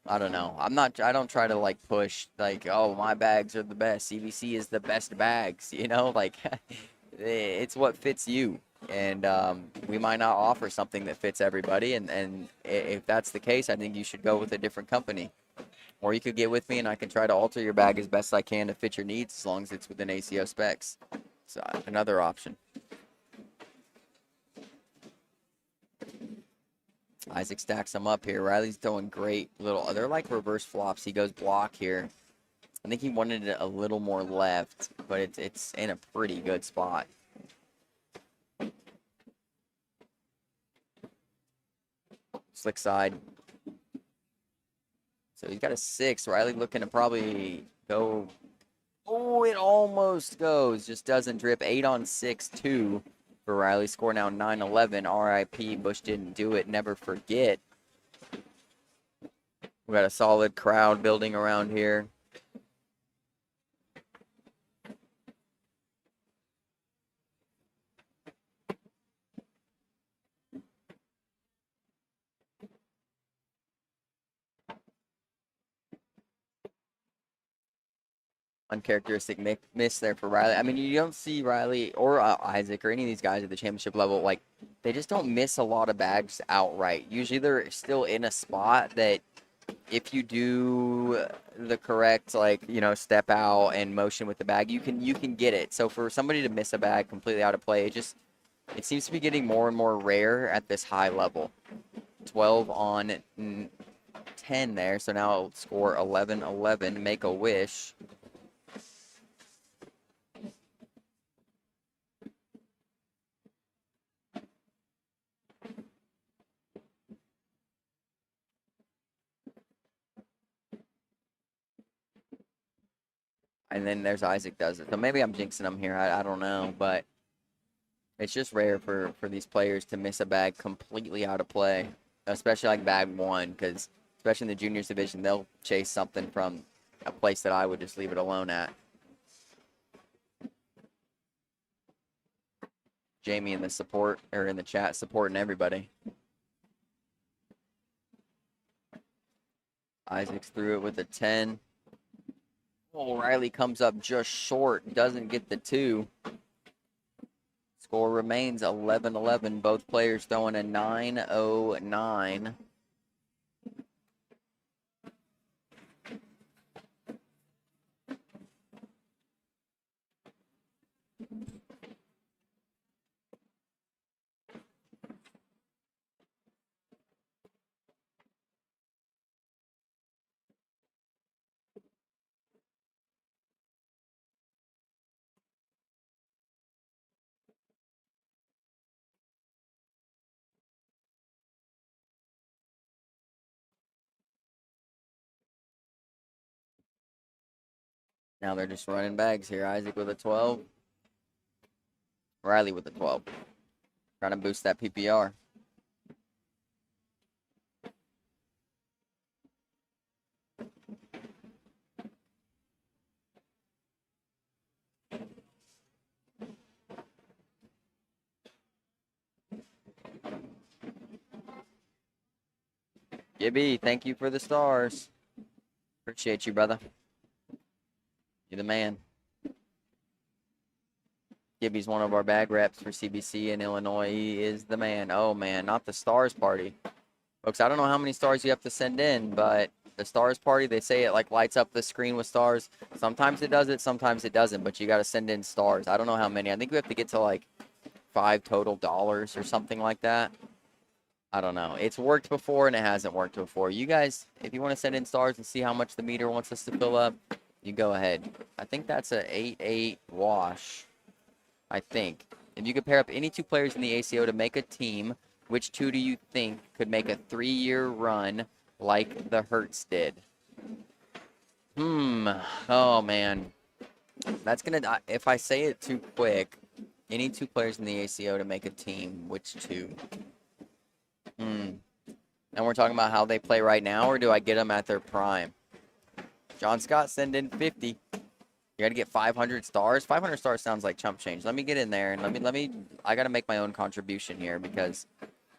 I don't know. I don't try to push oh, my bags are the best. CBC is the best bags, it's what fits you. And we might not offer something that fits everybody. And if that's the case, I think you should go with a different company. Or you could get with me and I can try to alter your bag as best I can to fit your needs as long as it's within ACO specs. So another option. Isaac stacks them up here. Riley's throwing great they're like reverse flops. He goes block here. I think he wanted it a little more left, but it's in a pretty good spot. Slick side. So he's got a 6. Riley looking to probably go Oh, it almost goes. Just doesn't drip. 8 on 6, 2 for Riley. Score now 9-11. RIP. Bush didn't do it. Never forget. We got a solid crowd building around here. Uncharacteristic miss there for Riley. I mean, you don't see Riley or Isaac or any of these guys at the championship level, like, they just don't miss a lot of bags outright. Usually they're still in a spot that if you do the correct, like, you know, step out and motion with the bag, you can get it. So for somebody to miss a bag completely out of play, it seems to be getting more and more rare at this high level. 12 on 10 there, so now I'll score 11-11, make a wish. And then there's Isaac does it. So maybe I'm jinxing him here. I don't know, but it's just rare for these players to miss a bag completely out of play, especially like bag one, because especially in the juniors division, they'll chase something from a place that I would just leave it alone at. Jamie in the support, or in the chat, supporting everybody. Isaac's through it with a 10. Oh, Riley comes up just short, doesn't get the 2. Score remains 11-11. Both players throwing a 9-0-9. Now they're just running bags here. Isaac with a 12. Riley with a 12. Trying to boost that PPR. Gibby, thank you for the stars. Appreciate you, brother. You're the man. Gibby's one of our bag reps for CBC in Illinois. He is the man. Oh, man, not the stars party. Folks, I don't know how many stars you have to send in, but the stars party, they say it like lights up the screen with stars. Sometimes it does it, sometimes it doesn't, but you got to send in stars. I don't know how many. I think we have to get to like $5 total or something like that. I don't know. It's worked before and it hasn't worked before. You guys, if you want to send in stars and see how much the meter wants us to fill up, you go ahead. I think that's a 8-8 wash. I think. If you could pair up any 2 players in the ACO to make a team, which 2 do you think could make a 3-year run like the Hertz did? Oh, man. That's going to, if I say it too quick, any 2 players in the ACO to make a team, which 2? And we're talking about how they play right now, or do I get them at their prime? John Scott, send in 50. You got to get 500 stars. 500 stars sounds like chump change. Let me get in there and I got to make my own contribution here, because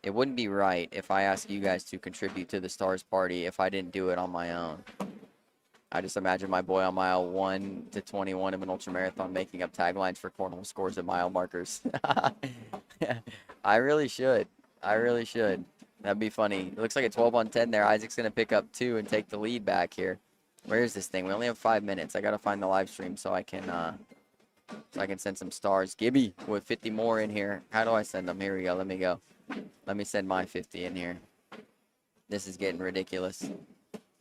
it wouldn't be right if I ask you guys to contribute to the stars party if I didn't do it on my own. I just imagine my boy on mile 1 to 21 of an ultramarathon making up taglines for cornhole scores and mile markers. I really should. That'd be funny. It looks like a 12 on 10 there. Isaac's going to pick up 2 and take the lead back here. Where is this thing? We only have 5 minutes. I got to find the live stream so I can send some stars. Gibby with 50 more in here. How do I send them? Here we go. Let me go. Let me send my 50 in here. This is getting ridiculous.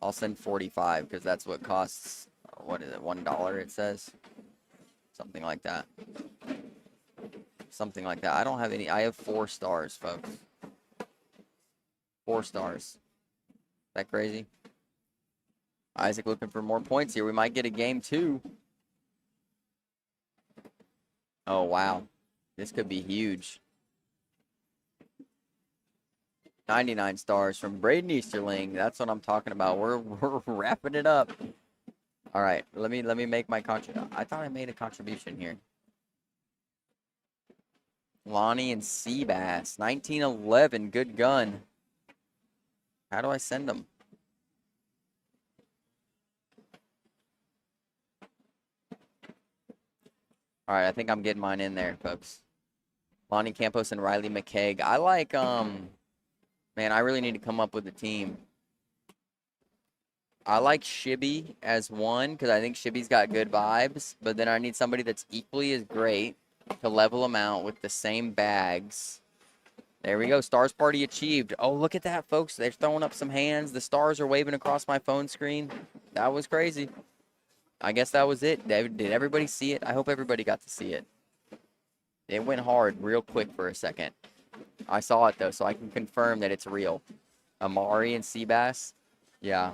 I'll send 45 because that's what costs, what is it, $1 it says? Something like that. Something like that. I don't have any. I have 4 stars, folks. 4 stars. Is that crazy? Isaac looking for more points here. We might get a game 2. Oh, wow. This could be huge. 99 stars from Braden Easterling. That's what I'm talking about. We're wrapping it up. All right, let me make my I thought I made a contribution here. Lonnie and Seabass, 1911, good gun. How do I send them? All right, I think I'm getting mine in there, folks. Lonnie Campos and Riley McKeg. I like, man, I really need to come up with a team. I like Shibby as one because I think Shibby's got good vibes, but then I need somebody that's equally as great to level them out with the same bags. There we go. Stars party achieved. Oh, look at that, folks. They're throwing up some hands. The stars are waving across my phone screen. That was crazy. I guess that was it. Did everybody see it? I hope everybody got to see it. It went hard real quick for a second. I saw it, though, so I can confirm that it's real. Amari and Seabass. Yeah,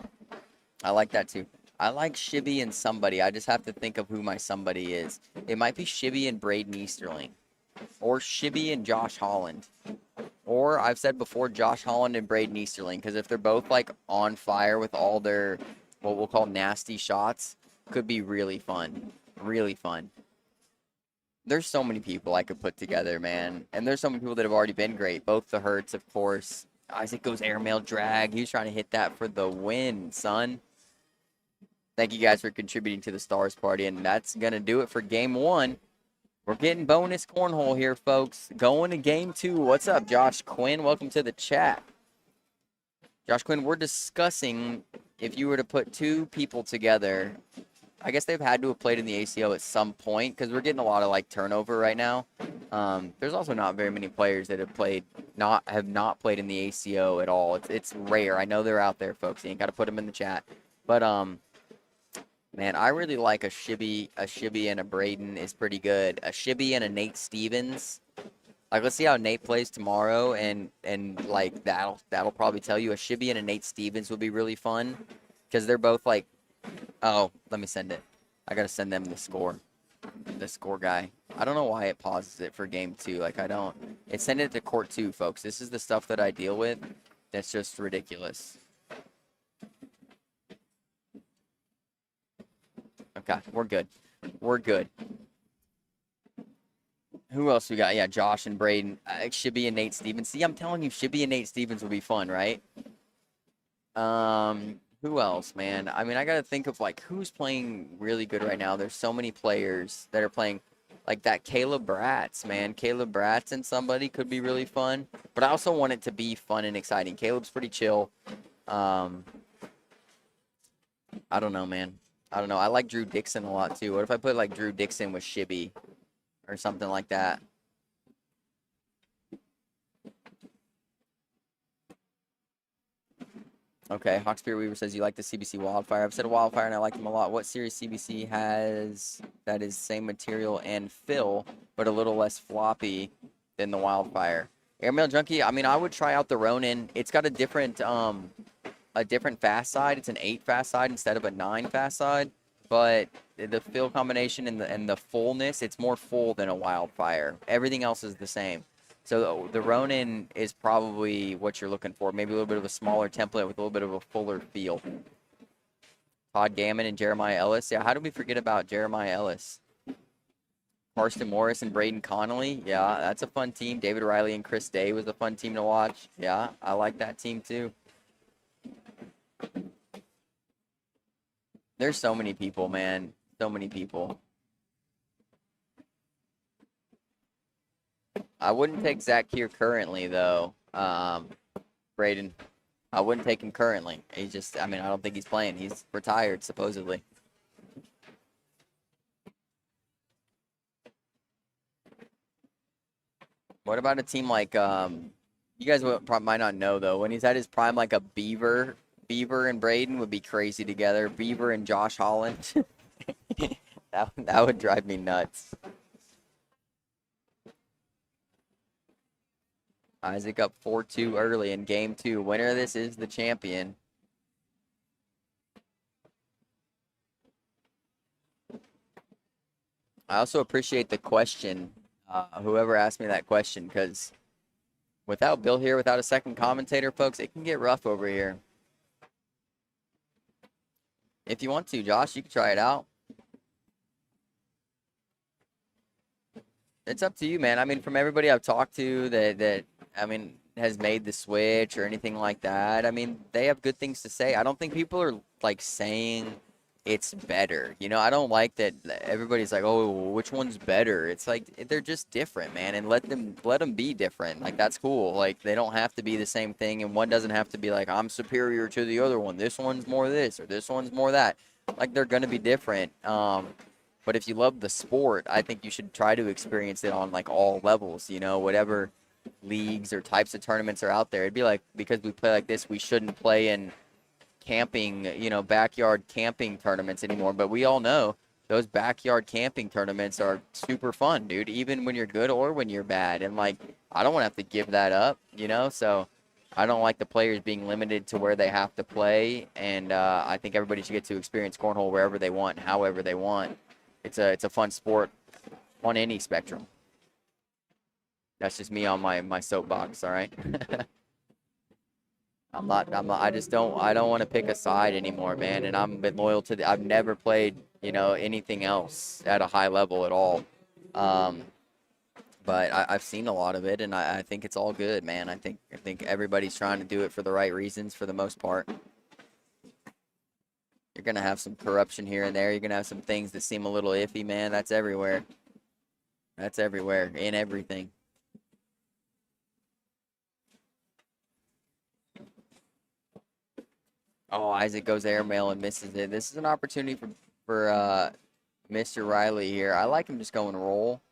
I like that, too. I like Shibby and somebody. I just have to think of who my somebody is. It might be Shibby and Braden Easterling. Or Shibby and Josh Holland. Or I've said before, Josh Holland and Braden Easterling. Because if they're both, like, on fire with all their, what we'll call nasty shots, could be really fun. Really fun. There's so many people I could put together, man. And there's so many people that have already been great. Both the Hurts, of course. Isaac goes airmail drag. He was trying to hit that for the win, son. Thank you guys for contributing to the Stars Party. And that's going to do it for Game 1. We're getting bonus cornhole here, folks. Going to Game 2. What's up, Josh Quinn? Welcome to the chat. Josh Quinn, we're discussing if you were to put two people together. I guess they've had to have played in the ACO at some point because we're getting a lot of like turnover right now. There's also not very many players that have not played in the ACO at all. It's rare. I know they're out there, folks. You ain't got to put them in the chat. But man, I really like a Shibby and a Braden is pretty good. A Shibby and a Nate Stevens. Like, let's see how Nate plays tomorrow, and like that'll probably tell you a Shibby and a Nate Stevens would be really fun because they're both like. Oh, let me send it. I gotta send them the score guy. I don't know why it pauses it for Game 2. Like, I don't. It's sending it to Court 2, folks. This is the stuff that I deal with. That's just ridiculous. Okay, we're good. We're good. Who else we got? Yeah, Josh and Braden. Shibby and Nate Stevens. See, I'm telling you, Shibby and Nate Stevens will be fun, right? Who else, man? I mean, I got to think of, like, who's playing really good right now. There's so many players that are playing, like that Caleb Bratz, man. Caleb Bratz and somebody could be really fun. But I also want it to be fun and exciting. Caleb's pretty chill. I don't know, man. I don't know. I like Drew Dixon a lot, too. What if I put, like, Drew Dixon with Shibby or something like that? Okay, Hawkspear Weaver says you like the CBC Wildfire. I've said Wildfire and I like them a lot. What series CBC has that is same material and fill, but a little less floppy than the Wildfire? Airmail Junkie, I mean, I would try out the Ronin. It's got a different fast side. It's an 8 fast side instead of a 9 fast side, but the fill combination and the fullness, it's more full than a Wildfire. Everything else is the same. So the Ronin is probably what you're looking for. Maybe a little bit of a smaller template with a little bit of a fuller feel. Todd Gammon and Jeremiah Ellis. Yeah, how did we forget about Jeremiah Ellis? Karsten Morris and Braden Connolly. Yeah, that's a fun team. David Riley and Chris Day was a fun team to watch. Yeah, I like that team too. There's so many people, man. So many people. I wouldn't take Zach here currently, though. Braden, I wouldn't take him currently. He's just, I mean, I don't think he's playing. He's retired, supposedly. What about a team like, you guys might not know, though. When he's at his prime, like a Beaver and Braden would be crazy together. Beaver and Josh Holland. that would drive me nuts. Isaac up 4-2 early in Game 2. Winner of this is the champion. I also appreciate the question, whoever asked me that question, because without Bill here, without a second commentator, folks, it can get rough over here. If you want to, Josh, you can try it out. It's up to you, man. I mean, from everybody I've talked to that I mean, has made the switch or anything like that, I mean, they have good things to say. I don't think people are like saying it's better. You know, I don't like that everybody's like, "Oh, which one's better?" It's like they're just different, man, and let them be different. Like that's cool. Like they don't have to be the same thing, and one doesn't have to be like, "I'm superior to the other one. This one's more this or this one's more that." Like they're gonna be different. But if you love the sport, I think you should try to experience it on like all levels, you know, whatever leagues or types of tournaments are out there. It'd be like, because we play like this, we shouldn't play in camping, you know, backyard camping tournaments anymore. But we all know those backyard camping tournaments are super fun, dude, even when you're good or when you're bad. And like, I don't want to have to give that up, you know, so I don't like the players being limited to where they have to play. And I think everybody should get to experience cornhole wherever they want, however they want. It's a fun sport on any spectrum. That's just me on my soapbox, all right? I don't want to pick a side anymore, man. And I'm been loyal to I've never played, you know, anything else at a high level at all. Um, but I've seen a lot of it, and I think it's all good, man. I think everybody's trying to do it for the right reasons for the most part. You're going to have some corruption here and there. You're going to have some things that seem a little iffy, man. That's everywhere. That's everywhere, in everything. Oh, Isaac goes airmail and misses it. This is an opportunity for Mr. Riley here. I like him just going roll.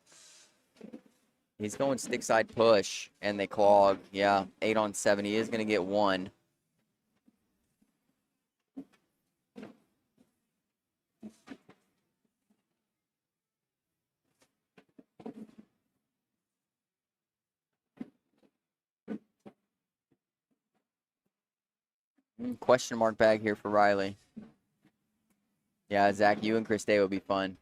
He's going stick side push, and they clog. Yeah, 8 on 7. He is going to get 1. Question mark bag here for Riley. Yeah, Zach, you and Chris Day will be fun.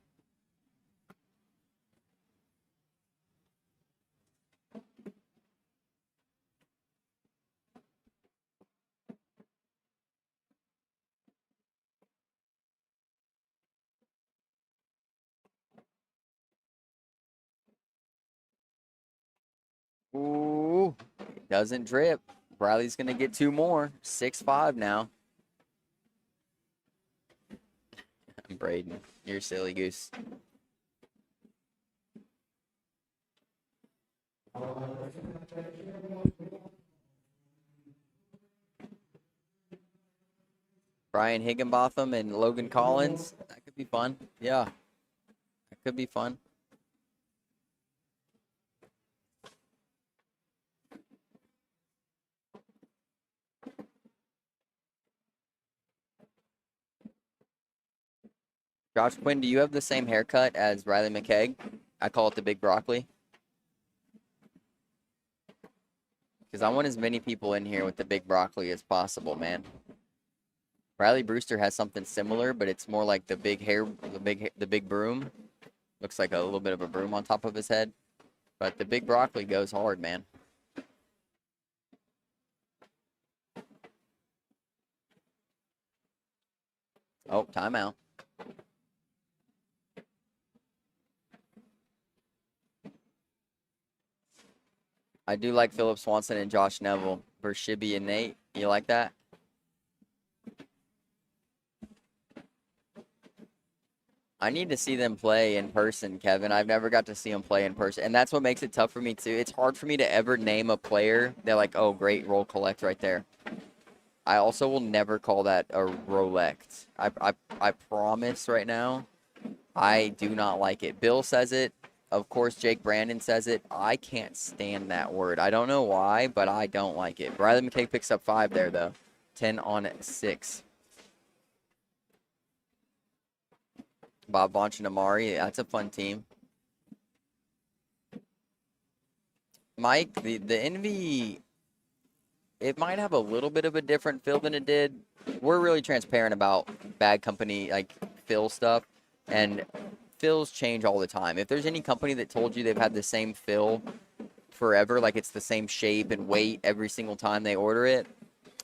Ooh, doesn't drip. Riley's going to get 2 more. 6-5 now. Braden, you're a silly goose. Brian Higginbotham and Logan Collins. That could be fun. Yeah, that could be fun. Josh Quinn, do you have the same haircut as Riley McKeg? I call it the big broccoli. Because I want as many people in here with the big broccoli as possible, man. Riley Brewster has something similar, but it's more like the big hair, the big broom. Looks like a little bit of a broom on top of his head. But the big broccoli goes hard, man. Oh, timeout. I do like Philip Swanson and Josh Neville versus Shibby and Nate. You like that? I need to see them play in person, Kevin. I've never got to see them play in person. And that's what makes it tough for me, too. It's hard for me to ever name a player. They're like, oh, great, roll collect right there. I also will never call that a Rolect. I promise right now, I do not like it. Bill says it. Of course, Jake Brandon says it. I can't stand that word. I don't know why, but I don't like it. Riley McKay picks up 5 there, though. 10 on 6. Bob Bonch and Amari, that's a fun team. Mike, the Envy, it might have a little bit of a different feel than it did. We're really transparent about bad company, like, fill stuff. And fills change all the time. If there's any company that told you they've had the same fill forever, like it's the same shape and weight every single time they order it,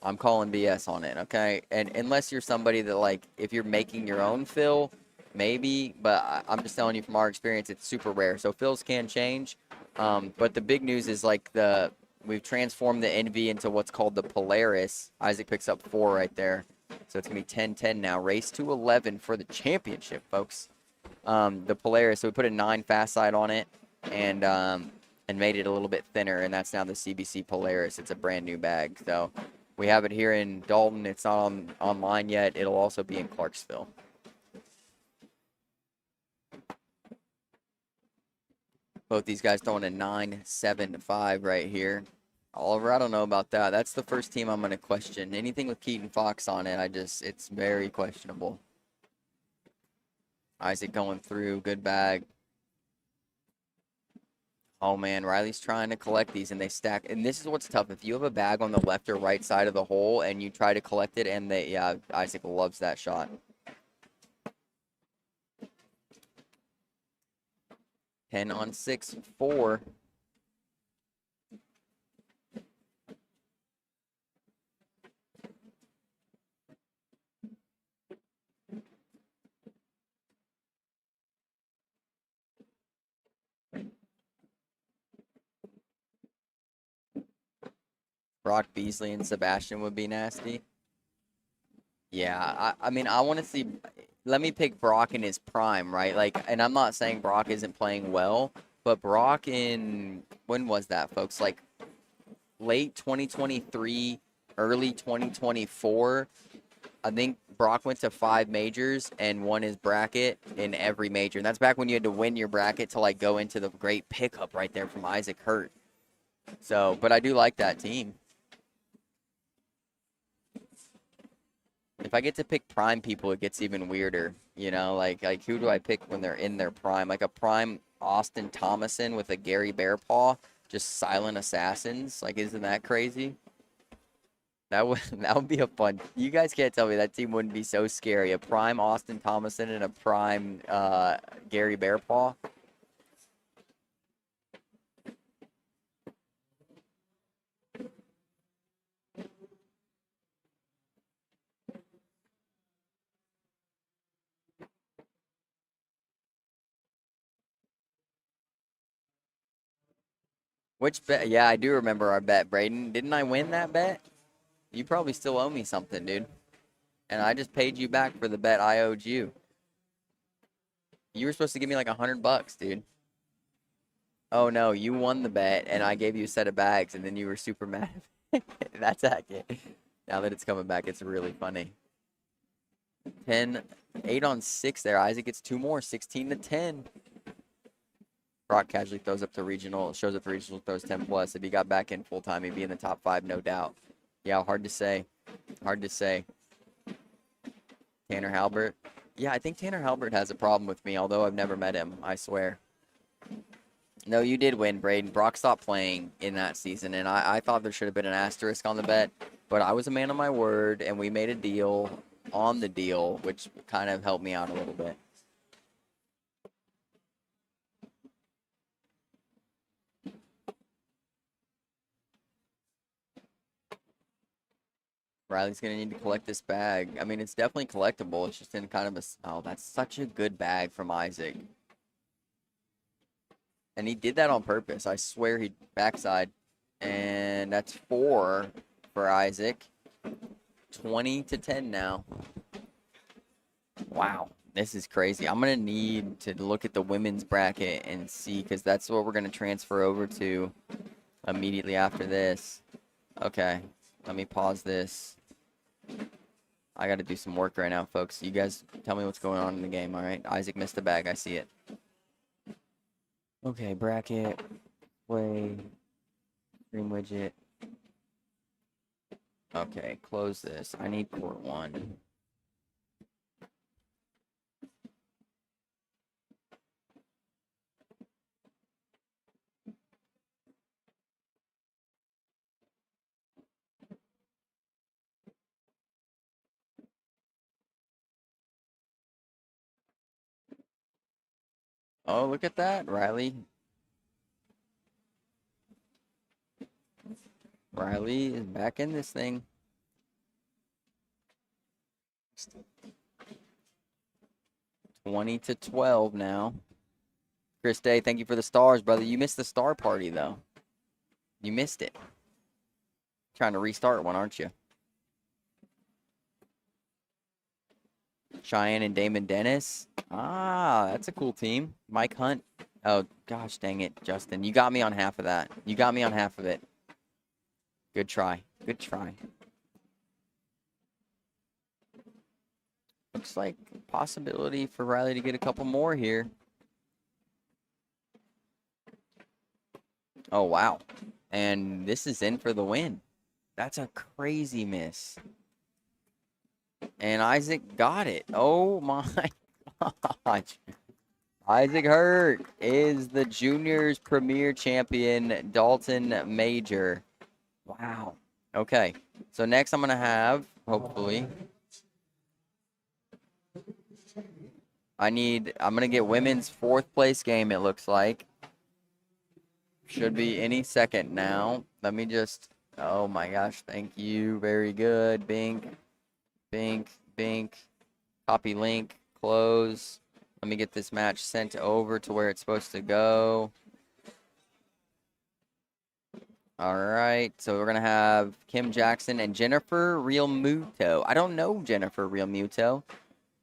I'm calling BS on it, okay? And unless you're somebody that, like, if you're making your own fill, maybe, but I'm just telling you from our experience, it's super rare. So fills can change, but the big news is, like, we've transformed the Envy into what's called the Polaris. Isaac picks up 4 right there. So it's going to be 10-10 now. Race to 11 for the championship, folks. The Polaris, so we put a 9 fast side on it and made it a little bit thinner, and that's now the CBC Polaris. It's a brand new bag. So we have it here in Dalton. It's not online yet. It'll also be in Clarksville. Both these guys throwing a 9.75 right here. Oliver, I don't know about that. That's the first team I'm going to question. Anything with Keaton Fox on it, it's very questionable. Isaac going through, good bag. Oh man, Riley's trying to collect these and they stack. And this is what's tough. If you have a bag on the left or right side of the hole and you try to collect it and Isaac loves that shot. Ten on 6, 4. Brock Beasley and Sebastian would be nasty. Yeah, I mean, I want to see. Let me pick Brock in his prime, right? Like, and I'm not saying Brock isn't playing well, but Brock when was that, folks? Like, late 2023, early 2024. I think Brock went to 5 majors and won his bracket in every major. And that's back when you had to win your bracket to, like, go into the great pickup right there from Isaac Hurt. So, but I do like that team. If I get to pick prime people, it gets even weirder. You know, like who do I pick when they're in their prime? Like a prime Austin Thomason with a Gary Bearpaw, just silent assassins. Like, isn't that crazy? That would be a fun. You guys can't tell me that team wouldn't be so scary. A prime Austin Thomason and a prime Gary Bearpaw. Which bet? Yeah, I do remember our bet, Braden. Didn't I win that bet? You probably still owe me something, dude. And I just paid you back for the bet I owed you. You were supposed to give me like $100, dude. Oh no, you won the bet, and I gave you a set of bags, and then you were super mad. That's accurate. Now that it's coming back, it's really funny. 8 on 6 there. Isaac gets 2 more, 16-10. Brock casually throws up to regional, shows up to regional, throws 10 plus. If he got back in full time, he'd be in the top 5, no doubt. Yeah, hard to say. Hard to say. Tanner Halbert. Yeah, I think Tanner Halbert has a problem with me, although I've never met him, I swear. No, you did win, Braden. Brock stopped playing in that season, and I thought there should have been an asterisk on the bet, but I was a man of my word, and we made a deal on the deal, which kind of helped me out a little bit. Riley's going to need to collect this bag. I mean, it's definitely collectible. It's just in kind of a... Oh, that's such a good bag from Isaac. And he did that on purpose. I swear he backside. And that's 4 for Isaac. 20-10 now. Wow. This is crazy. I'm going to need to look at the women's bracket and see, because that's what we're going to transfer over to immediately after this. Okay. Let me pause this. I got to do some work right now, folks. You guys tell me what's going on in the game, all right? Isaac missed a bag. I see it. Okay, bracket, play, stream widget. Okay, close this. I need court 1. Oh, look at that, Riley. Riley is back in this thing. $20-12 now. Chris Day, thank you for the stars, brother. You missed the star party, though. You missed it. Trying to restart one, aren't you? Cheyenne and Damon Dennis. Ah, that's a cool team. Mike Hunt. Oh, gosh dang it, Justin. You got me on half of that. You got me on half of it. Good try. Good try. Looks like a possibility for Riley to get a couple more here. Oh, wow. And this is in for the win. That's a crazy miss. And Isaac got it. Oh, my gosh. Isaac Hurt is the juniors premier champion, Dalton Major. Wow. Okay. So next I'm going to have, hopefully, I'm going to get women's 4th place game, it looks like. Should be any second now. Let me just, oh my gosh, thank you. Very good. Bink, bink, bink. Copy link, close. Let me get this match sent over to where it's supposed to go. All right, so we're going to have Kim Jackson and Jennifer Realmuto. I don't know Jennifer Realmuto.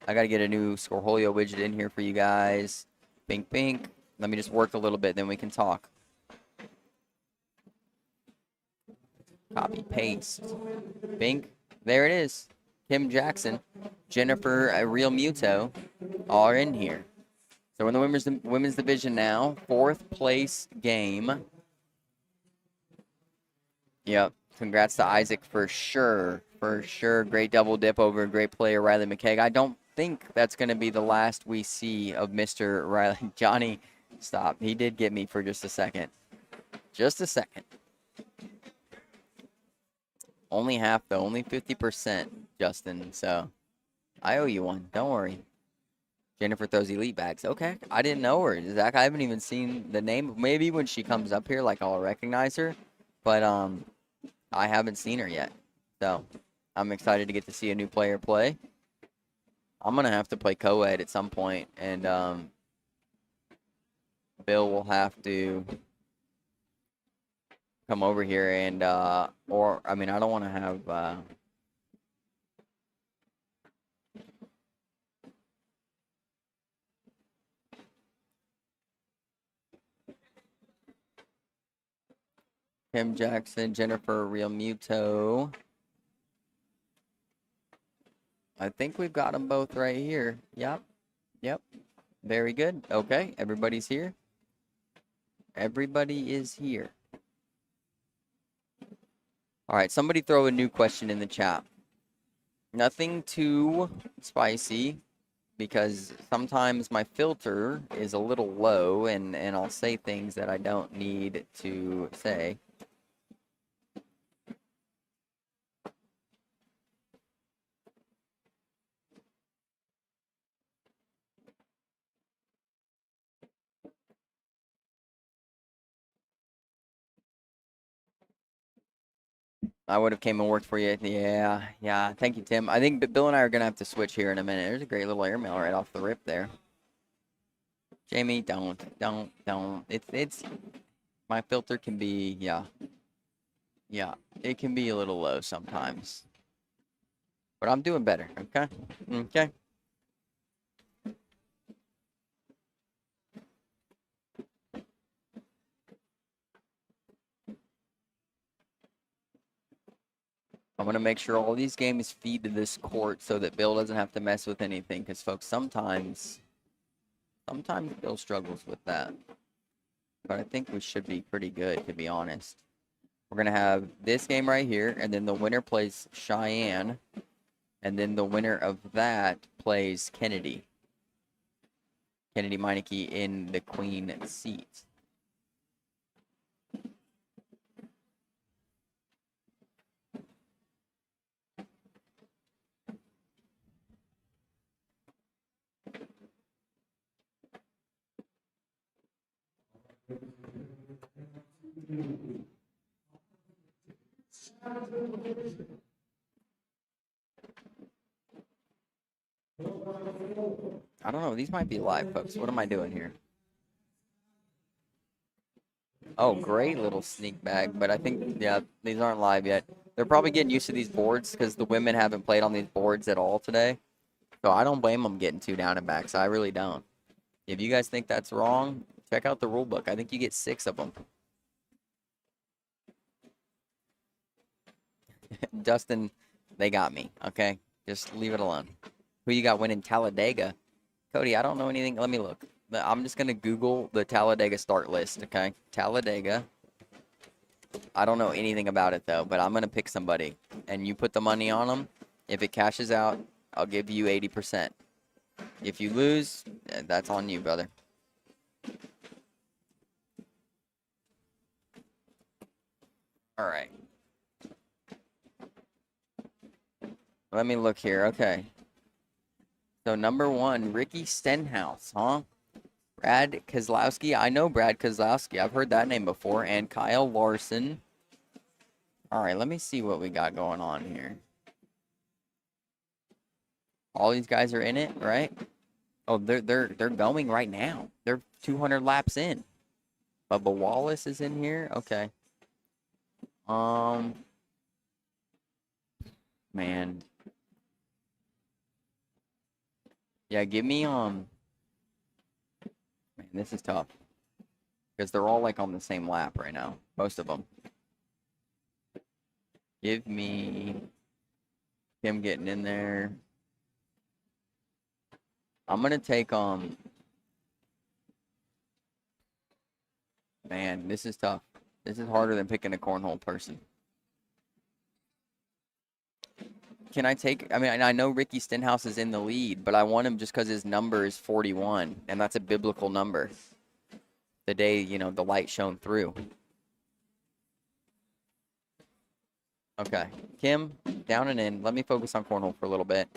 I got to get a new Scoreholio widget in here for you guys. Bink, bink. Let me just work a little bit, then we can talk. Copy, paste. Bink. There it is. Kim Jackson, Jennifer Realmuto are in here. So we're in the women's division now. 4th place game. Yep. Congrats to Isaac for sure. For sure. Great double dip over a great player, Riley McKG. I don't think that's going to be the last we see of Mr. Riley. Johnny, stop. He did get me for just a second. Just a second. Only half, though. Only 50%, Justin. So I owe you one. Don't worry. Jennifer throws elite bags. Okay. I didn't know her. Zach, I haven't even seen the name. Maybe when she comes up here, like, I'll recognize her. But I haven't seen her yet. So I'm excited to get to see a new player play. I'm going to have to play co-ed at some point. And Bill will have to come over here and, I don't want to have, Kim Jackson, Jennifer Realmuto. I think we've got them both right here. Yep. Yep. Very good. Okay. Everybody's here. Everybody is here. All right. Somebody throw a new question in the chat. Nothing too spicy because sometimes my filter is a little low and I'll say things that I don't need to say. I would have came and worked for you. Yeah. Thank you, Tim. I think Bill and I are going to have to switch here in a minute. There's a great little airmail right off the rip there. Jamie, don't. It's my filter can be, yeah, it can be a little low sometimes. But I'm doing better, okay? Okay. I'm going to make sure all these games feed to this court so that Bill doesn't have to mess with anything. Because, folks, sometimes Bill struggles with that. But I think we should be pretty good, to be honest. We're going to have this game right here, and then the winner plays Cheyenne. And then the winner of that plays Kennedy. Kennedy Meineke in the queen seat. I don't know. These might be live, folks. What am I doing here? Oh, great little sneak bag. But I think, yeah, these aren't live yet. They're probably getting used to these boards because the women haven't played on these boards at all today. So I don't blame them getting 2 down and backs. I really don't. If you guys think that's wrong, check out the rule book. I think you get 6 of them. Dustin, they got me, okay? Just leave it alone. Who you got winning Talladega? Cody, I don't know anything. Let me look. I'm just going to Google the Talladega start list, okay? Talladega. I don't know anything about it, though, but I'm going to pick somebody. And you put the money on them. If it cashes out, I'll give you 80%. If you lose, that's on you, brother. All right. Let me look here. Okay. So number 1, Ricky Stenhouse, huh? Brad Kozlowski. I know Brad Kozlowski. I've heard that name before. And Kyle Larson. All right, let me see what we got going on here. All these guys are in it, right? Oh, they're going right now. They're 200 laps in. Bubba Wallace is in here. Okay. Man. Yeah, give me Man, this is tough. Because they're all like on the same lap right now. Most of them. Give me him getting in there. I'm gonna take Man, this is tough. This is harder than picking a cornhole person. Can I take, I mean, I know Ricky Stenhouse is in the lead, but I want him just because his number is 41, and that's a biblical number. The day, you know, the light shone through. Okay. Kim, down and in. Let me focus on cornhole for a little bit.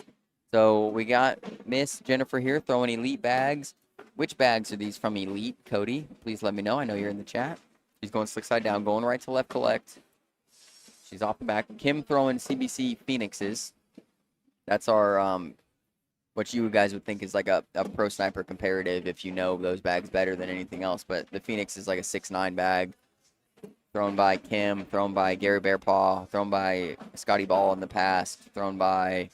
So we got Miss Jennifer here throwing Elite bags. Which bags are these from Elite? Cody, please let me know. I know you're in the chat. She's going slick side down, going right to left collect. She's off the back. Kim throwing CBC Phoenixes. That's our, what you guys would think is like a pro sniper comparative if you know those bags better than anything else. But the Phoenix is like a 6'9" bag. Thrown by Kim, thrown by Gary Bearpaw, thrown by Scotty Ball in the past, thrown by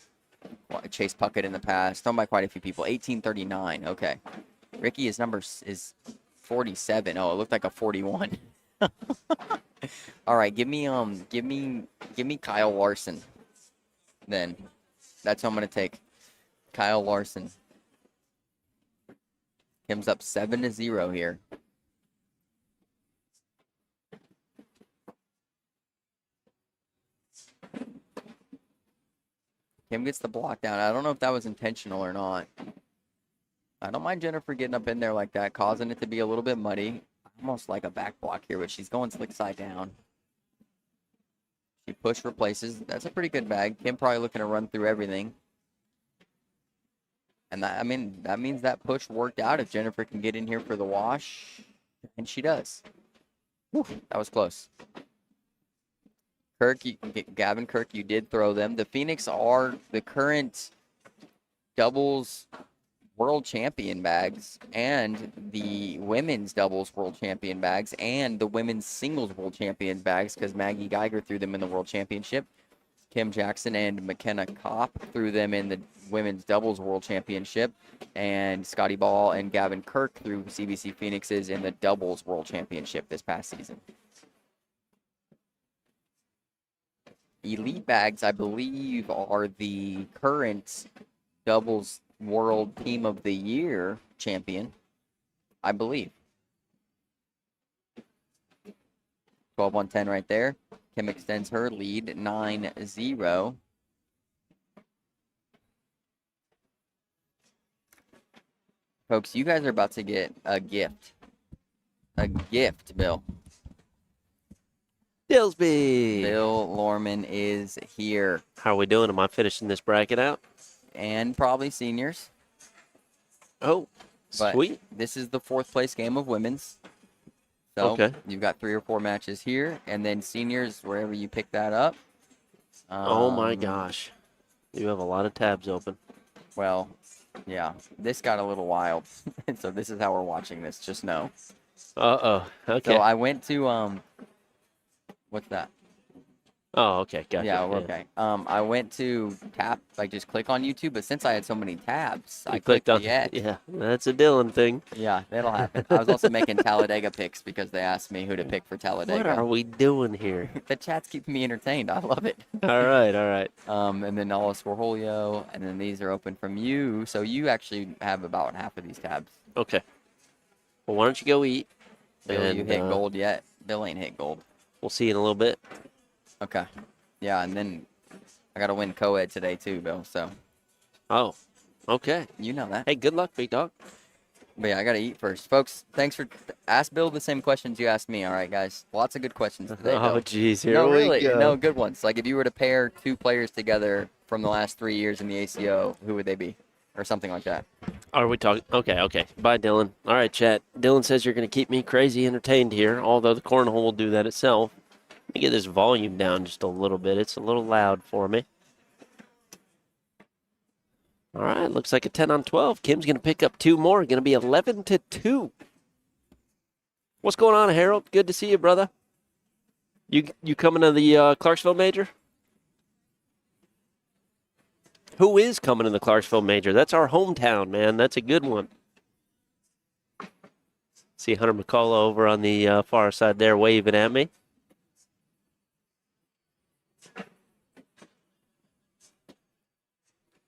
Chase Puckett in the past, thrown by quite a few people. 1839. Okay. Ricky, his number is 47. Oh, it looked like a 41. All right, give me Kyle Larson. Then that's what I'm gonna take. Kyle Larson. Kim's up 7-0 here. Kim gets the block down. I don't know if that was intentional or not. I don't mind Jennifer getting up in there like that, causing it to be a little bit muddy. Almost like a back block here, but she's going slick side down. She push replaces. That's a pretty good bag. Kim probably looking to run through everything. And that, I mean, that means that push worked out if Jennifer can get in here for the wash. And she does. Whew, that was close. Kirk, Gavin Kirk, you did throw them. The Phoenix are the current doubles world champion bags and the women's doubles world champion bags and the women's singles world champion bags because Maggie Geiger threw them in the world championship. Kim Jackson and McKenna Kopp threw them in the women's doubles world championship. And Scotty Ball and Gavin Kirk threw CBC Phoenixes in the doubles world championship this past season. Elite bags, I believe, are the current doubles world team of the year champion, I believe. 12-1-10 right there. Kim extends her lead 9-0. Folks, you guys are about to get a gift. A gift, Bill. Dillsby. Bill Lorman is here. How are we doing? Am I finishing this bracket out? And probably seniors. Oh, But sweet. this is the 4th place game of women's. So Okay. you've got 3 or 4 matches here, and then seniors wherever you pick that up. Oh my Um, gosh. You have a lot of tabs open. Well, yeah, this got a little wild, and so this is how we're watching this. Just know. Uh-oh. Okay. So I went to what's that? Oh, okay. Gotcha. Yeah, we're okay. I went to tap, like just click on YouTube, but since I had so many tabs, I You clicked clicked on the X. Yeah, that's a Dylan thing. Yeah, that'll happen. I was also making Talladega picks because they asked me who to pick for What Talladega. are we doing here? The chat's keeping me entertained. I love it. All right, all right. And then all of Swarholio, and then these are open from you. So you actually have about half of these tabs. Okay. Well, why don't you go eat? Bill, you And, hit gold yet? Bill ain't hit gold. We'll see you in a little bit. Okay. Yeah, and then I got to win co-ed today too, Bill. So Oh, okay. you know that. Hey, good luck, big dog. But yeah, I got to eat first. Folks, thanks for ask Bill the same questions you asked me. All right, guys. Lots of good questions today, Oh, Bill. jeez. Here No, we really. go. No, good ones. Like if you were to pair 2 players together from the last 3 years in the ACO, who would they be? Or something like that. Are we talking? Okay, okay. Bye, Dylan. All right, chat. Dylan says you're going to keep me crazy entertained here, although the cornhole will do that itself. Let me get this volume down just a little bit. It's a little loud for me. All right, looks like a 10 on 12. Kim's going to pick up 2 more. Going to be 11-2. What's going on, Harold? Good to see you, brother. You coming to the Clarksville Major? Who is coming to the Clarksville Major? That's our hometown, man. That's a good one. See Hunter McCullough over on the far side there waving at me.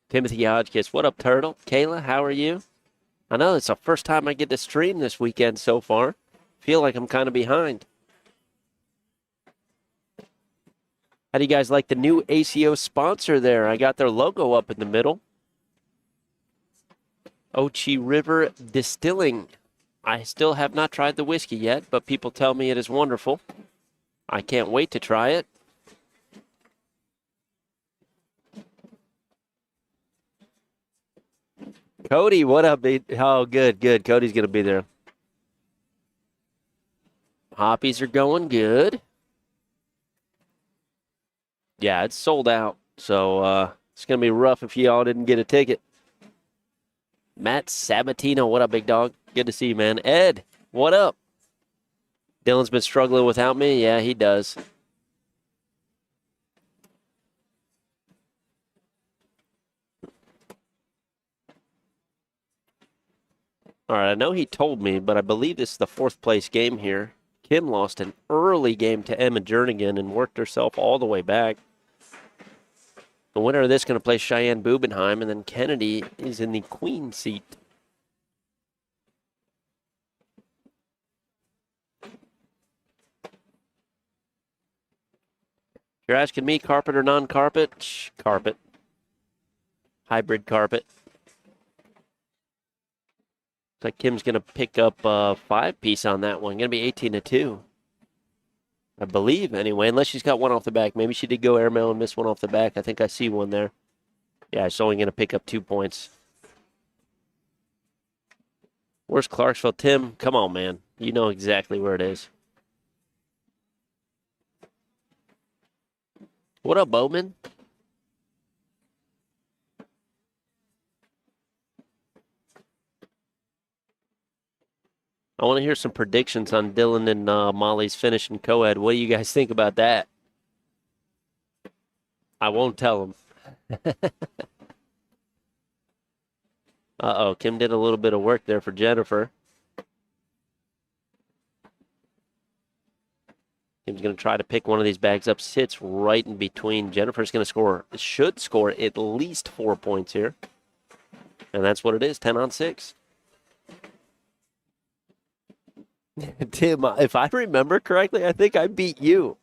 Timothy Hodgkiss, what up, Turtle? Kayla, how are you? I know it's the first time I get to stream this weekend so far. Feel like I'm kind of behind. How do you guys like the new ACO sponsor there? I got their logo up in the middle. Ochi River Distilling. I still have not tried the whiskey yet, but people tell me it is wonderful. I can't wait to try it. Cody, what up? Oh, good, good. Cody's going to be there. Hoppies are going good. Yeah, it's sold out. So it's going to be rough if y'all didn't get a ticket. Matt Sabatino, what up, big dog? Good to see you, man. Ed, what up? Dylan's been struggling without me. Yeah, he does. All right, I know he told me, but I believe this is the 4th place game here. Kim lost an early game to Emma Jernigan and worked herself all the way back. The winner of this is going to play Cheyenne Bubenheim, and then Kennedy is in the queen seat. If you're asking me, carpet or non-carpet? Carpet. Hybrid carpet. Looks like Kim's going to pick up a 5-piece on that one. Going to be 18-2. I believe, anyway, unless she's got one off the back. Maybe she did go airmail and miss one off the back. I think I see one there. Yeah, she's only going to pick up 2 points. Where's Clarksville? Tim, come on, man. You know exactly where it is. What up, Bowman? I want to hear some predictions on Dylan and Molly's finish in co-ed. What do you guys think about that? I won't tell them. Uh-oh, Kim did a little bit of work there for Jennifer. Kim's going to try to pick one of these bags up. Sits right in between. Jennifer's going to should score at least 4 points here. And that's what it is, 10 on 6. Tim, if I remember correctly, I think I beat you.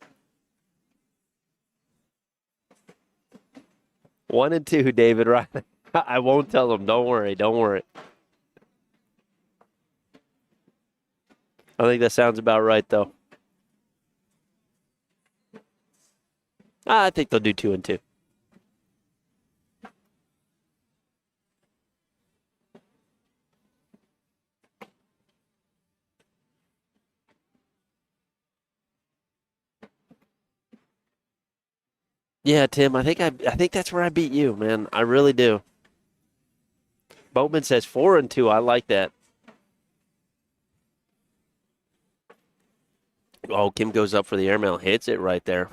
1 and 2, David Riley. I won't tell him. Don't worry. Don't worry. I think that sounds about right, though. I think they'll do 2 and 2. Yeah, Tim, I think that's where I beat you, man. I really do. Boatman says 4-2. I like that. Oh, Kim goes up for the airmail, hits it right there.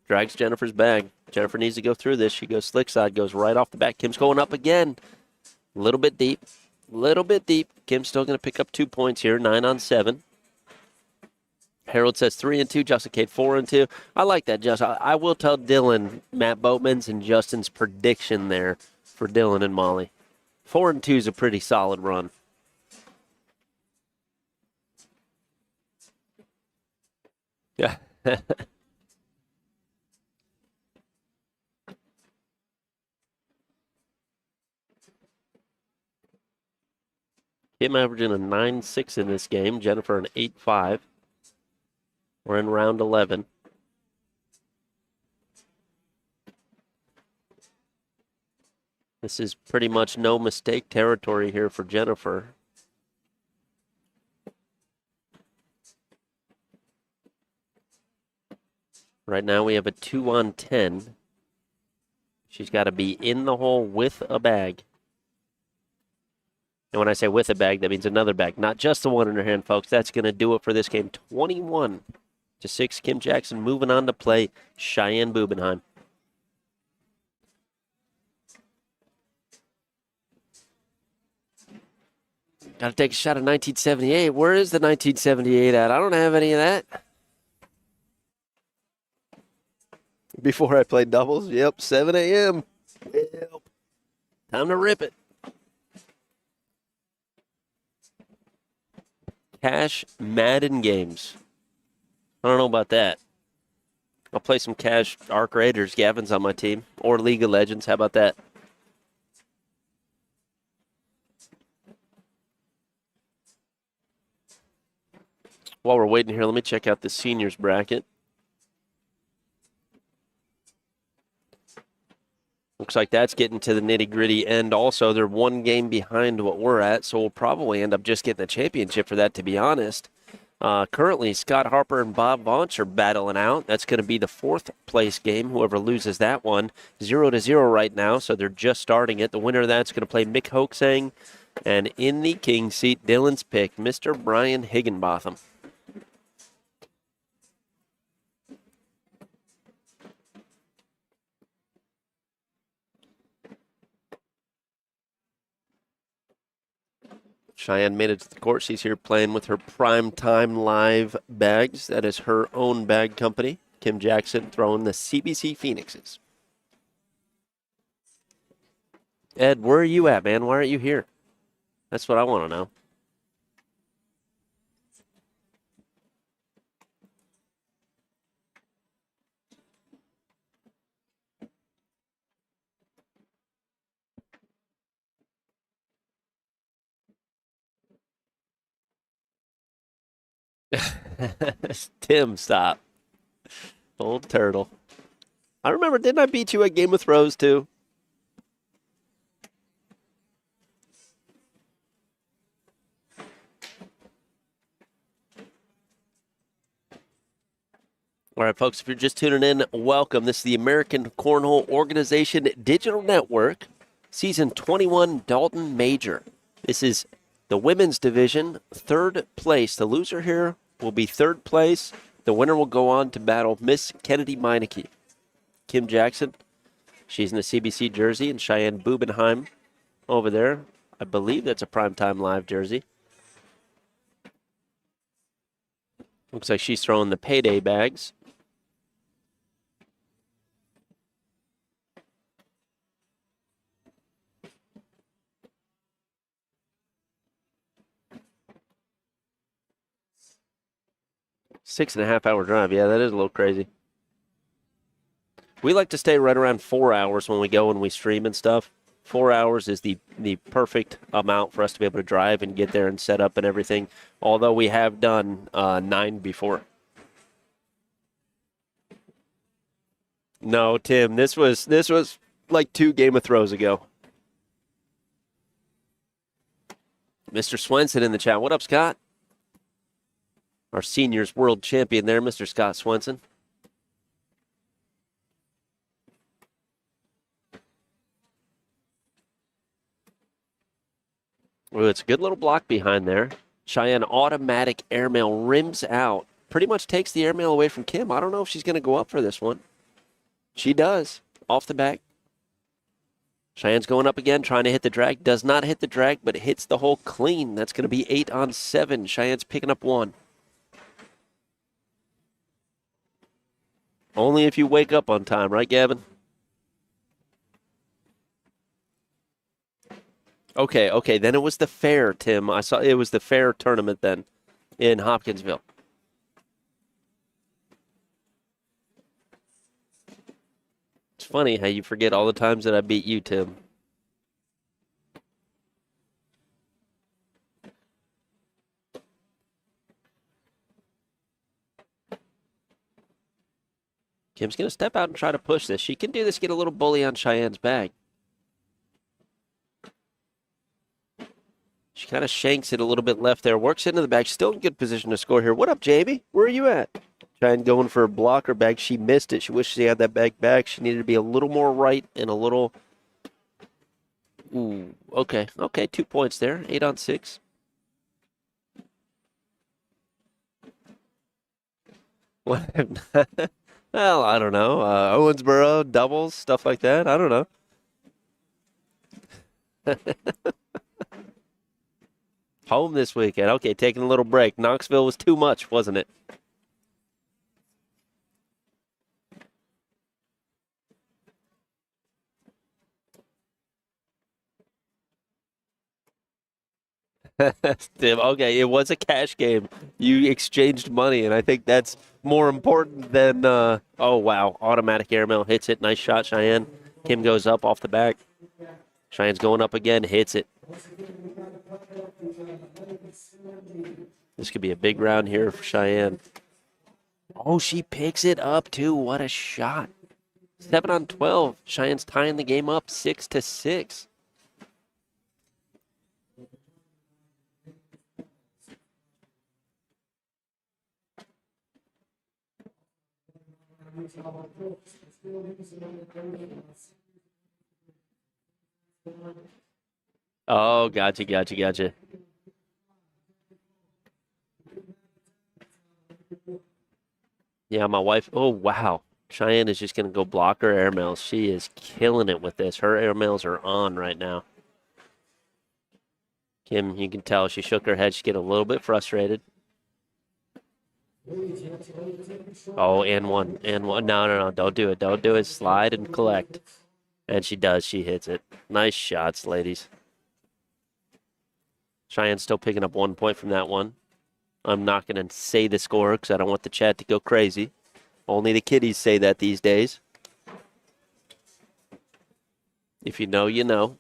Drags Jennifer's bag. Jennifer needs to go through this. She goes slick side, goes right off the back. Kim's going up again. A little bit deep. Little bit deep. Kim's still going to pick up 2 points here, 9-7. Harold says 3-2. Justin Cade 4-2. I like that, Justin. I will tell Dylan, Matt Boatman's and Justin's prediction there for Dylan and Molly. 4-2 is a pretty solid run. Yeah. Kim averaging a 9.6 in this game. Jennifer an 8.5. We're in round 11. This is pretty much no mistake territory here for Jennifer. Right now we have a 2-on-10. She's got to be in the hole with a bag. And when I say with a bag, that means another bag, not just the one in her hand, folks. That's going to do it for this game. 21-6. Kim Jackson moving on to play Cheyenne Bubenheim. Got to take a shot at 1978. Where is the 1978 at? I don't have any of that. Before I played doubles, yep, 7 a.m. Yep. Time to rip it. Cash Madden games. I don't know about that. I'll play some Cash Arc Raiders. Gavin's on my team. Or League of Legends. How about that? While we're waiting here, let me check out the seniors bracket. Looks like that's getting to the nitty-gritty end also. They're one game behind what we're at, so we'll probably end up just getting the championship for that, to be honest. Currently, Scott Harper and Bob Vaunch are battling out. That's going to be the fourth place game. Whoever loses that one, 0-0 right now, so they're just starting it. The winner of that's going to play Mick Hoaxang. And in the king seat, Dylan's pick, Mr. Brian Higginbotham. Cheyenne made it to the court. She's here playing with her Prime Time Live bags. That is her own bag company. Kim Jackson throwing the CBC Phoenixes. Ed, where are you at, man? Why aren't you here? That's what I want to know. Tim, stop. Old turtle. I remember, didn't I beat you at Game of Thrones too? All right, folks, if you're just tuning in, welcome. This is the American Cornhole Organization Digital Network, Season 21 Dalton Major. This is the women's division, third place. The loser here will be third place. The winner will go on to battle Miss Kennedy Meineke. Kim Jackson, she's in the CBC jersey, and Cheyenne Bubenheim over there. I believe that's a Primetime Live jersey. Looks like she's throwing the payday bags. Six-and-a-half-hour drive. Yeah, that is a little crazy. We like to stay right around 4 hours when we go and we stream and stuff. 4 hours is the perfect amount for us to be able to drive and get there and set up and everything, although we have done 9 before. No, Tim, this was like 2 Game of Thrones ago. Mr. Swenson in the chat. What up, Scott? Our seniors world champion there, Mr. Scott Swenson. Ooh, it's a good little block behind there. Cheyenne automatic airmail rims out. Pretty much takes the airmail away from Kim. I don't know if she's going to go up for this one. She does. Off the back. Cheyenne's going up again, trying to hit the drag. Does not hit the drag, but hits the hole clean. That's going to be 8 on 7. Cheyenne's picking up 1. Only if you wake up on time, right, Gavin? Okay. Then it was the fair, Tim. I saw it was the fair tournament then in Hopkinsville. It's funny how you forget all the times that I beat you, Tim. Kim's going to step out and try to push this. She can do this, get a little bully on Cheyenne's bag. She kind of shanks it a little bit left there. Works into the bag. Still in good position to score here. What up, Jamie? Where are you at? Cheyenne going for a blocker bag. She missed it. She wished she had that bag back. She needed to be a little more right and a little... Ooh, okay. 2 points there. 8 on 6. What? Well, I don't know. Owensboro, doubles, stuff like that. I don't know. Home this weekend. Okay, taking a little break. Knoxville was too much, wasn't it? Okay, it was a cash game. You exchanged money, and I think that's more important than, oh, wow. Automatic airmail hits it. Nice shot, Cheyenne. Kim goes up off the back. Cheyenne's going up again, hits it. This could be a big round here for Cheyenne. Oh, she picks it up, too. What a shot. 7 on 12. Cheyenne's tying the game up 6-6. Oh, gotcha. Yeah, my wife. Oh, wow. Cheyenne is just going to go block her airmails. She is killing it with this. Her airmails are on right now. Kim, you can tell she shook her head. She's getting a little bit frustrated. Oh, and one. No. Don't do it. Slide and collect. And she does. She hits it. Nice shots, ladies. Cheyenne's still picking up 1 point from that one. I'm not going to say the score because I don't want the chat to go crazy. Only the kiddies say that these days. If you know, you know.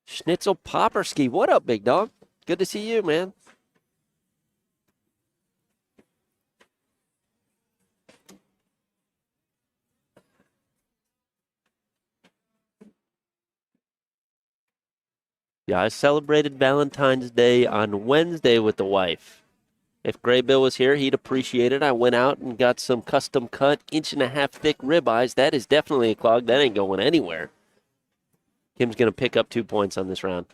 Schnitzel Popperski, what up, big dog? Good to see you, man. Yeah, I celebrated Valentine's Day on Wednesday with the wife. If Gray Bill was here, he'd appreciate it. I went out and got some custom cut 1.5-inch thick ribeyes. That is definitely a clog. That ain't going anywhere. Kim's going to pick up 2 points on this round.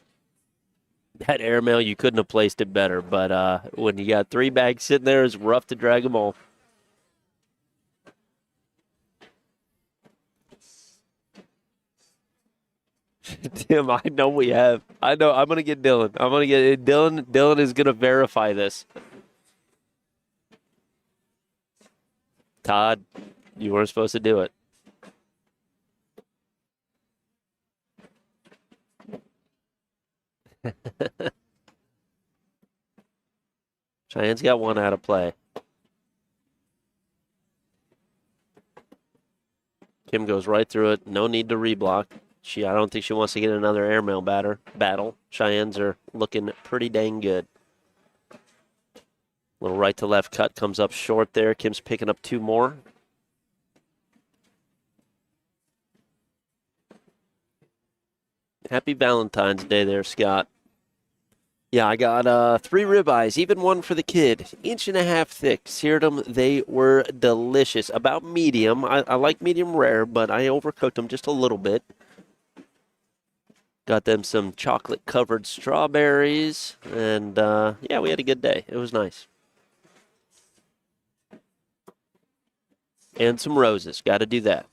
That airmail, you couldn't have placed it better. But when you got 3 bags sitting there, it's rough to drag them all. Tim, I know we have. I know. I'm going to get Dylan. Dylan is going to verify this. Todd, you weren't supposed to do it. Cheyenne's got one out of play. Kim goes right through it. No need to reblock. I don't think she wants to get another airmail battle. Cheyenne's are looking pretty dang good. Little right to left cut comes up short there. Kim's picking up 2 more. Happy Valentine's Day there, Scott. Yeah, I got 3 ribeyes, even one for the kid. 1.5 inch thick. Seared them. They were delicious. About medium. I like medium rare, but I overcooked them just a little bit. Got them some chocolate-covered strawberries, and yeah, we had a good day. It was nice. And some roses. Got to do that.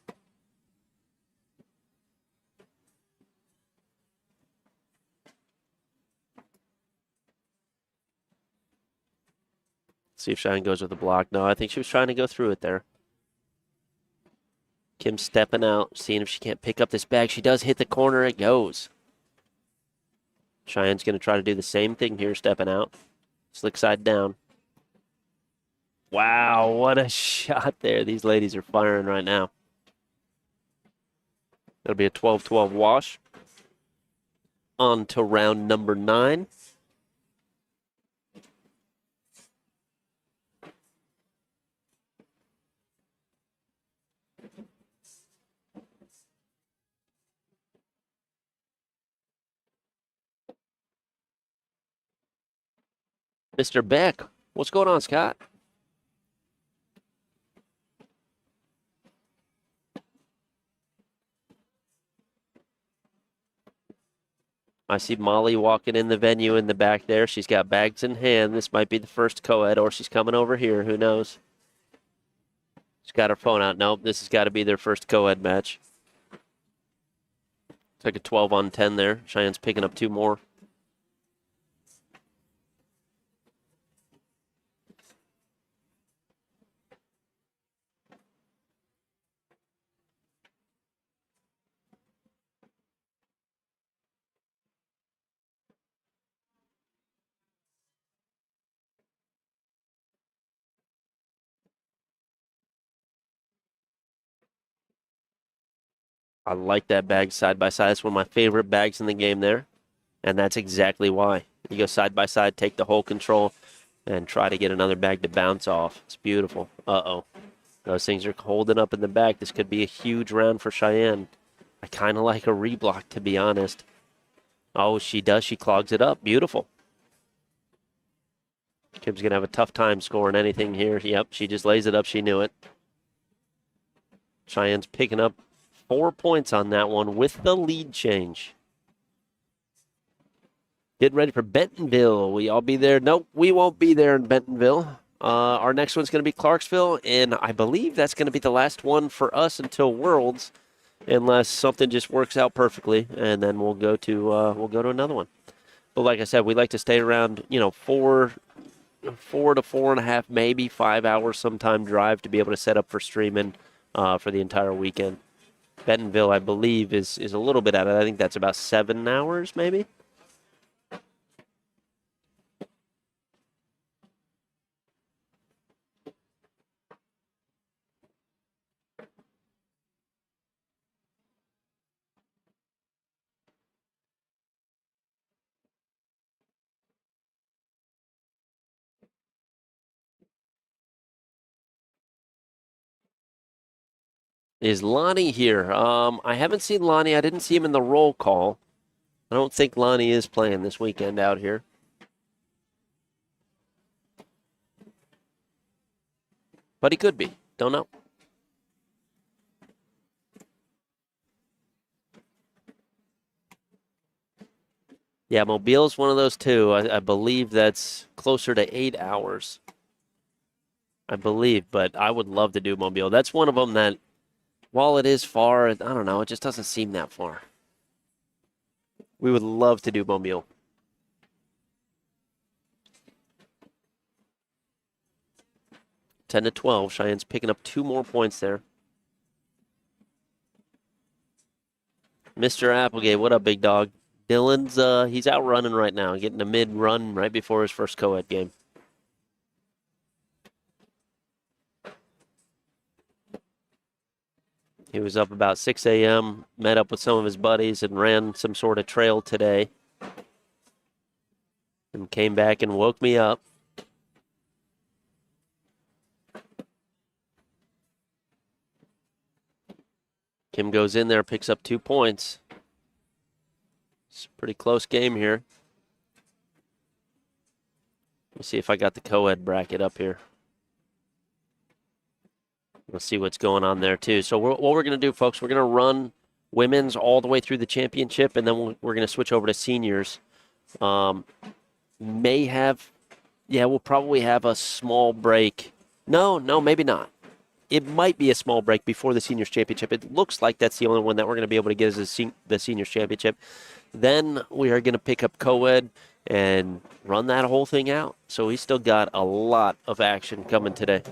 See if Cheyenne goes with the block. No, I think she was trying to go through it there. Kim stepping out, seeing if she can't pick up this bag. She does hit the corner. It goes. Cheyenne's going to try to do the same thing here, stepping out. Slick side down. Wow, what a shot there. These ladies are firing right now. It'll be a 12-12 wash. On to round number 9. Mr. Beck, what's going on, Scott? I see Molly walking in the venue in the back there. She's got bags in hand. This might be the first co-ed, or she's coming over here. Who knows? She's got her phone out. Nope, this has got to be their first co-ed match. Took a 12-on-10 there. Cheyenne's picking up 2 more. I like that bag side by side. That's one of my favorite bags in the game there. And that's exactly why. You go side by side, take the whole control, and try to get another bag to bounce off. It's beautiful. Uh-oh. Those things are holding up in the back. This could be a huge round for Cheyenne. I kind of like a reblock, to be honest. Oh, she does. She clogs it up. Beautiful. Kim's going to have a tough time scoring anything here. Yep, she just lays it up. She knew it. Cheyenne's picking up 4 points on that one with the lead change. Get ready for Bentonville. We all be there? Nope, we won't be there in Bentonville. Our next one's going to be Clarksville, and I believe that's going to be the last one for us until Worlds, unless something just works out perfectly, and then we'll go to another one. But like I said, we like to stay around, 4 to 4.5, maybe 5 hours sometime drive to be able to set up for streaming for the entire weekend. Bentonville, I believe, is a little bit out of it. I think that's about 7 hours, maybe. Is Lonnie here? I haven't seen Lonnie. I didn't see him in the roll call. I don't think Lonnie is playing this weekend out here. But he could be. Don't know. Yeah, Mobile's one of those too. I believe that's closer to 8 hours. I believe, but I would love to do Mobile. That's one of them that, while it is far, I don't know, it just doesn't seem that far. We would love to do Mobile. Ten to 12. Cheyenne's picking up 2 more points there. Mr. Applegate, what up, big dog? Dylan's he's out running right now, getting a mid-run right before his first co-ed game. He was up about 6 a.m., met up with some of his buddies and ran some sort of trail today. And came back and woke me up. Kim goes in there, picks up 2 points. It's a pretty close game here. Let's see if I got the co-ed bracket up here. Let's see what's going on there, too. So what we're going to do, folks, we're going to run women's all the way through the championship, and then we're going to switch over to seniors. We'll probably have a small break. No, maybe not. It might be a small break before the seniors championship. It looks like that's the only one that we're going to be able to get is the seniors championship. Then we are going to pick up co-ed and run that whole thing out. So we still got a lot of action coming today.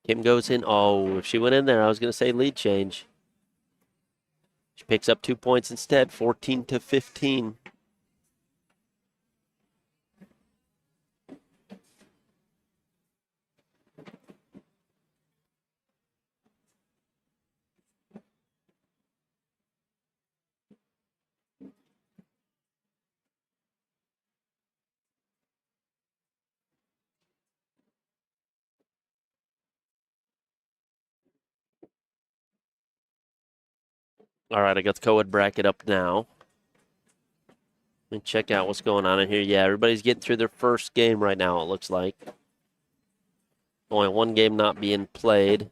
Kim goes in. Oh, if she went in there, I was going to say lead change. She picks up 2 points instead, 14-15. All right, I got the co-ed bracket up now. Let me check out what's going on in here. Yeah, everybody's getting through their first game right now, it looks like. Only one game not being played.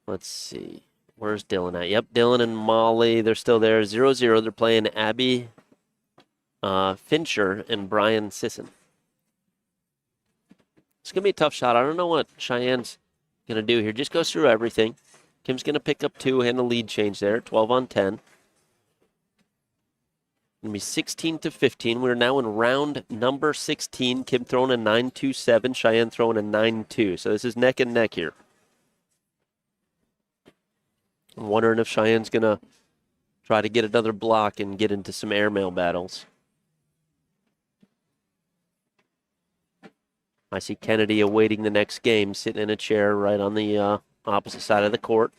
Let's see. Where's Dylan at? Yep, Dylan and Molly, they're still there. 0-0. They're playing Abby Fincher and Brian Sisson. It's going to be a tough shot. I don't know what Cheyenne's going to do here. Just goes through everything. Kim's going to pick up 2 and a lead change there, 12-10. Going to be 16-15. We're now in round number 16. Kim throwing a 9-2-7. Cheyenne throwing a 9-2. So this is neck and neck here. I'm wondering if Cheyenne's going to try to get another block and get into some airmail battles. I see Kennedy awaiting the next game, sitting in a chair right on the opposite side of the court.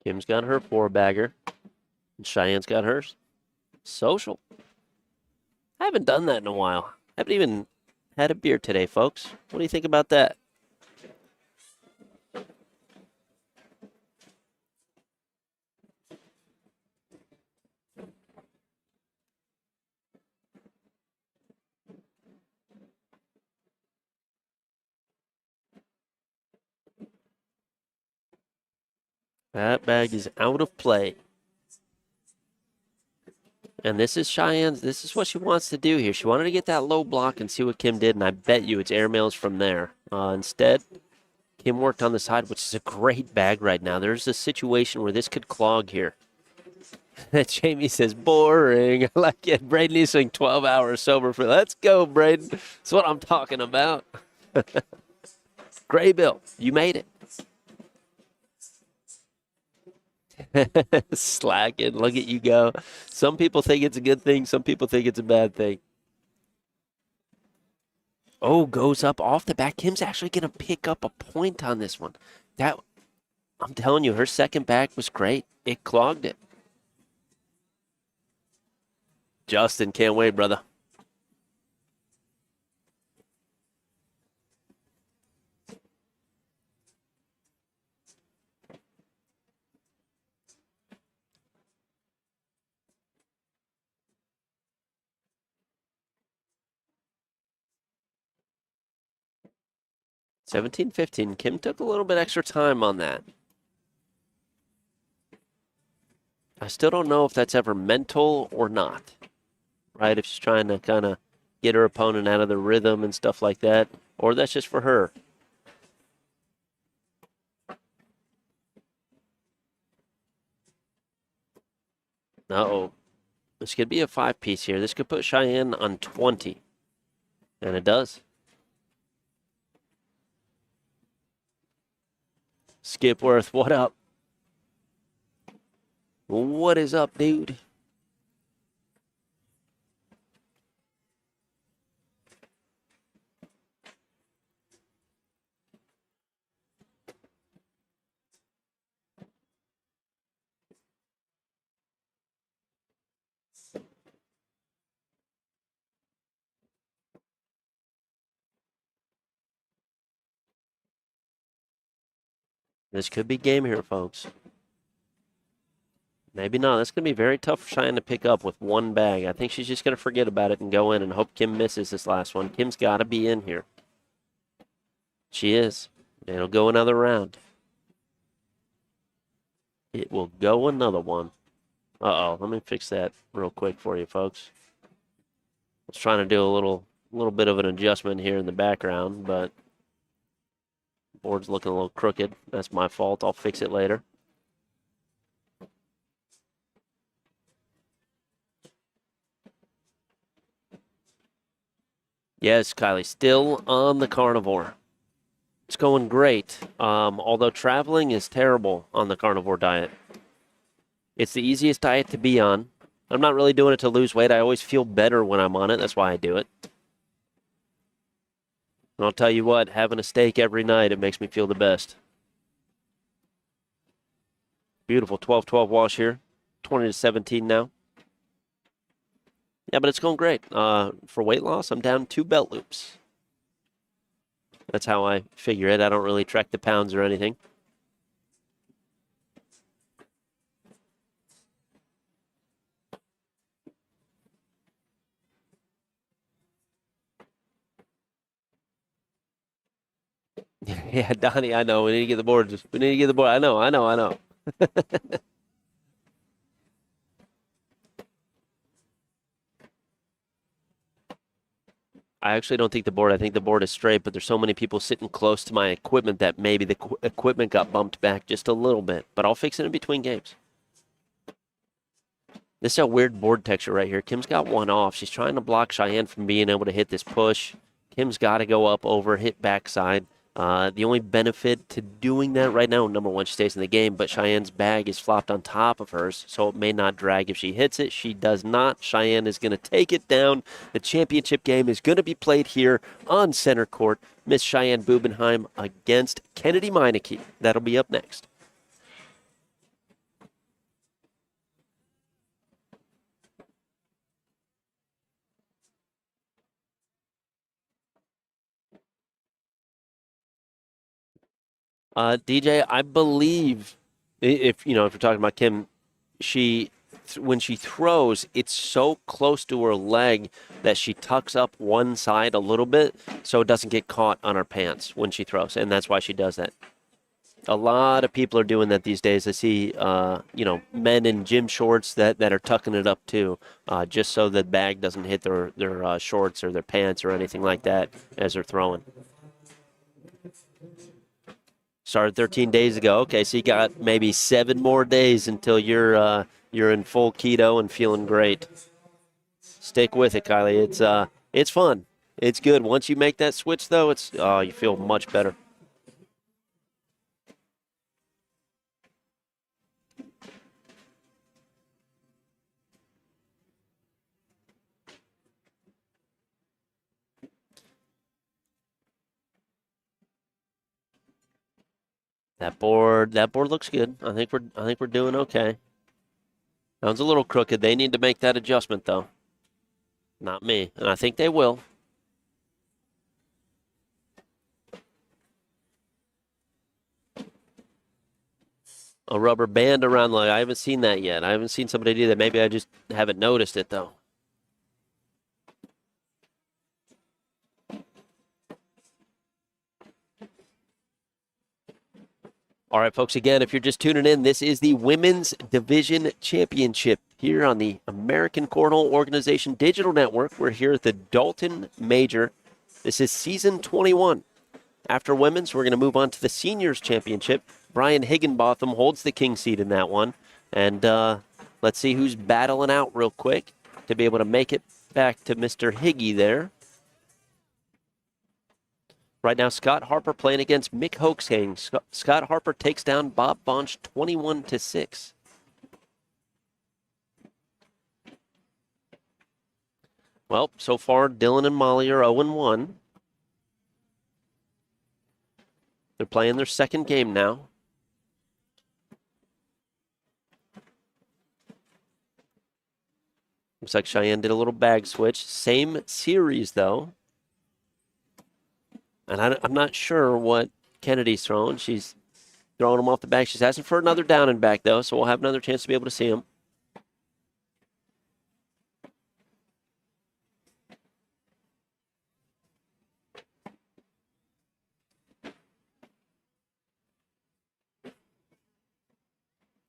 Kim's got her 4-bagger, and Cheyenne's got hers. Social. I haven't done that in a while. I haven't even had a beer today, folks. What do you think about that? That bag is out of play. And this is Cheyenne's. This is what she wants to do here. She wanted to get that low block and see what Kim did, and I bet you it's airmails from there. Instead, Kim worked on the side, which is a great bag right now. There's a situation where this could clog here. Jamie says, boring. I like it. Braden is saying 12 hours sober for. Let's go, Braden. That's what I'm talking about. Gray Bill, you made it. Slacking. Look at you go. Some people think it's a good thing. Some people think it's a bad thing. Oh, goes up off the back. Kim's actually going to pick up a point on this one. I'm telling you, her second back was great. It clogged it. Justin, can't wait, brother. $17-15. Kim took a little bit extra time on that. I still don't know if that's ever mental or not. Right? If she's trying to kind of get her opponent out of the rhythm and stuff like that. Or that's just for her. Uh-oh. This could be a 5-piece here. This could put Cheyenne on 20. And it does. Skipworth, what up? What is up, dude? This could be game here, folks. Maybe not. That's going to be very tough for Cheyenne to pick up with one bag. I think she's just going to forget about it and go in and hope Kim misses this last one. Kim's got to be in here. She is. It'll go another round. It will go another one. Uh-oh. Let me fix that real quick for you, folks. I was trying to do a little bit of an adjustment here in the background, but board's looking a little crooked. That's my fault. I'll fix it later. Yes, Kylie, still on the carnivore. It's going great, although traveling is terrible on the carnivore diet. It's the easiest diet to be on. I'm not really doing it to lose weight. I always feel better when I'm on it. That's why I do it. And I'll tell you what, having a steak every night, it makes me feel the best. Beautiful 12-12 wash here. 20-17 now. Yeah, but it's going great. For weight loss, I'm down 2 belt loops. That's how I figure it. I don't really track the pounds or anything. Yeah, Donnie, I know. We need to get the board. We need to get the board. I know. I actually don't think the board. I think the board is straight, but there's so many people sitting close to my equipment that maybe the equipment got bumped back just a little bit. But I'll fix it in between games. This is a weird board texture right here. Kim's got one off. She's trying to block Cheyenne from being able to hit this push. Kim's got to go up over, hit backside. The only benefit to doing that right now, number one, she stays in the game, but Cheyenne's bag is flopped on top of hers, so it may not drag if she hits it. She does not. Cheyenne is going to take it down. The championship game is going to be played here on center court. Miss Cheyenne Bubenheim against Kennedy Meineke. That'll be up next. DJ, I believe if you're talking about Kim, when she throws, it's so close to her leg that she tucks up one side a little bit so it doesn't get caught on her pants when she throws, and that's why she does that. A lot of people are doing that these days. I see, men in gym shorts that are tucking it up too, just so the bag doesn't hit their shorts or their pants or anything like that as they're throwing. Started 13 days ago. Okay, so you got maybe 7 more days until you're in full keto and feeling great. Stick with it, Kylie. It's fun. It's good. Once you make that switch, though, you feel much better. That board looks good. I think we're doing okay. Sounds a little crooked. They need to make that adjustment though. Not me. And I think they will. A rubber band around the leg. I haven't seen that yet. I haven't seen somebody do that. Maybe I just haven't noticed it though. All right, folks, again, if you're just tuning in, this is the Women's Division Championship here on the American Cornhole Organization Digital Network. We're here at the Dalton Major. This is season 21. After women's, we're going to move on to the Seniors Championship. Brian Higginbotham holds the king seat in that one. And let's see who's battling out real quick to be able to make it back to Mr. Higgy there. Right now, Scott Harper playing against Mick Hoaxhang. Scott Harper takes down Bob Bonch 21-6. Well, so far, Dylan and Molly are 0-1. They're playing their second game now. Looks like Cheyenne did a little bag switch. Same series, though. And I'm not sure what Kennedy's throwing. She's Throwing him off the back. She's asking for another down and back, though, so we'll have another chance to be able to see him.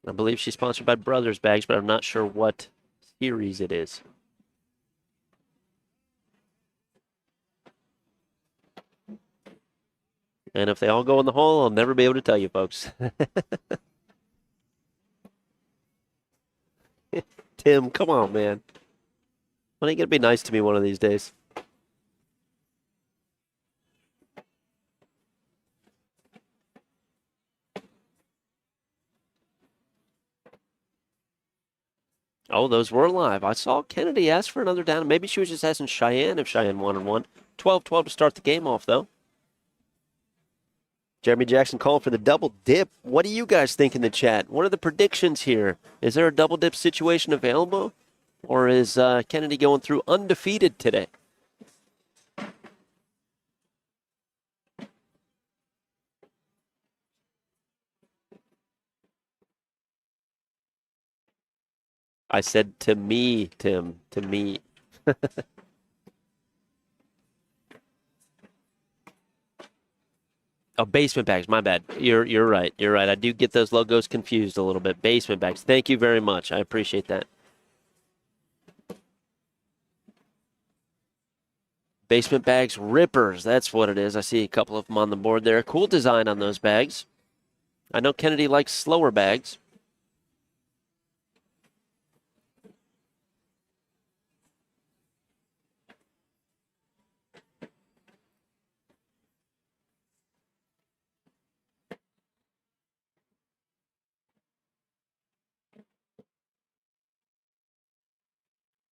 I believe she's sponsored by Brothers Bags, but I'm not sure what series it is. And if they all go in the hole, I'll never be able to tell you, folks. Tim, come on, man. When are you going to be nice to me one of these days? Oh, those were live. I saw Kennedy ask for another down. Maybe she was just asking Cheyenne if Cheyenne wanted one. 12-12 to start the game off, though. Jeremy Jackson calling for the double dip. What do you guys think in the chat? What are the predictions here? Is there a double dip situation available? Or is Kennedy going through undefeated today? I said to me, Tim, to me. Oh, basement bags. My bad. You're right. You're right. I do get those logos confused a little bit. Basement bags. Thank you very much. I appreciate that. Basement bags rippers. That's what it is. I see a couple of them on the board there. Cool design on those bags. I know Kennedy likes slower bags.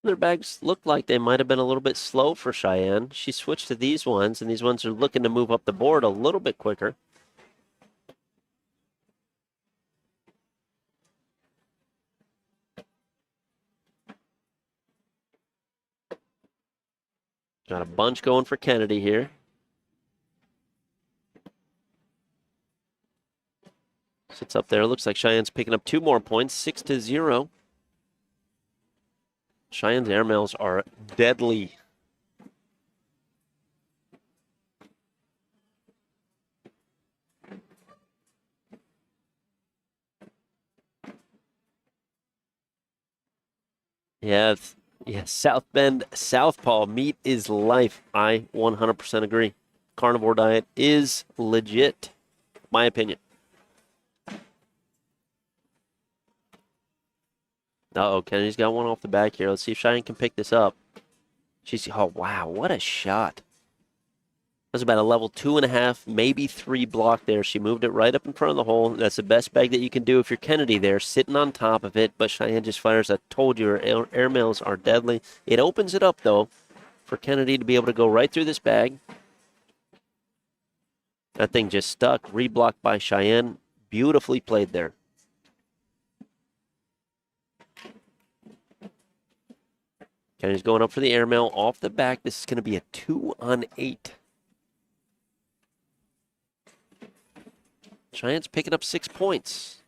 Their bags look like they might have been a little bit slow for Cheyenne. She switched to these ones, and these ones are looking to move up the board a little bit quicker. Got a bunch going for Kennedy here. Sits up there. Looks like Cheyenne's picking up 2 more points, 6-0. Cheyenne's airmails are deadly. Yeah, South Bend, Southpaw, meat is life. I 100% agree. Carnivore diet is legit, my opinion. Uh-oh, Kennedy's got one off the back here. Let's see if Cheyenne can pick this up. Oh, wow, what a shot. That's about a level 2.5, maybe 3 block there. She moved it right up in front of the hole. That's the best bag that you can do if you're Kennedy there, sitting on top of it. But Cheyenne just fires. I told you, her airmails are deadly. It opens it up, though, for Kennedy to be able to go right through this bag. That thing just stuck, reblocked by Cheyenne. Beautifully played there. Kennedy's going up for the airmail off the back. This is going to be a 2-on-8. Cheyenne's picking up 6 points.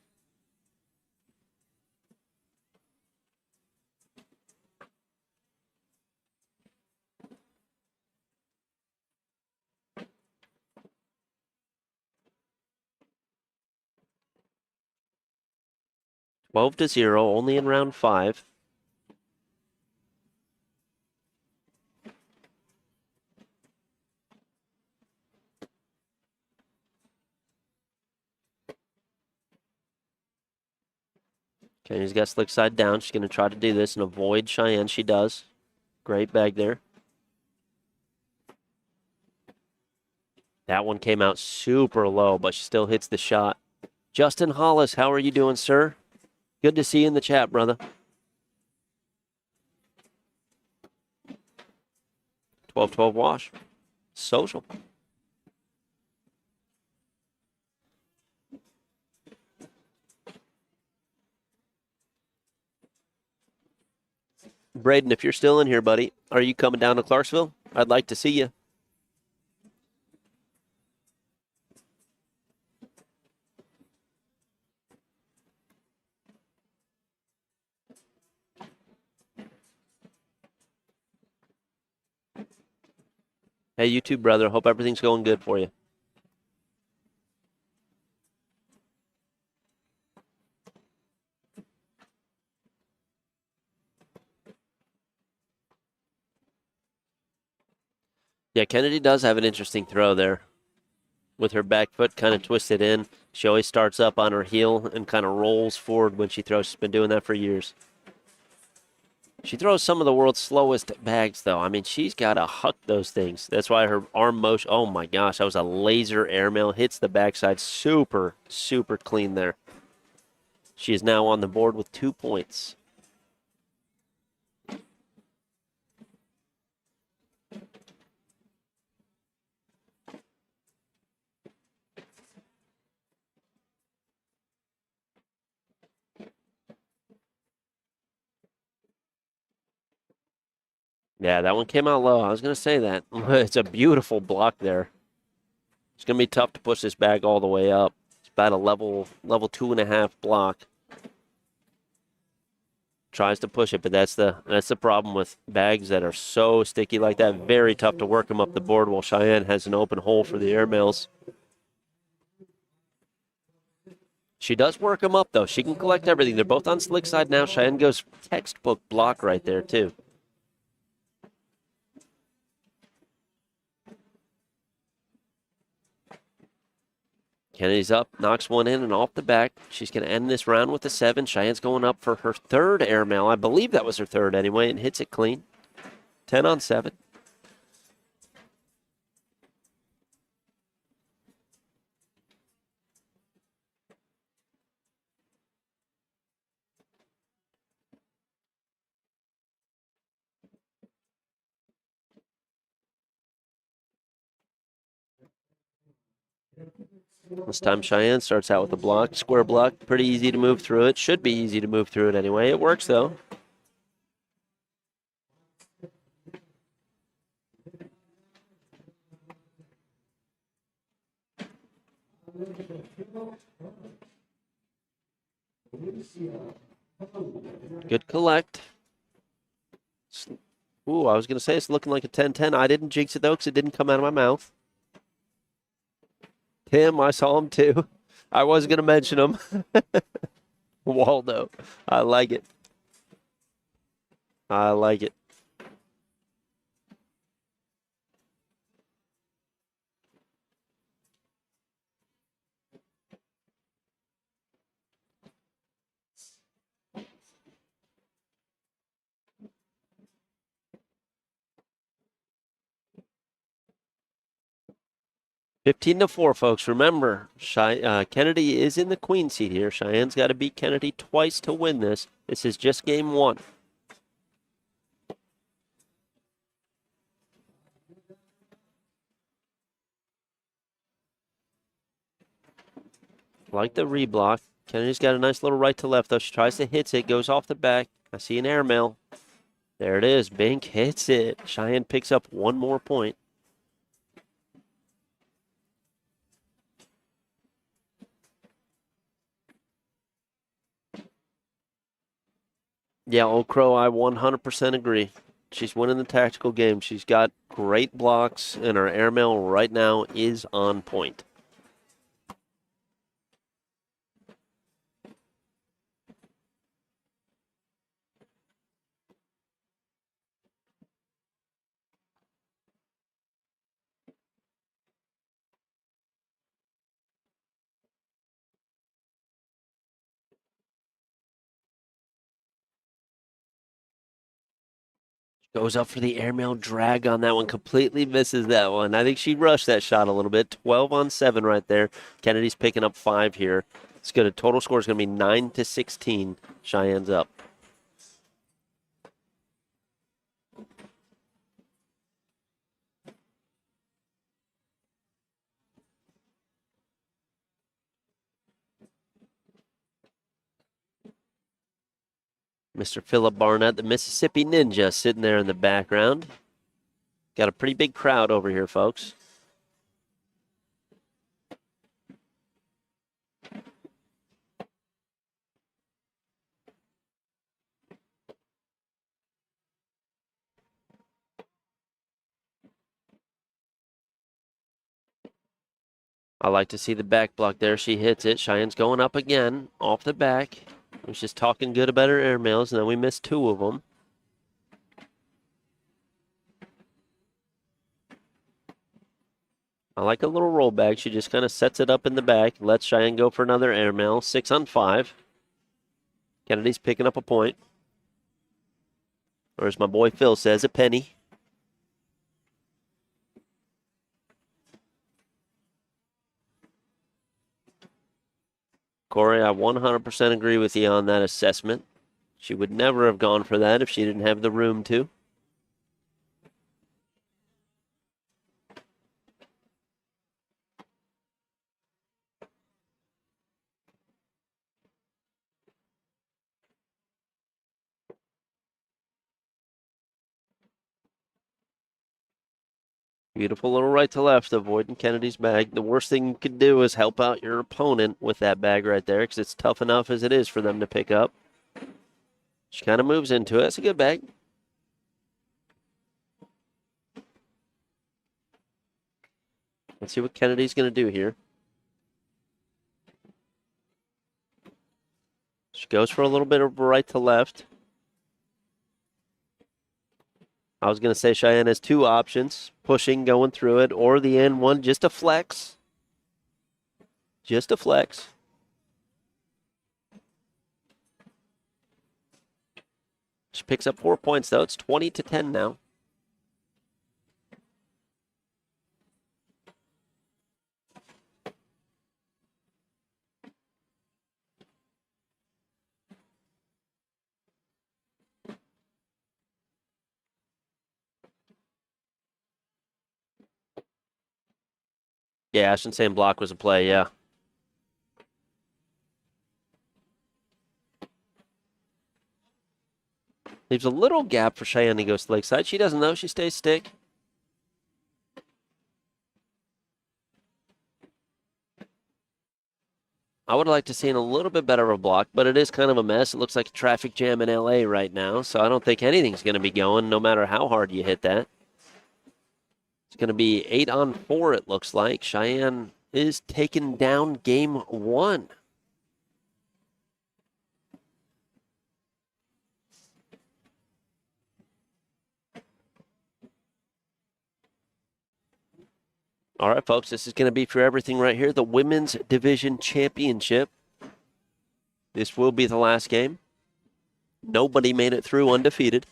(12-0), only in round 5. Kennedy's got slick side down. She's going to try to do this and avoid Cheyenne. She does. Great bag there. That one came out super low, but she still hits the shot. Justin Hollis, how are you doing, sir? Good to see you in the chat, brother. 12-12 wash. Social. Braden, if you're still in here, buddy, are you coming down to Clarksville? I'd like to see you. Hey, you too, brother. Hope everything's going good for you. Yeah, Kennedy does have an interesting throw there. With her back foot kind of twisted in. She always starts up on her heel and kind of rolls forward when she throws. She's been doing that for years. She throws some of the world's slowest bags, though. I mean, she's got to huck those things. That's why her arm motion, oh my gosh, that was a laser airmail. Hits the backside super, super clean there. She is now on the board with 2 points. Yeah, that one came out low. I was going to say that. It's a beautiful block there. It's going to be tough to push this bag all the way up. It's about a level 2.5 block. Tries to push it, but that's the problem with bags that are so sticky like that. Very tough to work them up the board while Cheyenne has an open hole for the airmails. She does work them up, though. She can collect everything. They're both on slick side now. Cheyenne goes textbook block right there, too. Kennedy's up, knocks one in and off the back. She's going to end this round with a 7. Cheyenne's going up for her 3rd airmail. I believe that was her 3rd anyway, and hits it clean. 10 on 7. This time Cheyenne starts out with a block, square block. Pretty easy to move through it. Should be easy to move through it anyway. It works, though. Good collect. Ooh, I was going to say it's looking like a 10-10. I didn't jinx it, though, because it didn't come out of my mouth. Tim, I saw him, too. I was going to mention him. Waldo. I like it. I like it. Fifteen to 4, folks. Remember, Kennedy is in the queen seat here. Cheyenne's got to beat Kennedy twice to win this. This is just game 1. Like the reblock. Kennedy's got a nice little right to left, though. She tries to hit it, goes off the back. I see an airmail. There it is. Bink hits it. Cheyenne picks up 1 more point. Yeah, Old Crow, I 100% agree. She's winning the tactical game. She's got great blocks, and her airmail right now is on point. Goes up for the airmail drag on that one. Completely misses that one. I think she rushed that shot a little bit. 12 on 7 right there. Kennedy's picking up 5 here. It's good. Total score is going to be 9 to 16. Cheyenne's up. Mr. Philip Barnett, the Mississippi Ninja, sitting there in the background. Got a pretty big crowd over here, folks. I like to see the back block there. She hits it. Cheyenne's going up again off the back. I was just talking good about her airmails, and then we missed 2 of them. I like a little rollback. She just kind of sets it up in the back, lets Cheyenne go for another airmail. 6 on 5. Kennedy's picking up a point. Or as my boy Phil says, a penny. Corey, I 100% agree with you on that assessment. She would never have gone for that if she didn't have the room to. Beautiful little right to left, avoiding Kennedy's bag. The worst thing you could do is help out your opponent with that bag right there, because it's tough enough as it is for them to pick up. She kind of moves into it. It's a good bag. Let's see what Kennedy's going to do here. She goes for a little bit of right to left. I was going to say Cheyenne has 2 options, pushing, going through it, or the end one, just a flex. Just a flex. She picks up 4 points, though. It's 20-10 now. Yeah, Ashton saying block was a play, yeah. Leaves a little gap for Cheyenne to go to Lakeside. She doesn't know. She stays stick. I would like to see a little bit better of a block, but it is kind of a mess. It looks like a traffic jam in LA right now, so I don't think anything's going to be going, no matter how hard you hit that. It's going to be 8 on 4, it looks like. Cheyenne is taking down game 1. All right, folks, this is going to be for everything right here. The Women's Division Championship. This will be the last game. Nobody made it through undefeated.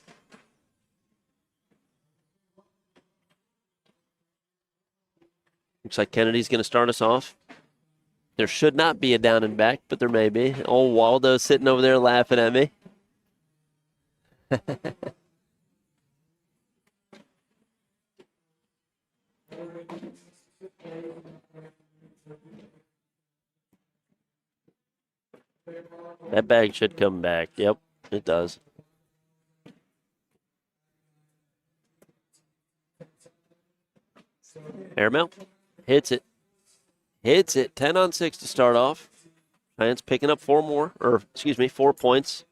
Looks like Kennedy's going to start us off. There should not be a down and back, but there may be. Old Waldo's sitting over there laughing at me. That bag should come back. Yep, it does. Airmail. Hits it. Hits it. 10 on 6 to start off. Cheyenne's picking up 4 points.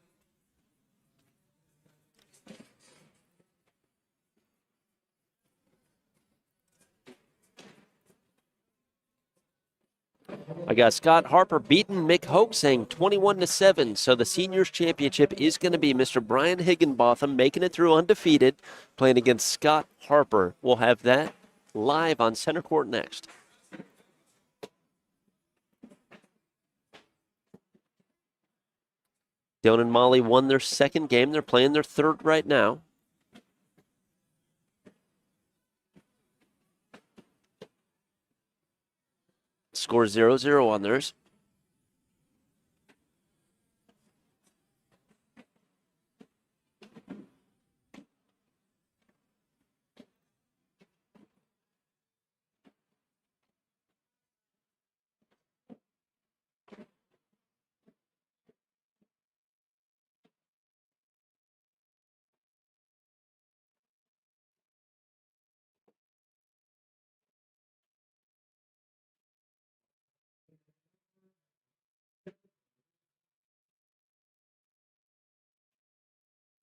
I got Scott Harper beating Mick Hoke, saying 21-7. So the seniors championship is going to be Mr. Brian Higginbotham making it through undefeated, playing against Scott Harper. We'll have that live on center court next. Dylan and Molly won their second game. They're playing their third right now. Score 0-0 on theirs.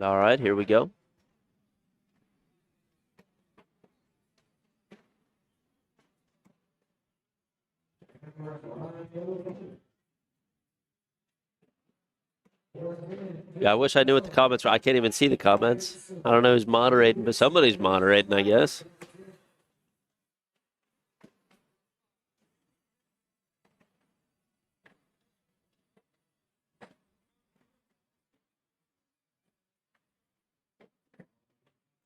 All right, here we go. Yeah, I wish I knew what the comments were. I can't even see the comments. I don't know who's moderating, but somebody's moderating, I guess.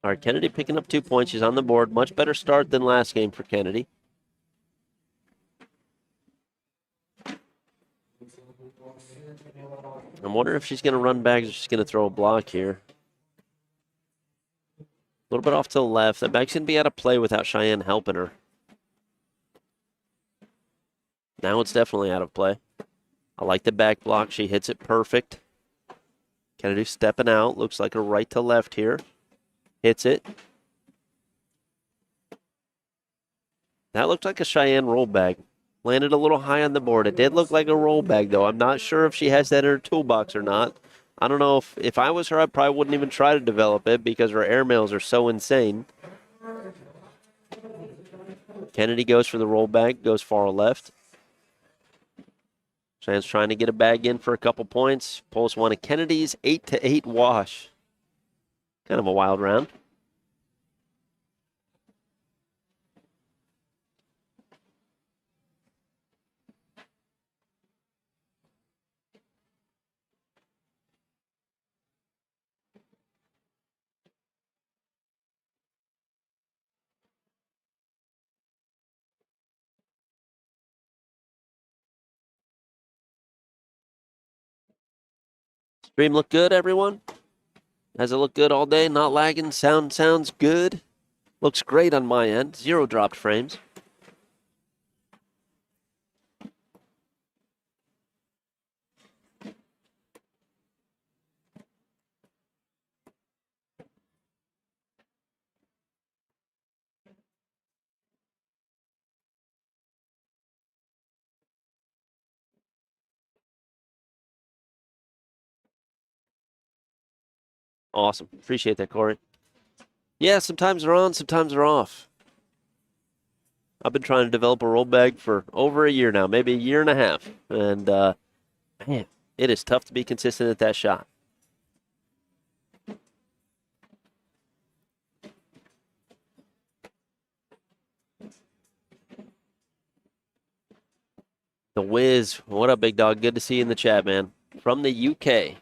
All right, Kennedy picking up 2 points. She's on the board. Much better start than last game for Kennedy. I'm wondering if she's going to run back or she's going to throw a block here. A little bit off to the left. That bag's going to be out of play without Cheyenne helping her. Now it's definitely out of play. I like the back block. She hits it perfect. Kennedy stepping out. Looks like a right to left here. Hits it. That looked like a Cheyenne roll bag. Landed a little high on the board. It did look like a roll bag, though. I'm not sure if she has that in her toolbox or not. I don't know if I was her, I probably wouldn't even try to develop it because her airmails are so insane. Kennedy goes for the roll bag, goes far left. Cheyenne's trying to get a bag in for a couple points. Pulls one of Kennedy's 8-8 wash. Kind of a wild round. Stream look good, everyone? Has it looked good all day? Not lagging? Sounds good? Looks great on my end. 0 dropped frames. Awesome. Appreciate that, Corey. Yeah, sometimes they're on, sometimes they're off. I've been trying to develop a roll bag for over a year now, maybe a year and a half. And, man, it is tough to be consistent at that shot. The Wiz, what up, big dog? Good to see you in the chat, man. From the UK.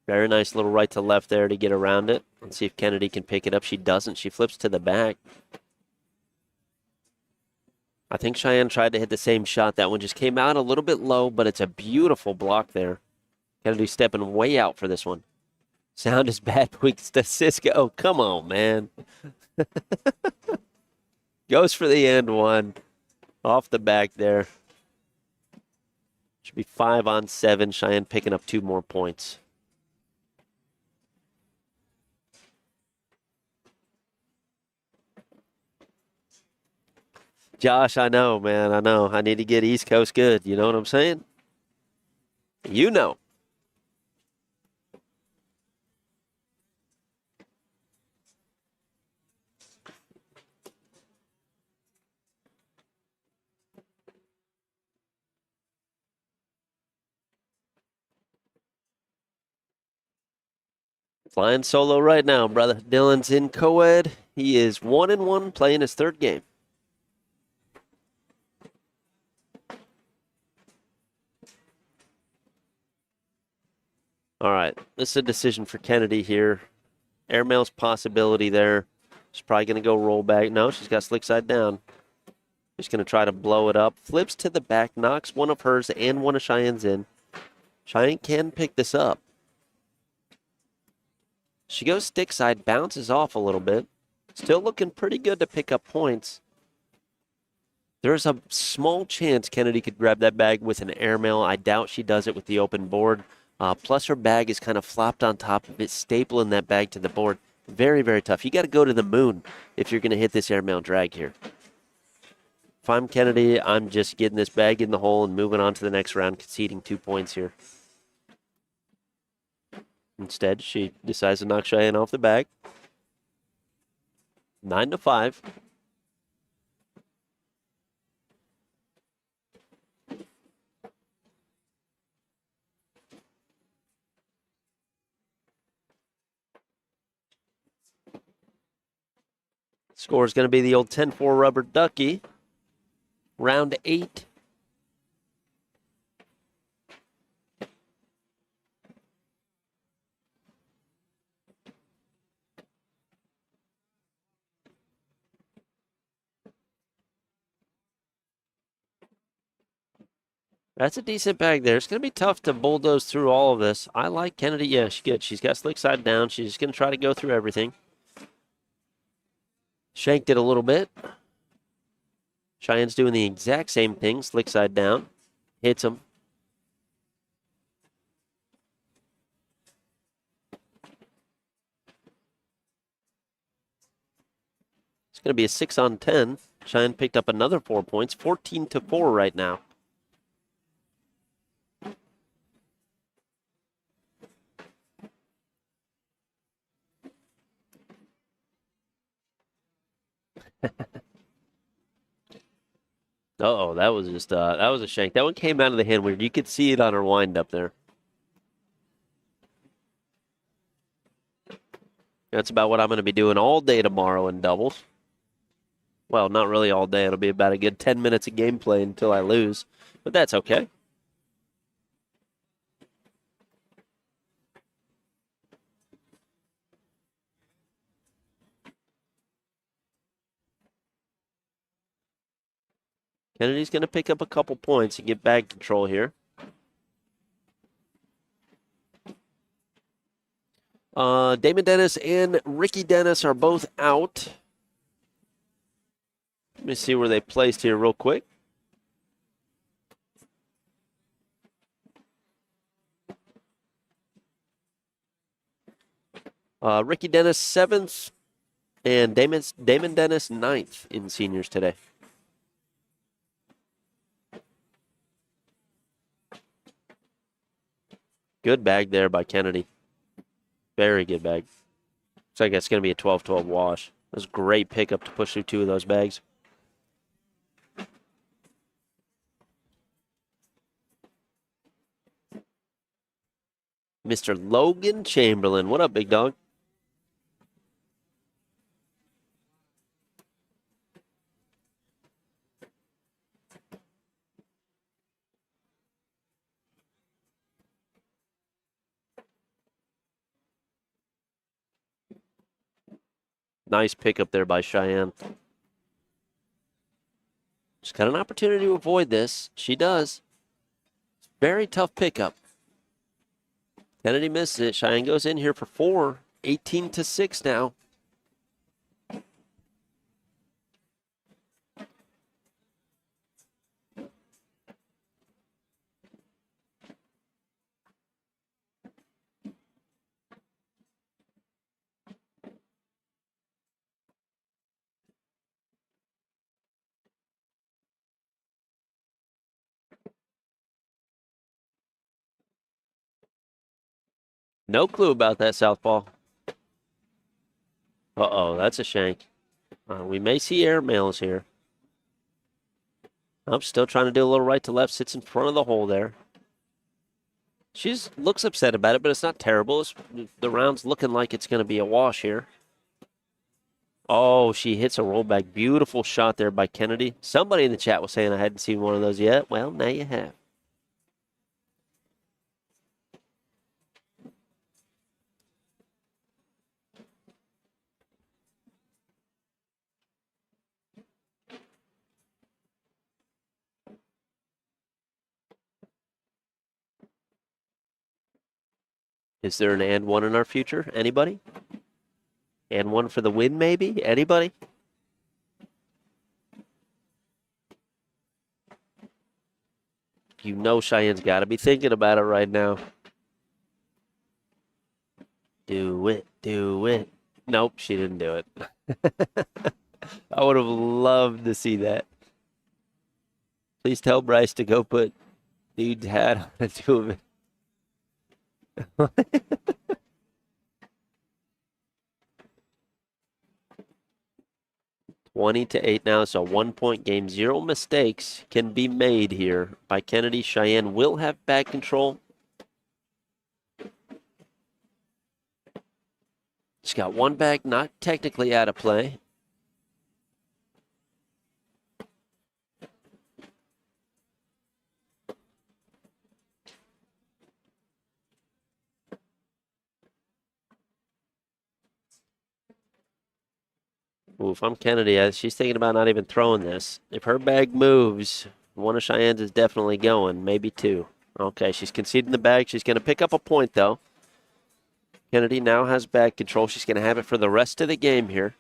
Very nice little right to left there to get around it. Let's see if Kennedy can pick it up. She doesn't. She flips to the back. I think Cheyenne tried to hit the same shot. That one just came out a little bit low, but it's a beautiful block there. Kennedy stepping way out for this one. Sound is bad, but we can still Cisco. Oh, come on, man. Goes for the end one. Off the back there. Should be 5-on-7. Cheyenne picking up 2 more points. Josh, I know, man. I know. I need to get East Coast good. You know what I'm saying? You know. Flying solo right now, brother. Dylan's in co-ed. He is 1-1 playing his 3rd game. All right, this is a decision for Kennedy here. Airmail's possibility there. She's probably going to go roll back. No, she's got slick side down. She's going to try to blow it up. Flips to the back, knocks one of hers and one of Cheyenne's in. Cheyenne can pick this up. She goes stick side, bounces off a little bit. Still looking pretty good to pick up points. There's a small chance Kennedy could grab that bag with an airmail. I doubt she does it with the open board. Plus her bag is kind of flopped on top of it, stapling that bag to the board. Very, very tough. You got to go to the moon if you're going to hit this airmail drag here. If I'm Kennedy, I'm just getting this bag in the hole and moving on to the next round, conceding 2 points here. Instead, she decides to knock Cheyenne off the bag. 9-5. Score is going to be the old 10-4 rubber ducky. Round 8. That's a decent bag there. It's going to be tough to bulldoze through all of this. I like Kennedy. Yeah, she's good. She's got slick side down. She's just going to try to go through everything. Shanked it a little bit. Cheyenne's doing the exact same thing. Slick side down. Hits him. It's going to be a 6-on-10. Cheyenne picked up another 4 points. 14-4 right now. Uh-oh, that was just that was a shank. That one came out of the hand weird. You could see it on her wind up there. That's about what I'm going to be doing all day tomorrow in doubles. Well, not really all day. It'll be about a good 10 minutes of gameplay until I lose, but that's okay. Kennedy's going to pick up a couple points and get bag control here. Damon Dennis and Ricky Dennis are both out. Let me see where they placed here real quick. Ricky Dennis 7th and Damon Dennis 9th in seniors today. Good bag there by Kennedy. Very good bag. Looks like it's going to be a 12-12 wash. That was a great pickup to push through 2 of those bags. Mr. Logan Chamberlain. What up, big dog? Nice pickup there by Cheyenne. She's got an opportunity to avoid this. She does. Very tough pickup. Kennedy misses it. Cheyenne goes in here for 4. 18-6 now. No clue about that southpaw. Uh-oh, that's a shank. We may see airmails here. I'm still trying to do a little right to left. Sits in front of the hole there. She looks upset about it, but it's not terrible. The round's looking like it's going to be a wash here. Oh, she hits a rollback. Beautiful shot there by Kennedy. Somebody in the chat was saying I hadn't seen one of those yet. Well, now you have. Is there an and one in our future? Anybody? And one for the win, maybe? Anybody? You know Cheyenne's got to be thinking about it right now. Do it, do it. Nope, she didn't do it. I would have loved to see that. Please tell Bryce to go put dude's hat on the 2 of it. 20-8 now. It's a 1-point game. 0 mistakes can be made here by Kennedy. Cheyenne will have bag control. She's got 1 bag, not technically out of play. Ooh, if I'm Kennedy, she's thinking about not even throwing this. If her bag moves, one of Cheyenne's is definitely going, maybe two. Okay, she's conceding the bag. She's going to pick up a point, though. Kennedy now has bag control. She's going to have it for the rest of the game here.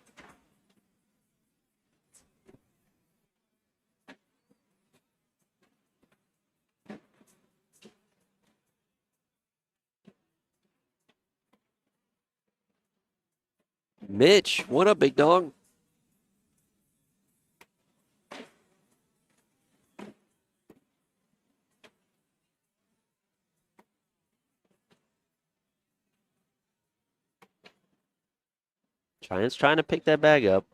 Mitch, what up, big dog? Cheyenne's trying to pick that bag up.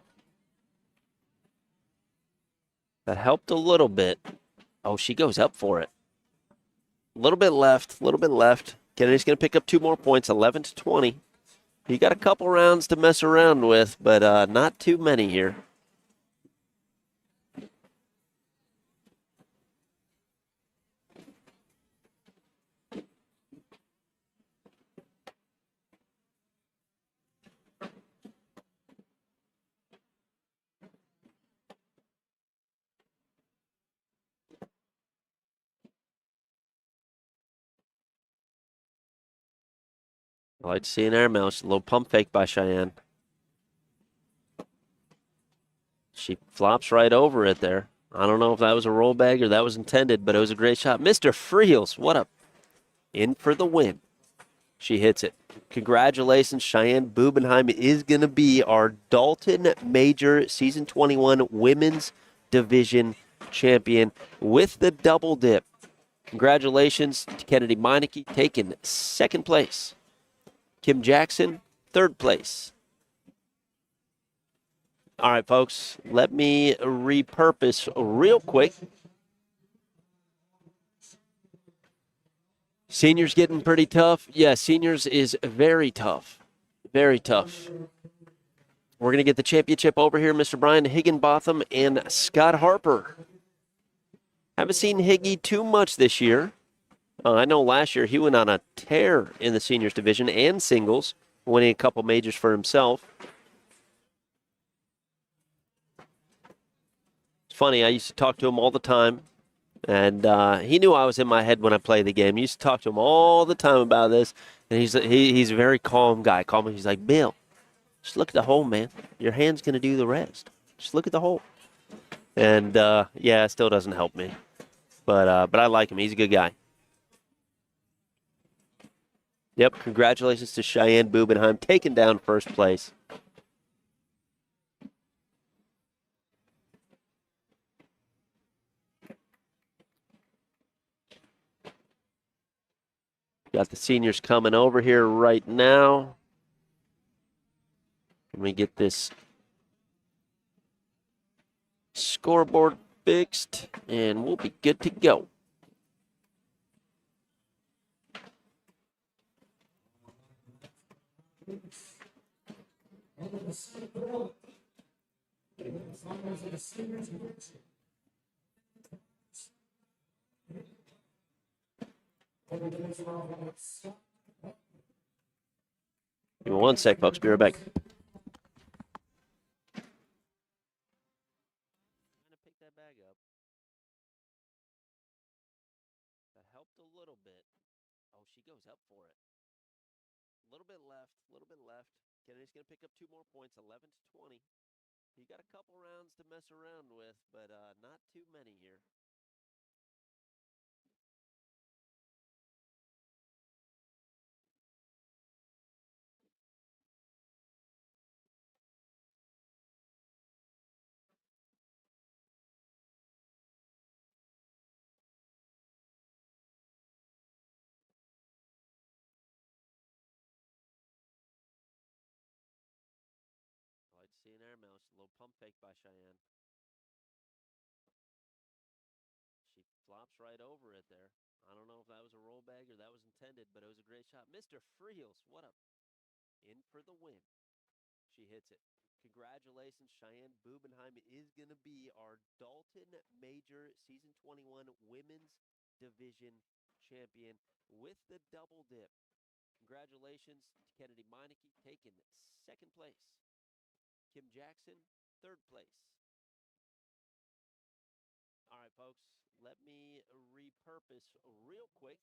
That helped a little bit. Oh, she goes up for it. A little bit left, a little bit left. Kennedy's going to pick up 2 more points, 11-20. You got a couple rounds to mess around with, but not too many here. I like to see an air mouse. A little pump fake by Cheyenne. She flops right over it there. I don't know if that was a roll bag or that was intended, but it was a great shot. Mr. Friels, what up? In for the win. She hits it. Congratulations, Cheyenne Bubenheim is going to be our Dalton Major Season 21 Women's Division Champion with the double dip. Congratulations to Kennedy Meineke, taking 2nd place. Kim Jackson, 3rd place. All right, folks, let me repurpose real quick. Seniors getting pretty tough. Yeah, seniors is very tough. Very tough. We're going to get the championship over here, Mr. Brian Higginbotham and Scott Harper. Haven't seen Higgy too much this year. I know last year he went on a tear in the seniors division and singles, winning a couple majors for himself. It's funny, I used to talk to him all the time, and he knew I was in my head when I played the game. I used to talk to him all the time about this, and he's a very calm guy. Calm. He's like, Bill, just look at the hole, man. Your hand's going to do the rest. Just look at the hole. And, yeah, it still doesn't help me. But I like him. He's a good guy. Yep, congratulations to Cheyenne Bubenheim, taking down 1st place. Got the seniors coming over here right now. Let me get this scoreboard fixed, and we'll be good to go. Give me 1 sec, folks. Be right back. Pick that bag up. That helped a little bit. Oh, she goes up for it. A little bit left, a little bit left. Kennedy's going to pick up 2 more points, 11-20. You got a couple rounds to mess around with, but not too many here. I like to see an air mouse. A little pump fake by Cheyenne. She flops right over it there. I don't know if that was a roll bag or that was intended, but it was a great shot. Mr. Friels, what up? In for the win. She hits it. Congratulations, Cheyenne Bubenheim is going to be our Dalton Major Season 21 Women's Division Champion with the double dip. Congratulations to Kennedy Meineke, taking 2nd place. Kim Jackson, 3rd place. All right, folks, let me repurpose real quick.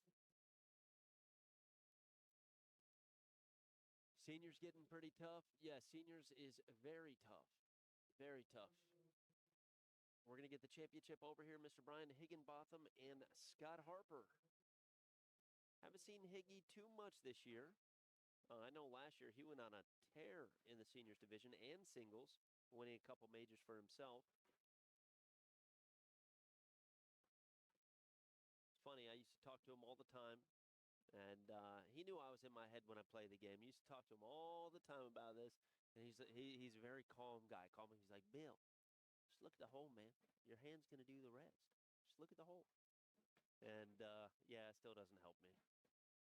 Seniors getting pretty tough. Yeah, seniors is very tough. Very tough. We're going to get the championship over here, Mr. Brian Higginbotham and Scott Harper. Haven't seen Higgy too much this year. I know last year he went on a tear in the seniors division and singles, winning a couple majors for himself. It's funny, I used to talk to him all the time, and he knew I was in my head when I played the game. I used to talk to him all the time about this, and he's a very calm guy. He's like, Bill, just look at the hole, man. Your hand's going to do the rest. Just look at the hole. And, yeah, it still doesn't help me.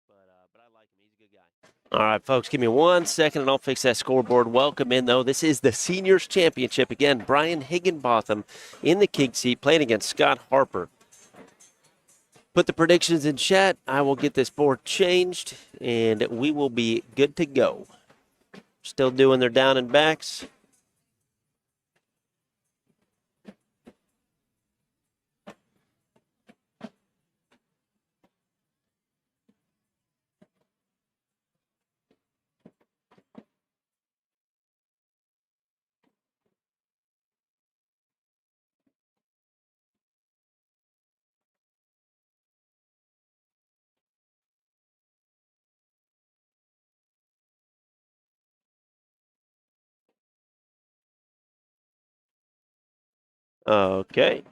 But I like him. He's a good guy. All right, folks, give me 1 second, and I'll fix that scoreboard. Welcome in, though. This is the Seniors Championship. Again, Brian Higginbotham in the king seat playing against Scott Harper. Put the predictions in chat. I will get this board changed, and we will be good to go. Still doing their down and backs. Okay.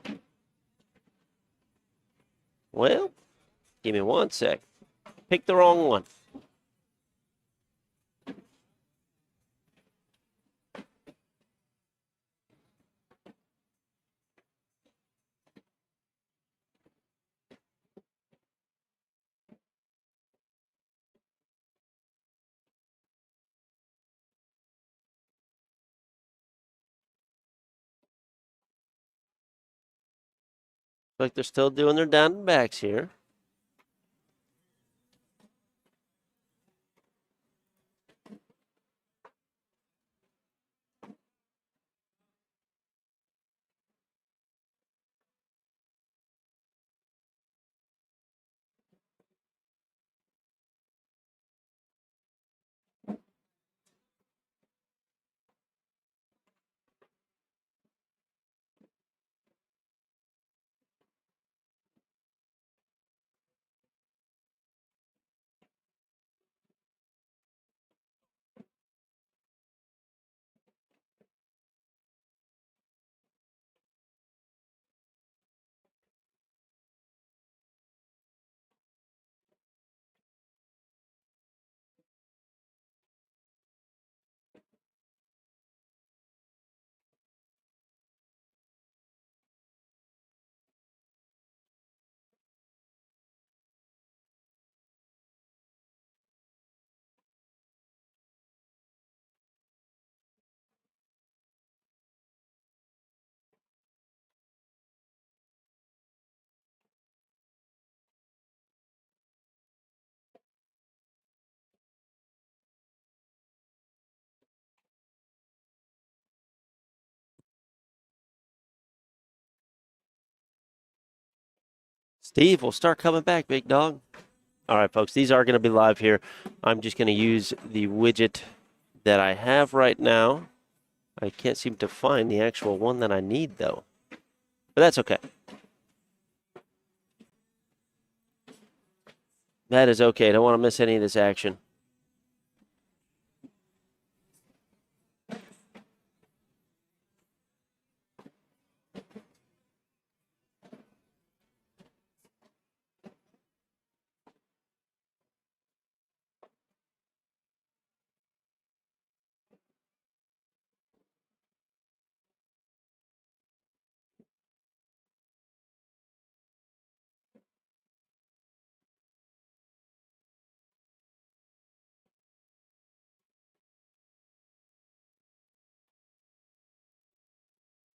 Well, give me 1 sec. Pick the wrong one. Looks like they're still doing their down and backs here. Steve, we'll start coming back, big dog. All right, folks, these are going to be live here. I'm just going to use the widget that I have right now. I can't seem to find the actual one that I need, though. But that's okay. That is okay. I don't want to miss any of this action.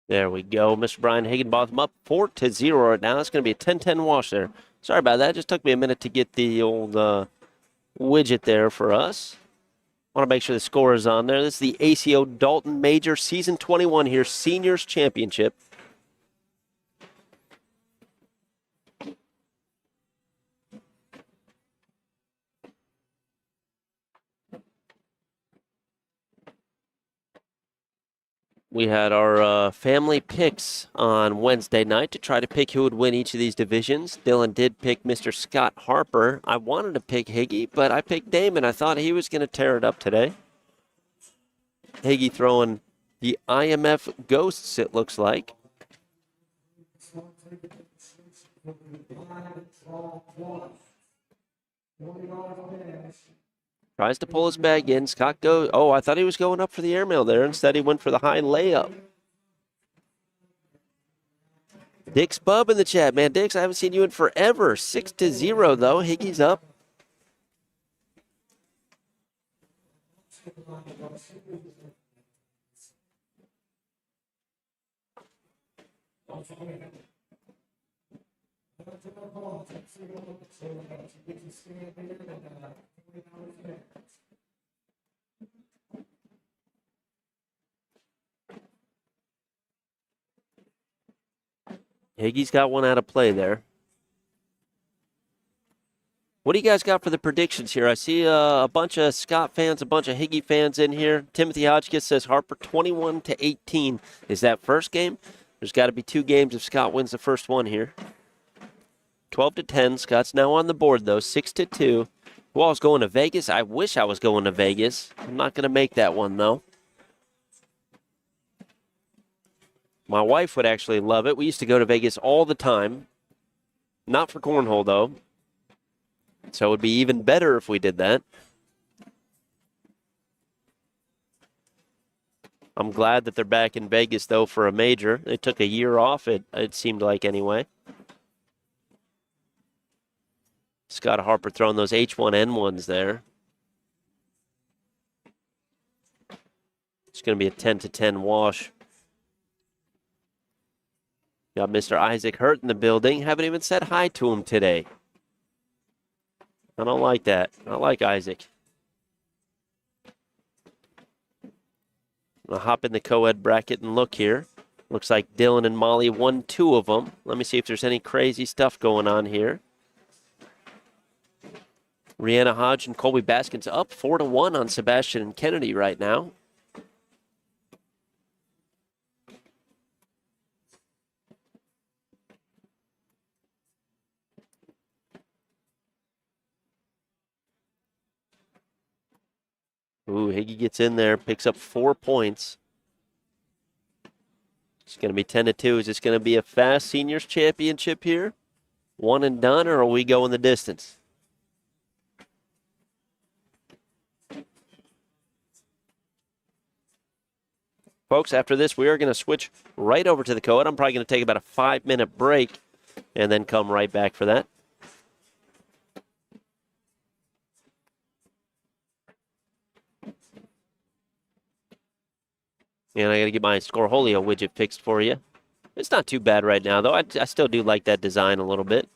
There we go. Mr. Brian Higginbotham up 4-0 right now. That's going to be a 10-10 wash there. Sorry about that. It just took me a minute to get the old widget there for us. Want to make sure the score is on there. This is the ACO Dalton Major Season 21 here, Seniors Championship. We had our family picks on Wednesday night to try to pick who would win each of these divisions. Dylan did pick Mr. Scott Harper. I wanted to pick Higgy, but I picked Damon. I thought he was going to tear it up today. Higgy throwing the IMF Ghosts, it looks like. Tries to pull his bag in. Scott goes. Oh, I thought he was going up for the airmail there. Instead, he went for the high layup. Dick's Bub in the chat. Man, Dix, I haven't seen you in forever. 6-0, though. Higgy's up. Higgy's got one out of play there. What do you guys got for the predictions here? I see a bunch of Scott fans, a bunch of Higgy fans in here. Timothy Hodgkiss says Harper 21-18. Is that first game? There's got to be 2 games if Scott wins the first one here. 12-10. Scott's now on the board, though. 6-2. Who else going to Vegas? I wish I was going to Vegas. I'm not going to make that one, though. My wife would actually love it. We used to go to Vegas all the time. Not for cornhole, though. So it would be even better if we did that. I'm glad that they're back in Vegas, though, for a major. They took a year off, it seemed like, anyway. Scott Harper throwing those H1N1s there. It's going to be a 10-10 wash. Got Mr. Isaac Hurt in the building. Haven't even said hi to him today. I don't like that. I like Isaac. I'll hop in the co-ed bracket and look here. Looks like Dylan and Molly won 2 of them. Let me see if there's any crazy stuff going on here. Rihanna Hodge and Colby Baskins up 4-1 on Sebastian and Kennedy right now. Ooh, Higgy gets in there, picks up 4 points. It's going to be 10-2. Is this going to be a fast seniors championship here? One and done, or are we going the distance? Folks, after this, we are going to switch right over to the co-ed. I'm probably going to take about a 5-minute break and then come right back for that. And I got to get my Scoreholio widget fixed for you. It's not too bad right now, though. I still do like that design a little bit.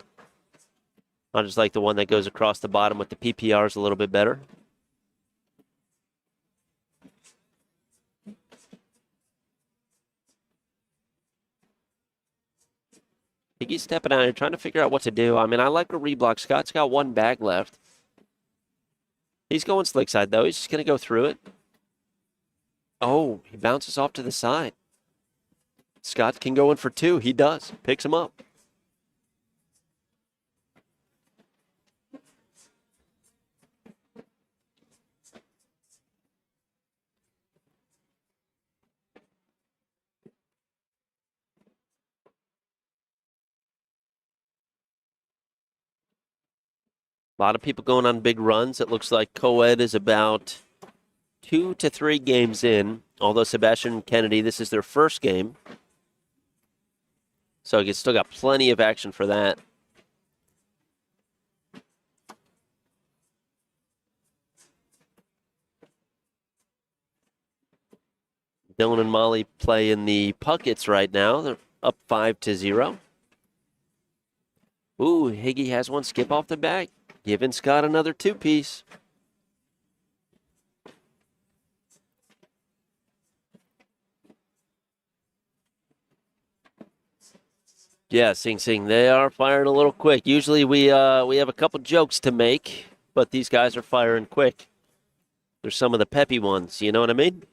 I just like the one that goes across the bottom with the PPRs a little bit better. Higgy's stepping out here, trying to figure out what to do. I mean, I like a reblock. Scott's got 1 bag left. He's going slick side, though. He's just going to go through it. Oh, he bounces off to the side. Scott can go in for 2. He does. Picks him up. A lot of people going on big runs. It looks like co-ed is about 2 to 3 games in, although Sebastian and Kennedy, this is their first game. So you still got plenty of action for that. Dylan and Molly play in the Puckets right now. They're up 5-0. Ooh, Higgy has one skip off the back, giving Scott another 2-piece. Yeah, Sing Sing, they are firing a little quick. Usually we have a couple jokes to make, but these guys are firing quick. They're some of the peppy ones, you know what I mean?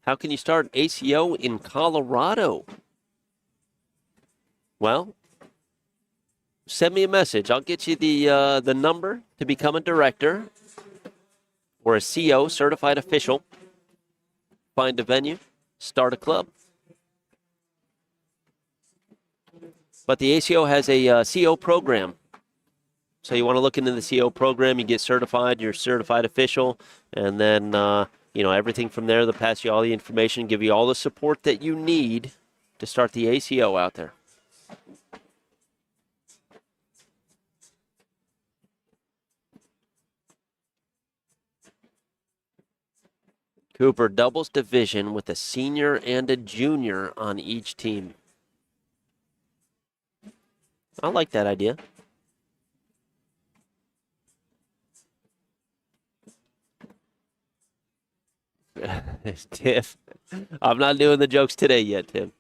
How can you start ACO in Colorado? Well, send me a message. I'll get you the number to become a director or a CO, certified official. Find a venue, start a club. But the ACO has a CO program. So you want to look into the CO program. You get certified. You're a certified official. And then, everything from there, they'll pass you all the information, give you all the support that you need to start the ACO out there. Cooper doubles division with a senior and a junior on each team. I like that idea. Tim, I'm not doing the jokes today yet, Tim.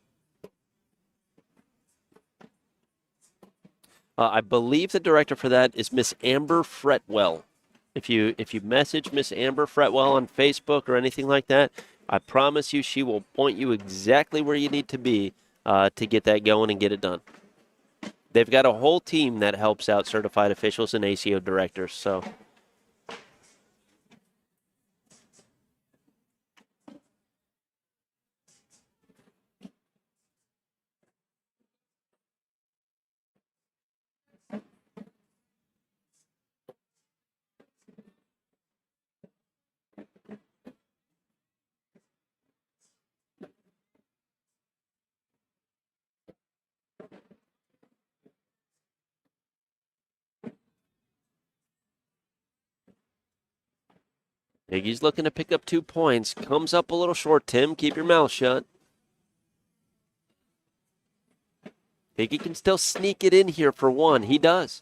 I believe the director for that is Miss Amber Fretwell. If you message Miss Amber Fretwell on Facebook or anything like that, I promise you she will point you exactly where you need to be to get that going and get it done. They've got a whole team that helps out certified officials and ACO directors, so. Higgy's looking to pick up 2 points. Comes up a little short, Tim. Keep your mouth shut. Higgy can still sneak it in here for 1. He does.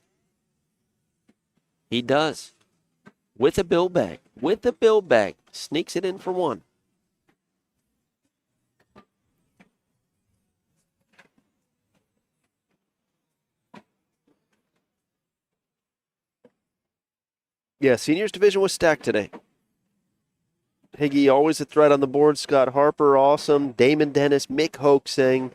He does. With a bill bag. With a bill bag. Sneaks it in for 1. Yeah, seniors division was stacked today. Higgy, always a threat on the board. Scott Harper, awesome. Damon Dennis, Mick Hoaxing,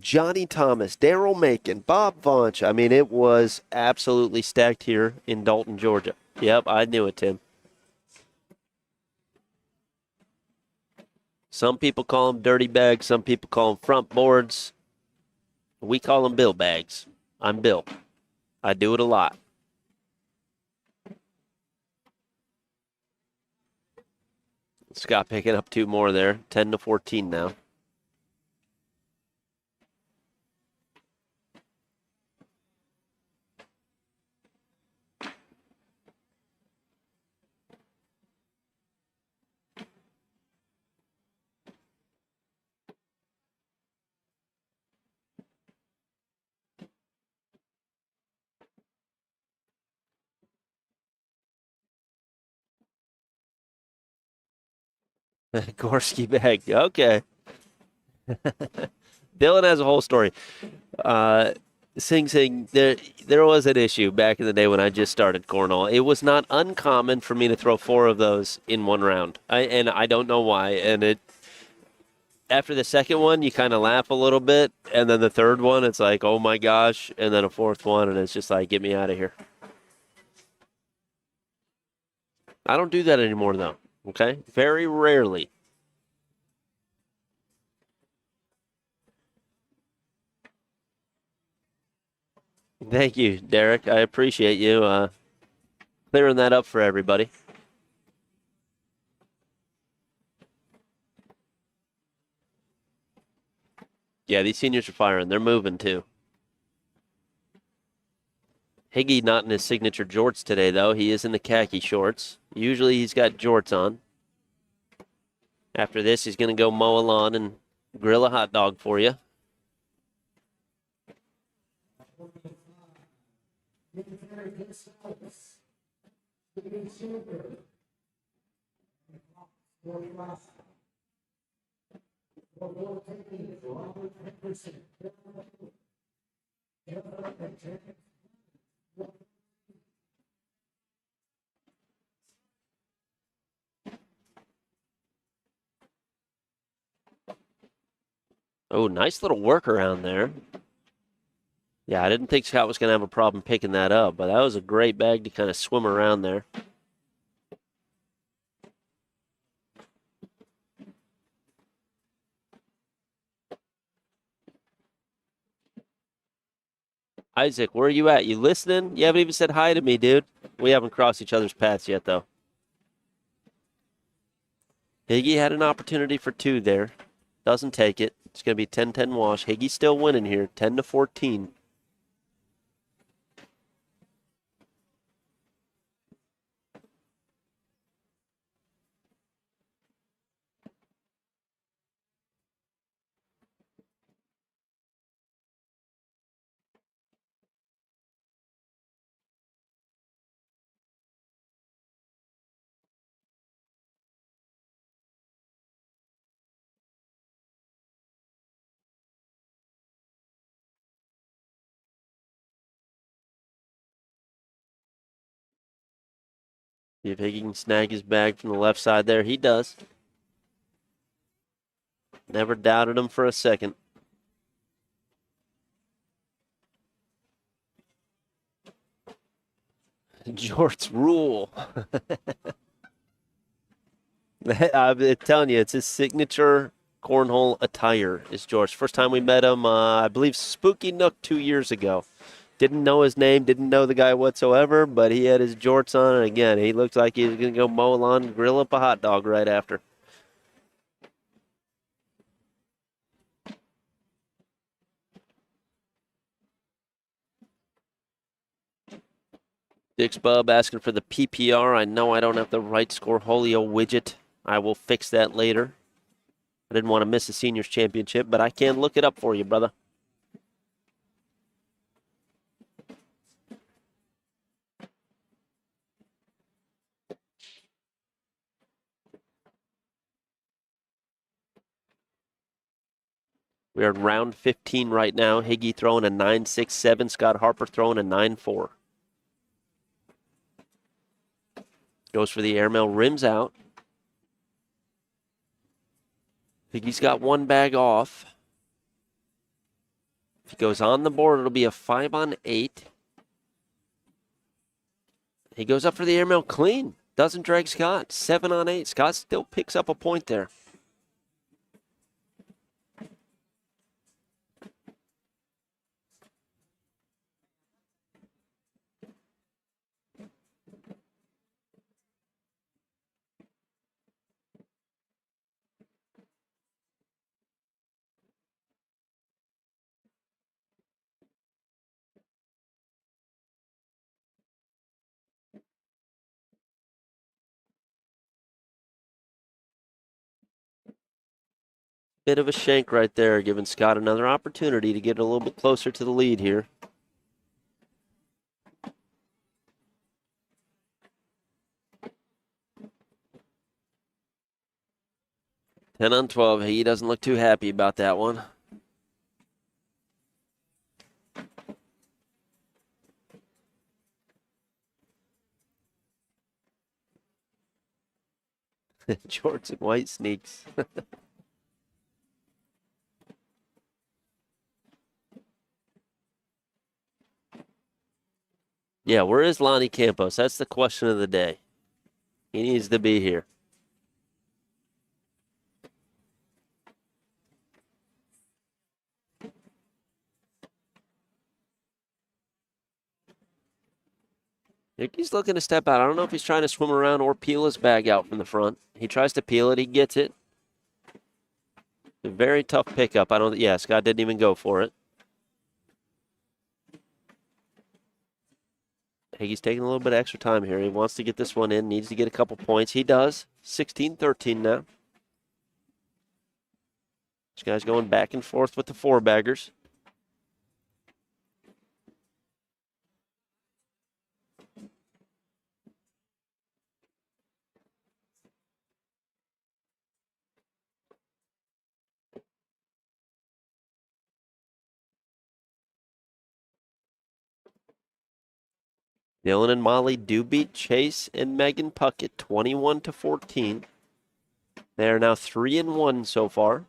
Johnny Thomas, Daryl Macon, Bob Vonch. I mean, it was absolutely stacked here in Dalton, Georgia. Yep, I knew it, Tim. Some people call them dirty bags. Some people call them front boards. We call them bill bags. I'm Bill. I do it a lot. Scott picking up 2 more there. 10-14 now. Gorski bag. Okay. Dylan has a whole story. Sing Sing, there was an issue back in the day when I just started cornhole. It was not uncommon for me to throw 4 of those in one round. I don't know why. And after the second one, you kind of laugh a little bit. And then the third one, it's like, oh my gosh. And then a 4th one, and it's just like, get me out of here. I don't do that anymore, though. Okay? Very rarely. Thank you, Derek. I appreciate you clearing that up for everybody. Yeah, these seniors are firing. They're moving, too. Higgy not in his signature jorts today, though. He is in the khaki shorts. Usually he's got jorts on. After this, he's going to go mow a lawn and grill a hot dog for you. Oh, nice little workaround there. Yeah, I didn't think Scott was going to have a problem picking that up, but that was a great bag to kind of swim around there. Isaac, where are you at? You listening? You haven't even said hi to me, dude. We haven't crossed each other's paths yet, though. Higgy had an opportunity for 2 there. Doesn't take it. It's going to be 10-10 wash. Higgy's still winning here, 10-14. See if Higgy can snag his bag from the left side there. He does. Never doubted him for a second. Jort's rule. I'm telling you, it's his signature cornhole attire is Jort's. First time we met him, I believe Spooky Nook 2 years ago. Didn't know his name, didn't know the guy whatsoever, but he had his jorts on, and again, he looked like he was going to go mow a lawn and grill up a hot dog right after. Dick's Bub asking for the PPR. I know I don't have the right Scoreholio widget. I will fix that later. I didn't want to miss the Seniors Championship, but I can look it up for you, brother. We are in round 15 right now. Higgy throwing a 9.67. Scott Harper throwing a 9.4. Goes for the airmail, rims out. Higgy's got 1 bag off. If he goes on the board, it'll be a 5 on 8. He goes up for the airmail clean. Doesn't drag Scott. 7 on 8. Scott still picks up a point there. Bit of a shank right there, giving Scott another opportunity to get a little bit closer to the lead here. Ten on 12. He doesn't look too happy about that one. Shorts and white sneaks. Yeah, where is Lonnie Campos? That's the question of the day. He needs to be here. He's looking to step out. I don't know if he's trying to swim around or peel his bag out from the front. He tries to peel it. He gets it. A very tough pickup. Yeah, Scott didn't even go for it. Higgy's taking a little bit of extra time here. He wants to get this one in, needs to get a couple points. He does. 16-13 now. This guy's going back and forth with the 4-baggers. Dylan and Molly do beat Chase and Megan Puckett 21-14. They are now 3-1 so far.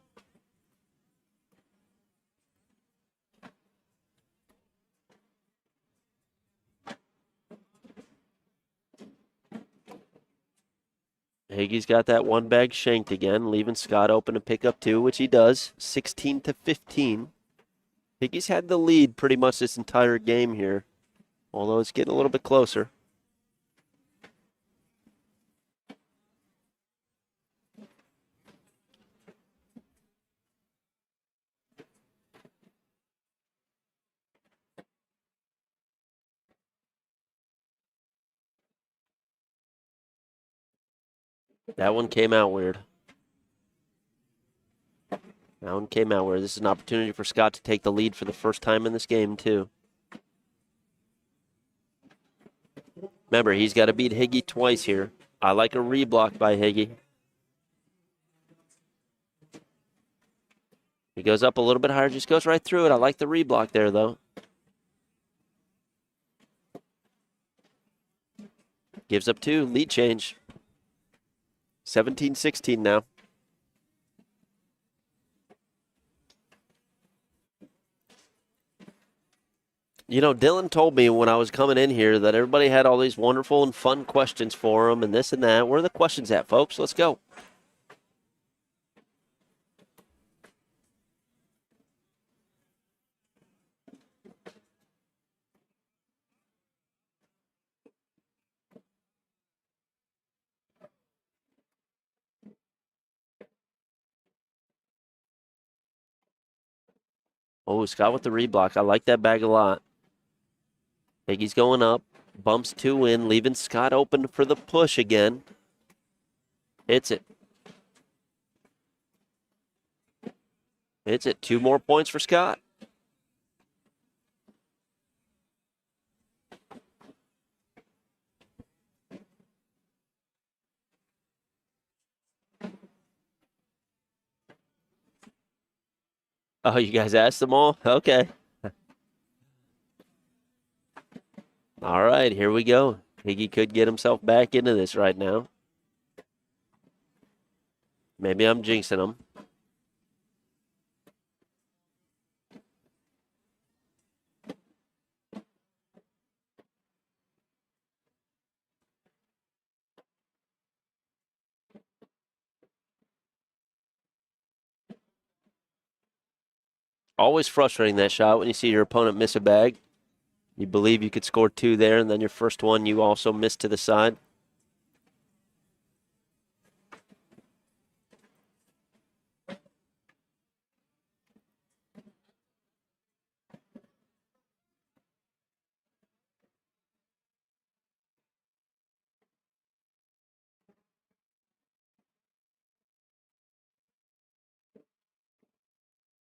Higgy's got that one bag shanked again, leaving Scott open to pick up 2, which he does, 16-15. Higgy's had the lead pretty much this entire game here, although it's getting a little bit closer. That one came out weird. That one came out weird. This is an opportunity for Scott to take the lead for the first time in this game, too. Remember, he's got to beat Higgy twice here. I like a reblock by Higgy. He goes up a little bit higher, just goes right through it. I like the reblock there, though. Gives up 2, lead change. 17-16 now. You know, Dylan told me when I was coming in here that everybody had all these wonderful and fun questions for him and this and that. Where are the questions at, folks? Let's go. Oh, Scott with the reblock. I like that bag a lot. Higgy's going up. Bumps 2 in, leaving Scott open for the push again. Hits it. Hits it. 2 more points for Scott. Oh, you guys asked them all? Okay. All right, here we go. Higgy could get himself back into this right now. Maybe I'm jinxing him. Always frustrating, that shot, when you see your opponent miss a bag. You believe you could score 2 there, and then your first one you also missed to the side.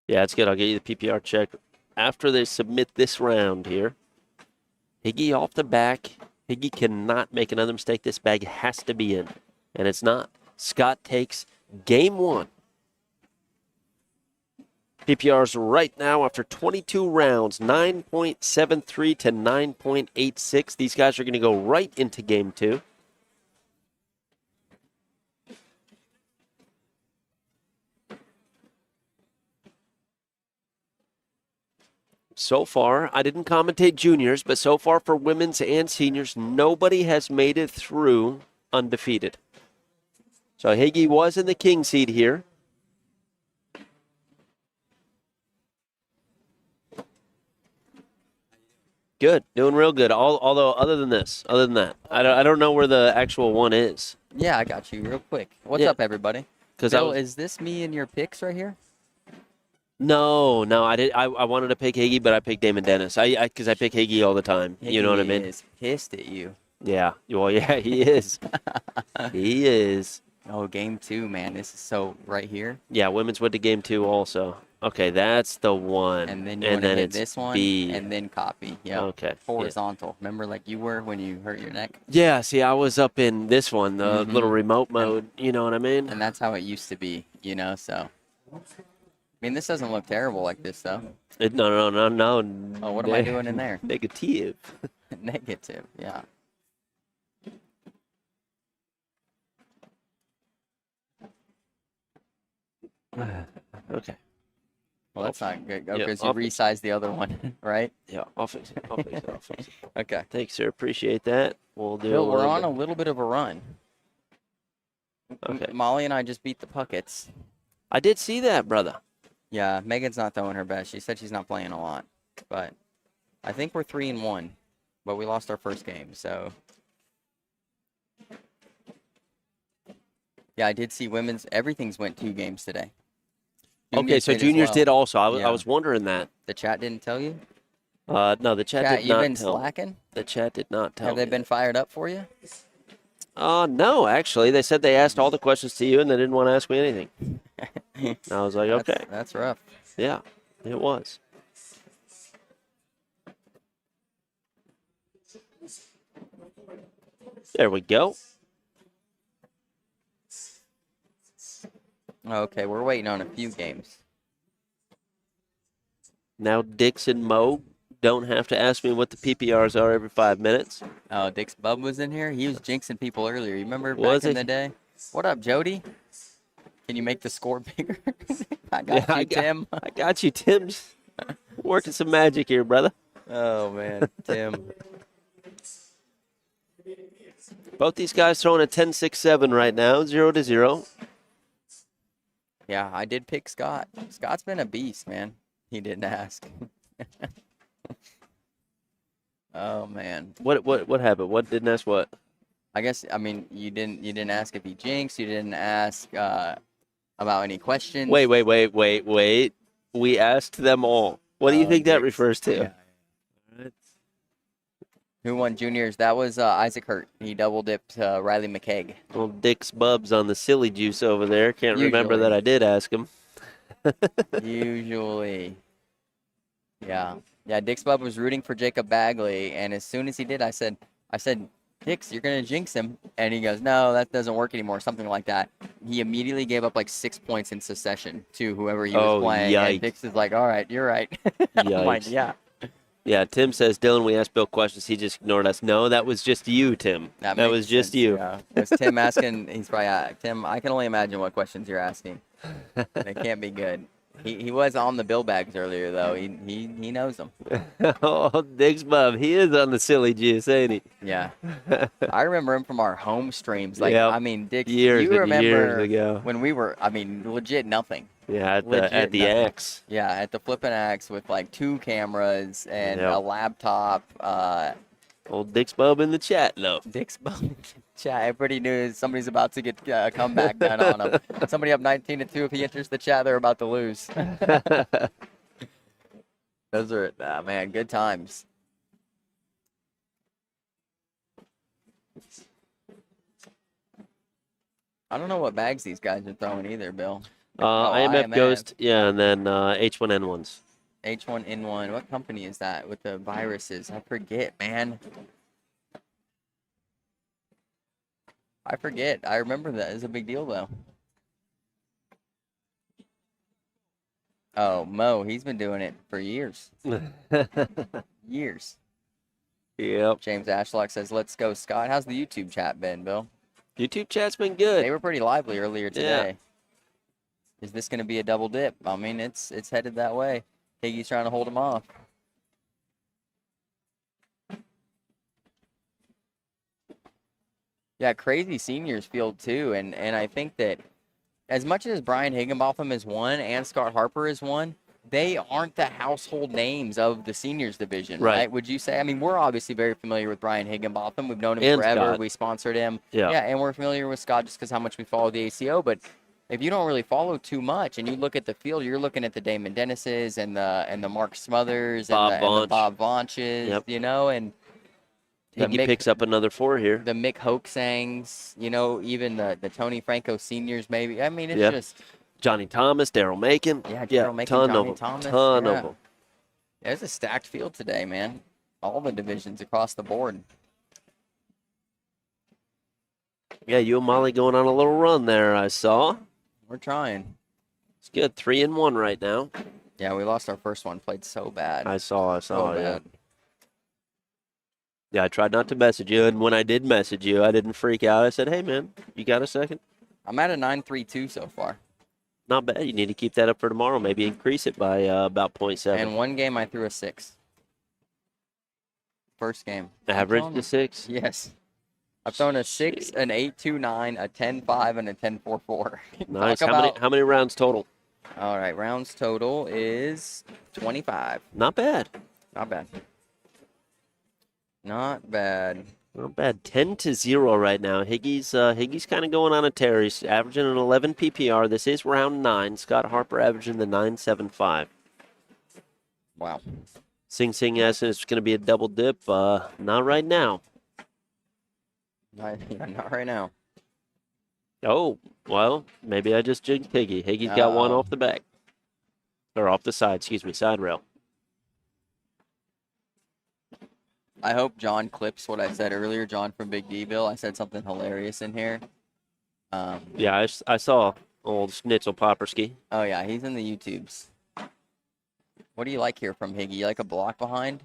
Yeah, it's good. I'll get you the PPR check after they submit this round here. Higgy off the back. Higgy cannot make another mistake. This bag has to be in, and it's not. Scott takes game 1. PPRs right now after 22 rounds, 9.73 to 9.86. These guys are going to go right into game 2. So far, I didn't commentate juniors, but so far for women's and seniors, nobody has made it through undefeated. So Higgy was in the king seat here. Good, doing real good. Although other than that, I don't know where the actual one is. Yeah, I got you real quick. What's up, everybody? Because Bill, is this me in your picks right here? No, I wanted to pick Higgy, but I picked Damon Dennis. Because I pick Higgy all the time. You know what I mean? He is pissed at you. Yeah. Well, yeah, he is. He is. Oh, game 2, man. This is so right here. Yeah, women's went to game 2 also. Okay, that's the one. And then you want to hit this one B. and then copy. Yeah. Okay. Horizontal. Yeah. Remember like you were when you hurt your neck? Yeah, see, I was up in this one, the little remote mode. You know what I mean? And that's how it used to be, you know, so. I mean, this doesn't look terrible like this, though. No. Oh, what am I doing in there? Negative. Negative, yeah. Okay. Well, that's not good. Oh, Yeah, because you I'll fix resized the other one, right? Yeah, I'll fix it. I'll fix it. I'll fix it. Okay. Thanks, sir. Appreciate that. We'll do Bill, a we're little on bit. a little bit of a run. Okay. Molly and I just beat the Puckets. I did see that, brother. Yeah, Megan's not throwing her best. She said she's not playing a lot, but I think we're 3-1. But we lost our first game, so yeah, I did see women's. Everything's went 2 games today. Okay, so did as juniors well. did also. I Yeah. was wondering that. The chat didn't tell you. No, the chat did You've not been tell. slacking. The chat did not tell. Have they me been fired up for you? No, actually, they said they asked all the questions to you and they didn't want to ask me anything. And I was like, okay, That's rough. yeah, it was. There we go. Okay, we're waiting on a few games. Now Dix and Mo don't have to ask me what the PPRs are every 5 minutes. Oh, Dick's Bub was in here. He was jinxing people earlier. You remember Was back in he? the day? What up, Jody? Can you make the score bigger? I got you, Tim. I got you, Tim's working some magic here, brother. Oh man, Tim. Both these guys throwing a 10-6-7 right now, 0-0. Yeah, I did pick Scott. Scott's been a beast, man. He didn't ask. Oh man. What happened? What didn't ask what? I guess you didn't ask if he jinxed. You didn't ask about any questions. Wait. We asked them all. What do you think that Dix. refers to? Yeah. Who won juniors? That was Isaac Hurt. He double dipped Riley McKeg. Well, Dick's Bubs on the silly juice over there. Can't remember Usually. that I did ask him. Usually. Yeah. Yeah, Dick's Bub was rooting for Jacob Bagley, and as soon as he did, I said, Dix, you're going to jinx him. And he goes, no, that doesn't work anymore, something like that. He immediately gave up like 6 points in succession to whoever he was playing. Yikes. And Dix is like, all right, you're right. I'm like, Yikes. yeah. Yeah, Tim says, Dylan, we asked Bill questions. He just ignored us. No, that was just you, Tim. That makes was just sense, you. Yeah. Was Tim asking? He's probably Tim. I can only imagine what questions you're asking. They can't be good. He was on the Bill bags earlier though. He knows them. Oh, Dick's Bub. He is on the silly juice, ain't he? Yeah. I remember him from our home streams. Like Yep. I mean, Dick, Years you and remember years ago. when we were? Legit nothing. Yeah, at Legit the nothing. X. Yeah, at the Flippin' Axe with like 2 cameras and Yep. a laptop. Old Dick's Bub in the chat, though. Dick's Bum chat. Everybody knew somebody's about to get a comeback done on him. Somebody up 19-2. If he enters the chat, they're about to lose. Those are, man, good times. I don't know what bags these guys are throwing either, Bill. IMF Ghost, yeah, and then H1N1s. H1N1. What company is that with the viruses? I forget, man. I forget. I remember that. It's a big deal, though. Oh, Mo, he's been doing it for years. Years. Yep. James Ashlock says, let's go, Scott. How's the YouTube chat been, Bill? YouTube chat's been good. They were pretty lively earlier today. Yeah. Is this going to be a double dip? I mean, it's headed that way. Higgy's trying to hold him off. Yeah, crazy seniors field too, and I think that as much as Brian Higginbotham is one and Scott Harper is one, they aren't the household names of the seniors division, right? Would you say? I mean, we're obviously very familiar with Brian Higginbotham. We've known him And forever. Scott. We sponsored him. Yeah. And we're familiar with Scott just because how much we follow the ACO. But if you don't really follow too much and you look at the field, you're looking at the Damon Dennises and the Mark Smothers and the Bob Vaunches, Yep. you know, and Higgy picks up another 4 here. the Mick Hoaxangs, you know, even the Tony Franco seniors maybe. I mean, it's Yep. just Johnny Thomas, Daryl Macon. Yeah, Daryl Macon, ton Johnny of them. Thomas, Ton yeah. of them. There's a stacked field today, man. All the divisions across the board. Yeah, you and Molly going on a little run there, I saw. We're trying. It's good. 3-1 right now. Yeah, we lost our first one. Played so bad. I saw. so Yeah. bad. Yeah, I tried not to message you, and when I did message you, I didn't freak out. I said, "Hey, man, you got a second?" I'm at a 9.32 so far. Not bad. You need to keep that up for tomorrow. Maybe increase it by about 0.7. And one game I threw a 6. First game. Average to 6. Yes. I've thrown a 6, an 8.29, a 10.5, and a 10.44. Nice. How many rounds total? All right, rounds total is 25. Not bad. Not bad. Not bad. Not bad. 10-0 right now. Higgy's kind of going on a tear. He's averaging an 11 PPR. This is round 9. Scott Harper averaging the 9.75. Wow. Sing Sing asking it's going to be a double dip. Not right now. Not right now. Oh, well, maybe I just jinxed Higgy. Higgy's got one off the back. Or off the side, excuse me, side rail. I hope John clips what I said earlier. John from Big D-Bill. I said something hilarious in here. Yeah, I saw old Schnitzel Popperski. Oh, yeah, he's in the YouTubes. What do you like here from Higgy? You like a block behind?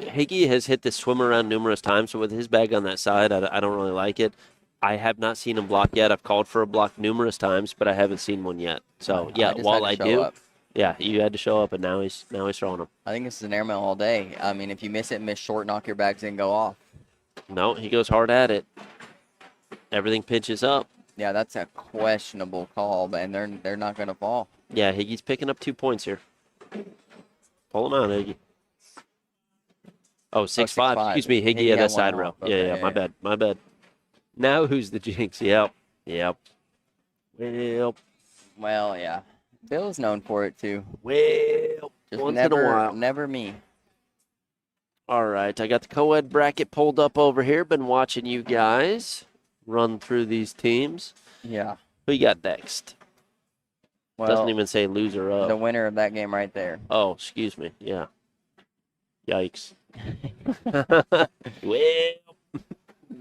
Higgy has hit this swim around numerous times, so with his bag on that side, I don't really like it. I have not seen him block yet. I've called for a block numerous times, but I haven't seen one yet. So, yeah, while I do, yeah, you had to show up, and now he's throwing them. I think this is an airmail all day. I mean, if you miss it, miss short, knock your bags in, go off. No, he goes hard at it. Everything pinches up. Yeah, that's a questionable call, and they're not going to fall. Yeah, Higgy's picking up 2 points here. Pull him out, Higgy. Oh, 6'5". Excuse me, Higgy had that side rail. Okay, yeah, my bad. Now who's the jinx? Yep. Well, yeah. Bill's known for it, too. Well, Just once in a while. Never me. All right, I got the co-ed bracket pulled up over here. Been watching you guys run through these teams. Yeah. Who you got next? Well, doesn't even say loser up. The winner of that game right there. Oh, excuse me. Yeah. Yikes. Well,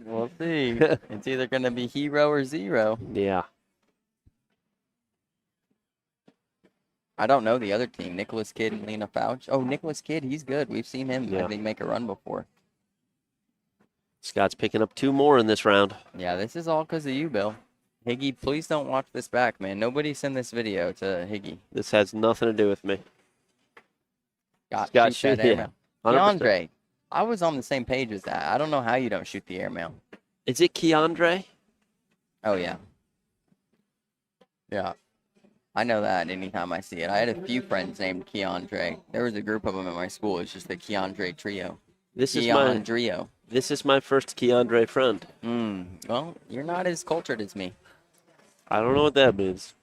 we'll see. It's either going to be hero or zero. Yeah. I don't know the other team. Nicholas Kidd and Lena Fouch. Oh, Nicholas Kidd, he's good. We've seen him, I think, make a run before. Scott's picking up 2 more in this round. Yeah, this is all because of you, Bill. Higgy, please don't watch this back, man. Nobody send this video to Higgy. This has nothing to do with me. Scott, shoot that airmail. 100%. Keandre, I was on the same page as that. I don't know how you don't shoot the airmail. Is it Keandre? Oh, yeah. Yeah. I know that anytime I see it. I had a few friends named Keandre. There was a group of them at my school. It's just the Keandre trio. This is my first Keandre friend. Well, you're not as cultured as me. I don't know what that means.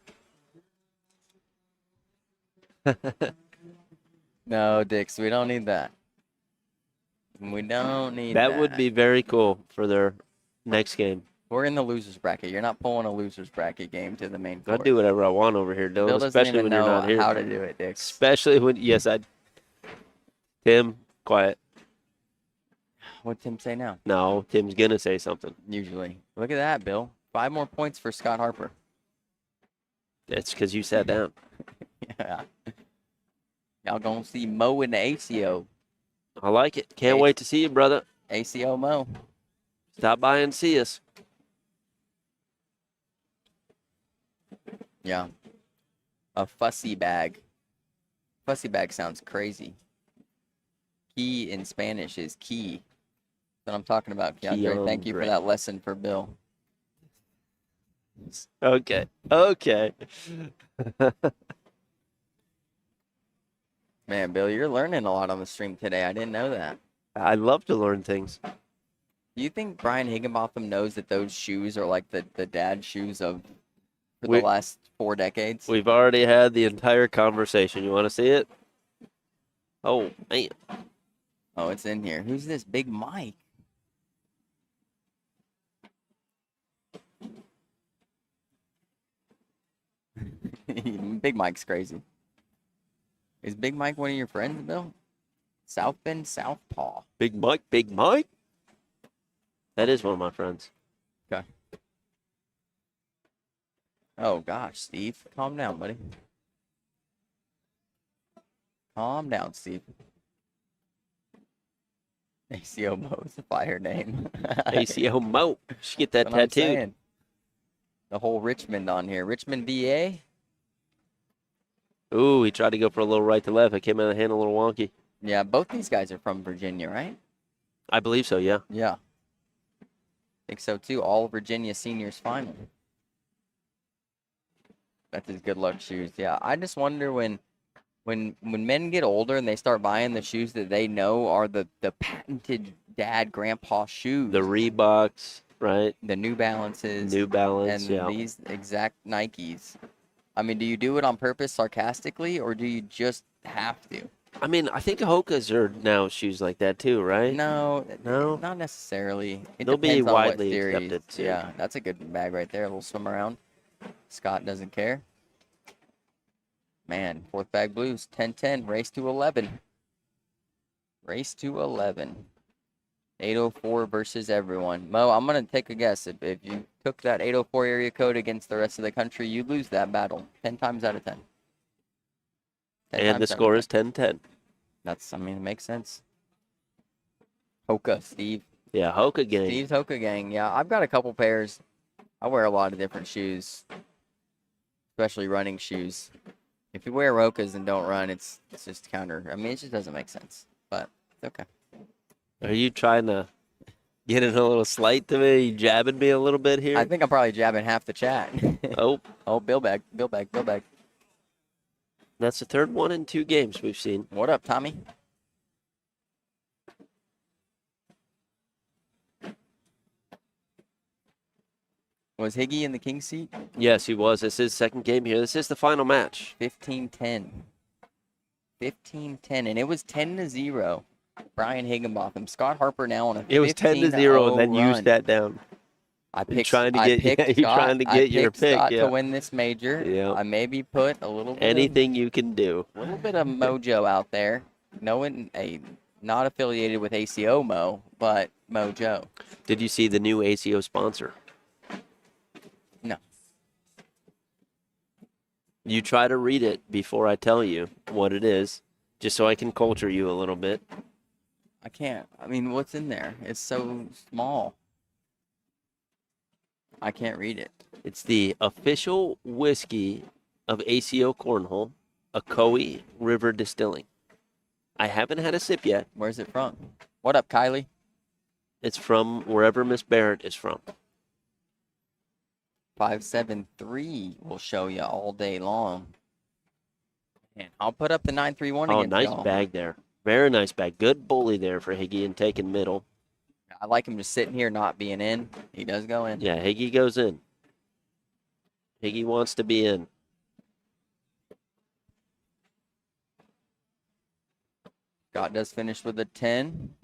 No, Dix, we don't need that. We don't need that. That would be very cool for their next game. We're in the loser's bracket. You're not pulling a loser's bracket game to the main court. I do whatever I want over here, Dylan. Bill doesn't especially even when know you're not here. how to do it, Dix. Especially when, yes, Tim, quiet. What'd Tim say now? No, Tim's going to say something. Usually. Look at that, Bill. 5 more points for Scott Harper. That's because you sat down. Yeah. Y'all gonna see Mo in the ACO. I like it. Can't wait to see you, brother. ACO Mo. Stop by and see us. Yeah. A fussy bag. Fussy bag sounds crazy. Key in Spanish is key. That's what I'm talking about, Keandre. Thank you for that lesson for Bill. Okay. Man, Bill, you're learning a lot on the stream today. I didn't know that. I love to learn things. Do you think Brian Higginbotham knows that those shoes are like the dad shoes of the last 4 decades? We've already had the entire conversation. You want to see it? Oh, man. Oh, it's in here. Who's this Big Mike? Big Mike's crazy. Is Big Mike one of your friends, Bill? South Bend, Southpaw. Big Mike? That is one of my friends. Okay. Oh, gosh, Steve. Calm down, buddy. Calm down, Steve. ACO Mo's a fire name. ACO Mo. Should get that That's what I'm tattooed. saying. The whole Richmond on here. Richmond, VA? Ooh, he tried to go for a little right to left. It came out of the hand a little wonky. Yeah, both these guys are from Virginia, right? I believe so, yeah. Yeah. Think so too. All Virginia seniors final. That's his good luck shoes. Yeah. I just wonder when men get older and they start buying the shoes that they know are the patented dad grandpa shoes. The Reeboks, right? The New Balances. New Balance, and yeah. these exact Nikes. I mean, do you do it on purpose sarcastically or do you just have to? I mean, I think Hoka's are now shoes like that too, right? No, No? not necessarily. It They'll be depends on what widely series. accepted, too. Yeah, that's a good bag right there. A little swim around. Scott doesn't care. Man, fourth bag blues, 10-10, race to 11. Race to 11. 804 versus everyone. Mo, I'm going to take a guess. If you took that 804 area code against the rest of the country, you lose that battle 10 times out of 10. 10 And the times out of score 10. is 10-10. That's, I mean, it makes sense. Hoka, Steve. Yeah, Hoka gang. Steve's Hoka gang. Yeah, I've got a couple pairs. I wear a lot of different shoes, especially running shoes. If you wear Hokas and don't run, it's just counter. I mean, it just doesn't make sense, but it's okay. Are you trying to get in a little slight to me? You jabbing me a little bit here? I think I'm probably jabbing half the chat. Oh, Oh, Bill bag. that's the third one in 2 games we've seen. What up, Tommy? Was Higgy in the king seat? Yes, he was. This is his second game here. This is the final match. 15-10. 15-10, and it was 10-0. Brian Higginbotham. Scott Harper now on a 15-0 It was 10-0, and then you run. sat down. I You're picked. trying to I get- picked yeah, you're Scott. trying to I get your picked pick, Scott yeah. to win this major. Yeah. I maybe put a little bit Anything you can do. of, little bit of mojo out there. Knowing not affiliated with ACO Mo, but Mojo. Did you see the new ACO sponsor? No. You try to read it before I tell you what it is, just so I can culture you a little bit. I can't. I mean, what's in there? It's so small. I can't read it. It's the official whiskey of ACO Cornhole, Ocoee River Distilling. I haven't had a sip yet. Where's it from? What up, Kylie? It's from wherever Miss Barrett is from. 573 will show you all day long. And I'll put up the 931 Oh, against nice y'all. bag there. Very nice bag. Good bully there for Higgy and taking middle. I like him just sitting here not being in. He does go in. Yeah, Higgy goes in. Higgy wants to be in. Scott does finish with a 10.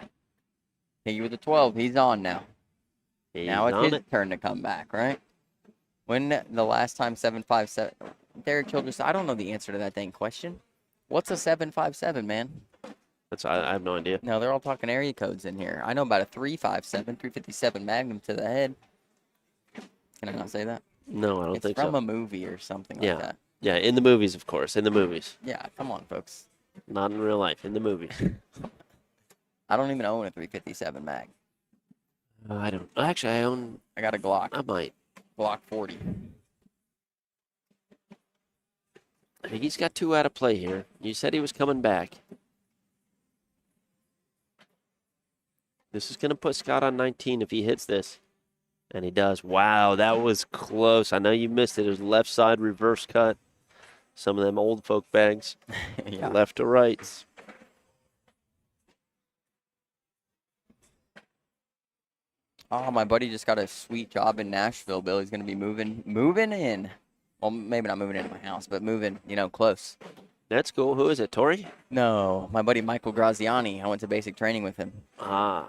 Higgy with a 12. He's on now. He's Now it's on his it. turn to come back, right? When the last time 757, Derek Childress, I don't know the answer to that dang question. What's a 757, man? I have no idea. No, they're all talking area codes in here. I know about a 357, 357 Magnum to the head. Can I not say that? No, I don't It's think from so. a movie or something Yeah. like that. Yeah, in the movies, of course. In the movies. Yeah, come on, folks. Not in real life. In the movies. I don't even own a 357 Mag. I don't. Actually, I own. I got a Glock. I might. Glock 40. Higgy's got 2 out of play here. You said he was coming back. This is going to put Scott on 19 if he hits this. And he does. Wow, that was close. I know you missed it. It was left side reverse cut. Some of them old folk bags. Yeah. Left to right. Oh, my buddy just got a sweet job in Nashville, Bill. He's going to be moving in. Well, maybe not moving into my house, but moving, close. That's cool. Who is it, Tori? No, my buddy Michael Graziani. I went to basic training with him. Ah,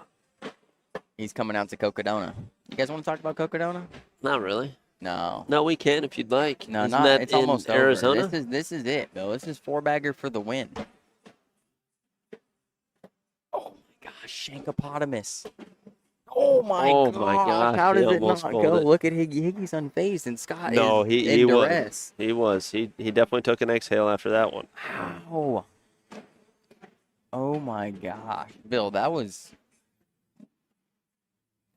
He's coming out to Cocodona. You guys want to talk about Cocodona? not really. No. No, we can if you'd like. No, Isn't not. that It's in almost Arizona? over. This is it, Bill. This is 4-bagger for the win. Oh my gosh, Shankopotamus. Oh my gosh. How he does it almost not pulled go? it. Look at Higgy. Higgy's unfazed, and Scott No, is he in was. duress. He was. He definitely took an exhale after that one. Wow. Oh my gosh, Bill, that was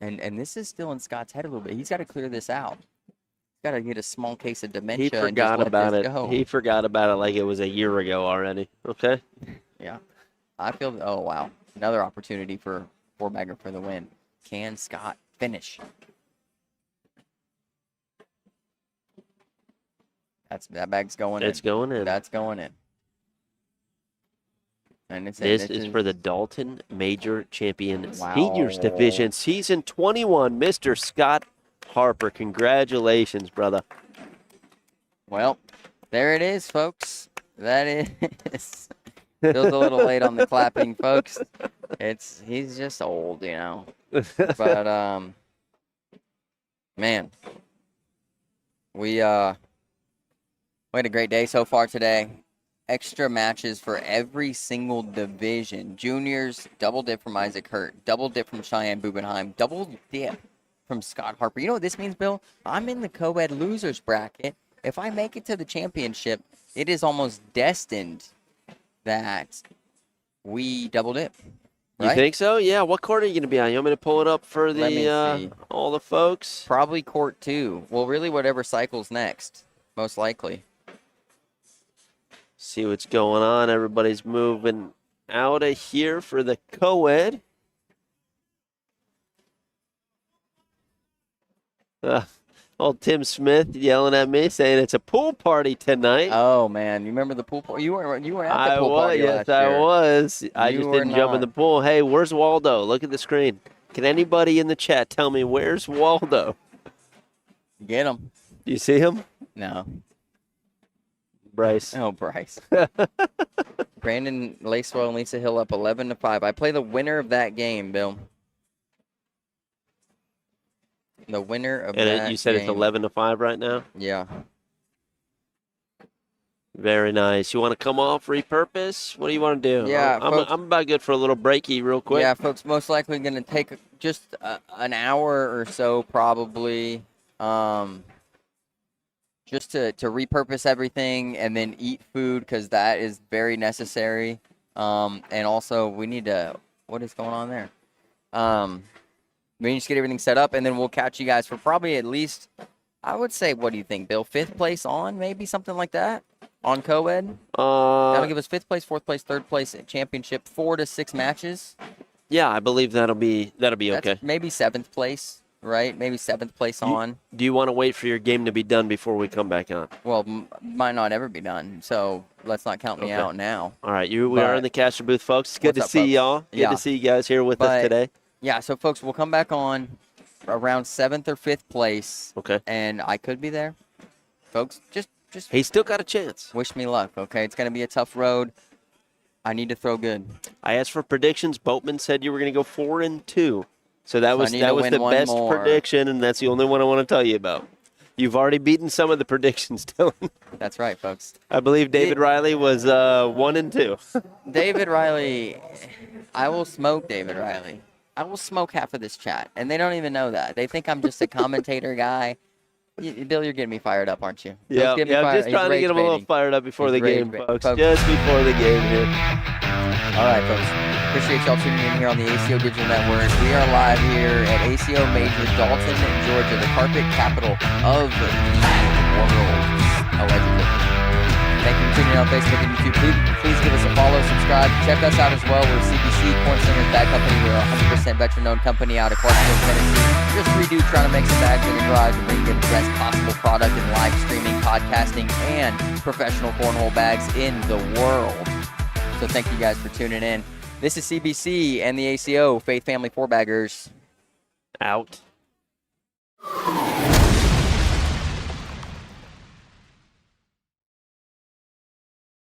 And this is still in Scott's head a little bit. He's got to clear this out. He's got to get a small case of dementia. He forgot and just about let it. this go. He forgot about it like it was a year ago already. Okay. Yeah. I feel. Oh wow, another opportunity for four-bagger for the win. Can Scott finish? That bag's going in. It's going in. That's going in. And This is for the Dalton Major Champion Wow. Seniors Division, Season 21. Mr. Scott Harper, congratulations, brother. Well, there it is, folks. That is. Feels a little late on the clapping, folks. He's just old, you know. But man, we had a great day so far today. Extra matches for every single division. Juniors, double dip from Isaac Hurt, double dip from Cheyenne Bubenheim, double dip from Scott Harper. You know what this means, Bill? I'm in the co-ed losers bracket. If I make it to the championship, it is almost destined that we double dip. Right? You think so? Yeah. What court are you going to be on? You want me to pull it up for Let me see. all the folks? Probably court 2. Well, really whatever cycle's next, most likely. See what's going on. Everybody's moving out of here for the co-ed. Old Tim Smith yelling at me saying it's a pool party tonight. Oh man, you remember the pool party? You were at the pool party yes, last year. I was. I You just were didn't jump in not. the pool. Hey, where's Waldo? Look at the screen. Can anybody in the chat tell me where's Waldo? Get him. Do you see him? No. Bryce. Oh, Bryce. Brandon Lacewell and Lisa Hill up 11-5. I play the winner of that game, Bill. The winner of that And you said game. it's 11-5 right now? Yeah. Very nice. You want to come off, repurpose? What do you want to do? Yeah, I'm folks- about good for a little breaky real quick. Yeah, folks, most likely going to take just an hour or so probably just to repurpose everything and then eat food because that is very necessary. And also we need to – what is going on there? We need to just get everything set up, and then we'll catch you guys for probably at least – I would say, what do you think, Bill? 5th place on, maybe something like that on co-ed? That'll give us 5th place, 4th place, 3rd place at championship, 4 to 6 matches. Yeah, I believe that'll be That's okay. maybe 7th place, right? Maybe 7th place on. Do you want to wait for your game to be done before we come back on? Well, might not ever be done, so let's not count me Okay. out now. All right, we are in the caster booth, folks. It's good What's to up, see folks? y'all. Good Yeah. to see you guys here with us But- today. Yeah, so folks, we'll come back on around 7th or 5th place, Okay. and I could be there. Folks, just He's still got a chance. wish me luck, okay? It's going to be a tough road. I need to throw good. I asked for predictions. Boatman said you were going to go 4-2. So that So I was need to win the one best more. prediction, and that's the only one I want to tell you about. You've already beaten some of the predictions, Dylan. That's right, folks. I believe David Riley was 1-2. David Riley, I will smoke David Riley. I will smoke half of this chat, and they don't even know that. They think I'm just a commentator guy. Bill, you're getting me fired up, aren't you? Yeah, Bill's getting me I'm fired- just he's trying to get him a little rage-baiting. fired up before He's the game, rage-baiting. folks. Folks. Just before the game here. All right, folks. Appreciate y'all tuning in here on the ACO Digital Network. We are live here at ACO Major, Dalton, Georgia, the carpet capital of the world, allegedly. Thank you for tuning in on Facebook and YouTube. Please give us a follow, subscribe. Check us out as well. We're CBC, Corn Slingers Bag Company. We're a 100% veteran-owned company out of Clarksville, Tennessee. Just redo, trying to make some bags in your garage and bring you the best possible product in live streaming, podcasting, and professional cornhole bags in the world. So thank you guys for tuning in. This is CBC and the ACO, Faith Family Four Baggers. Out.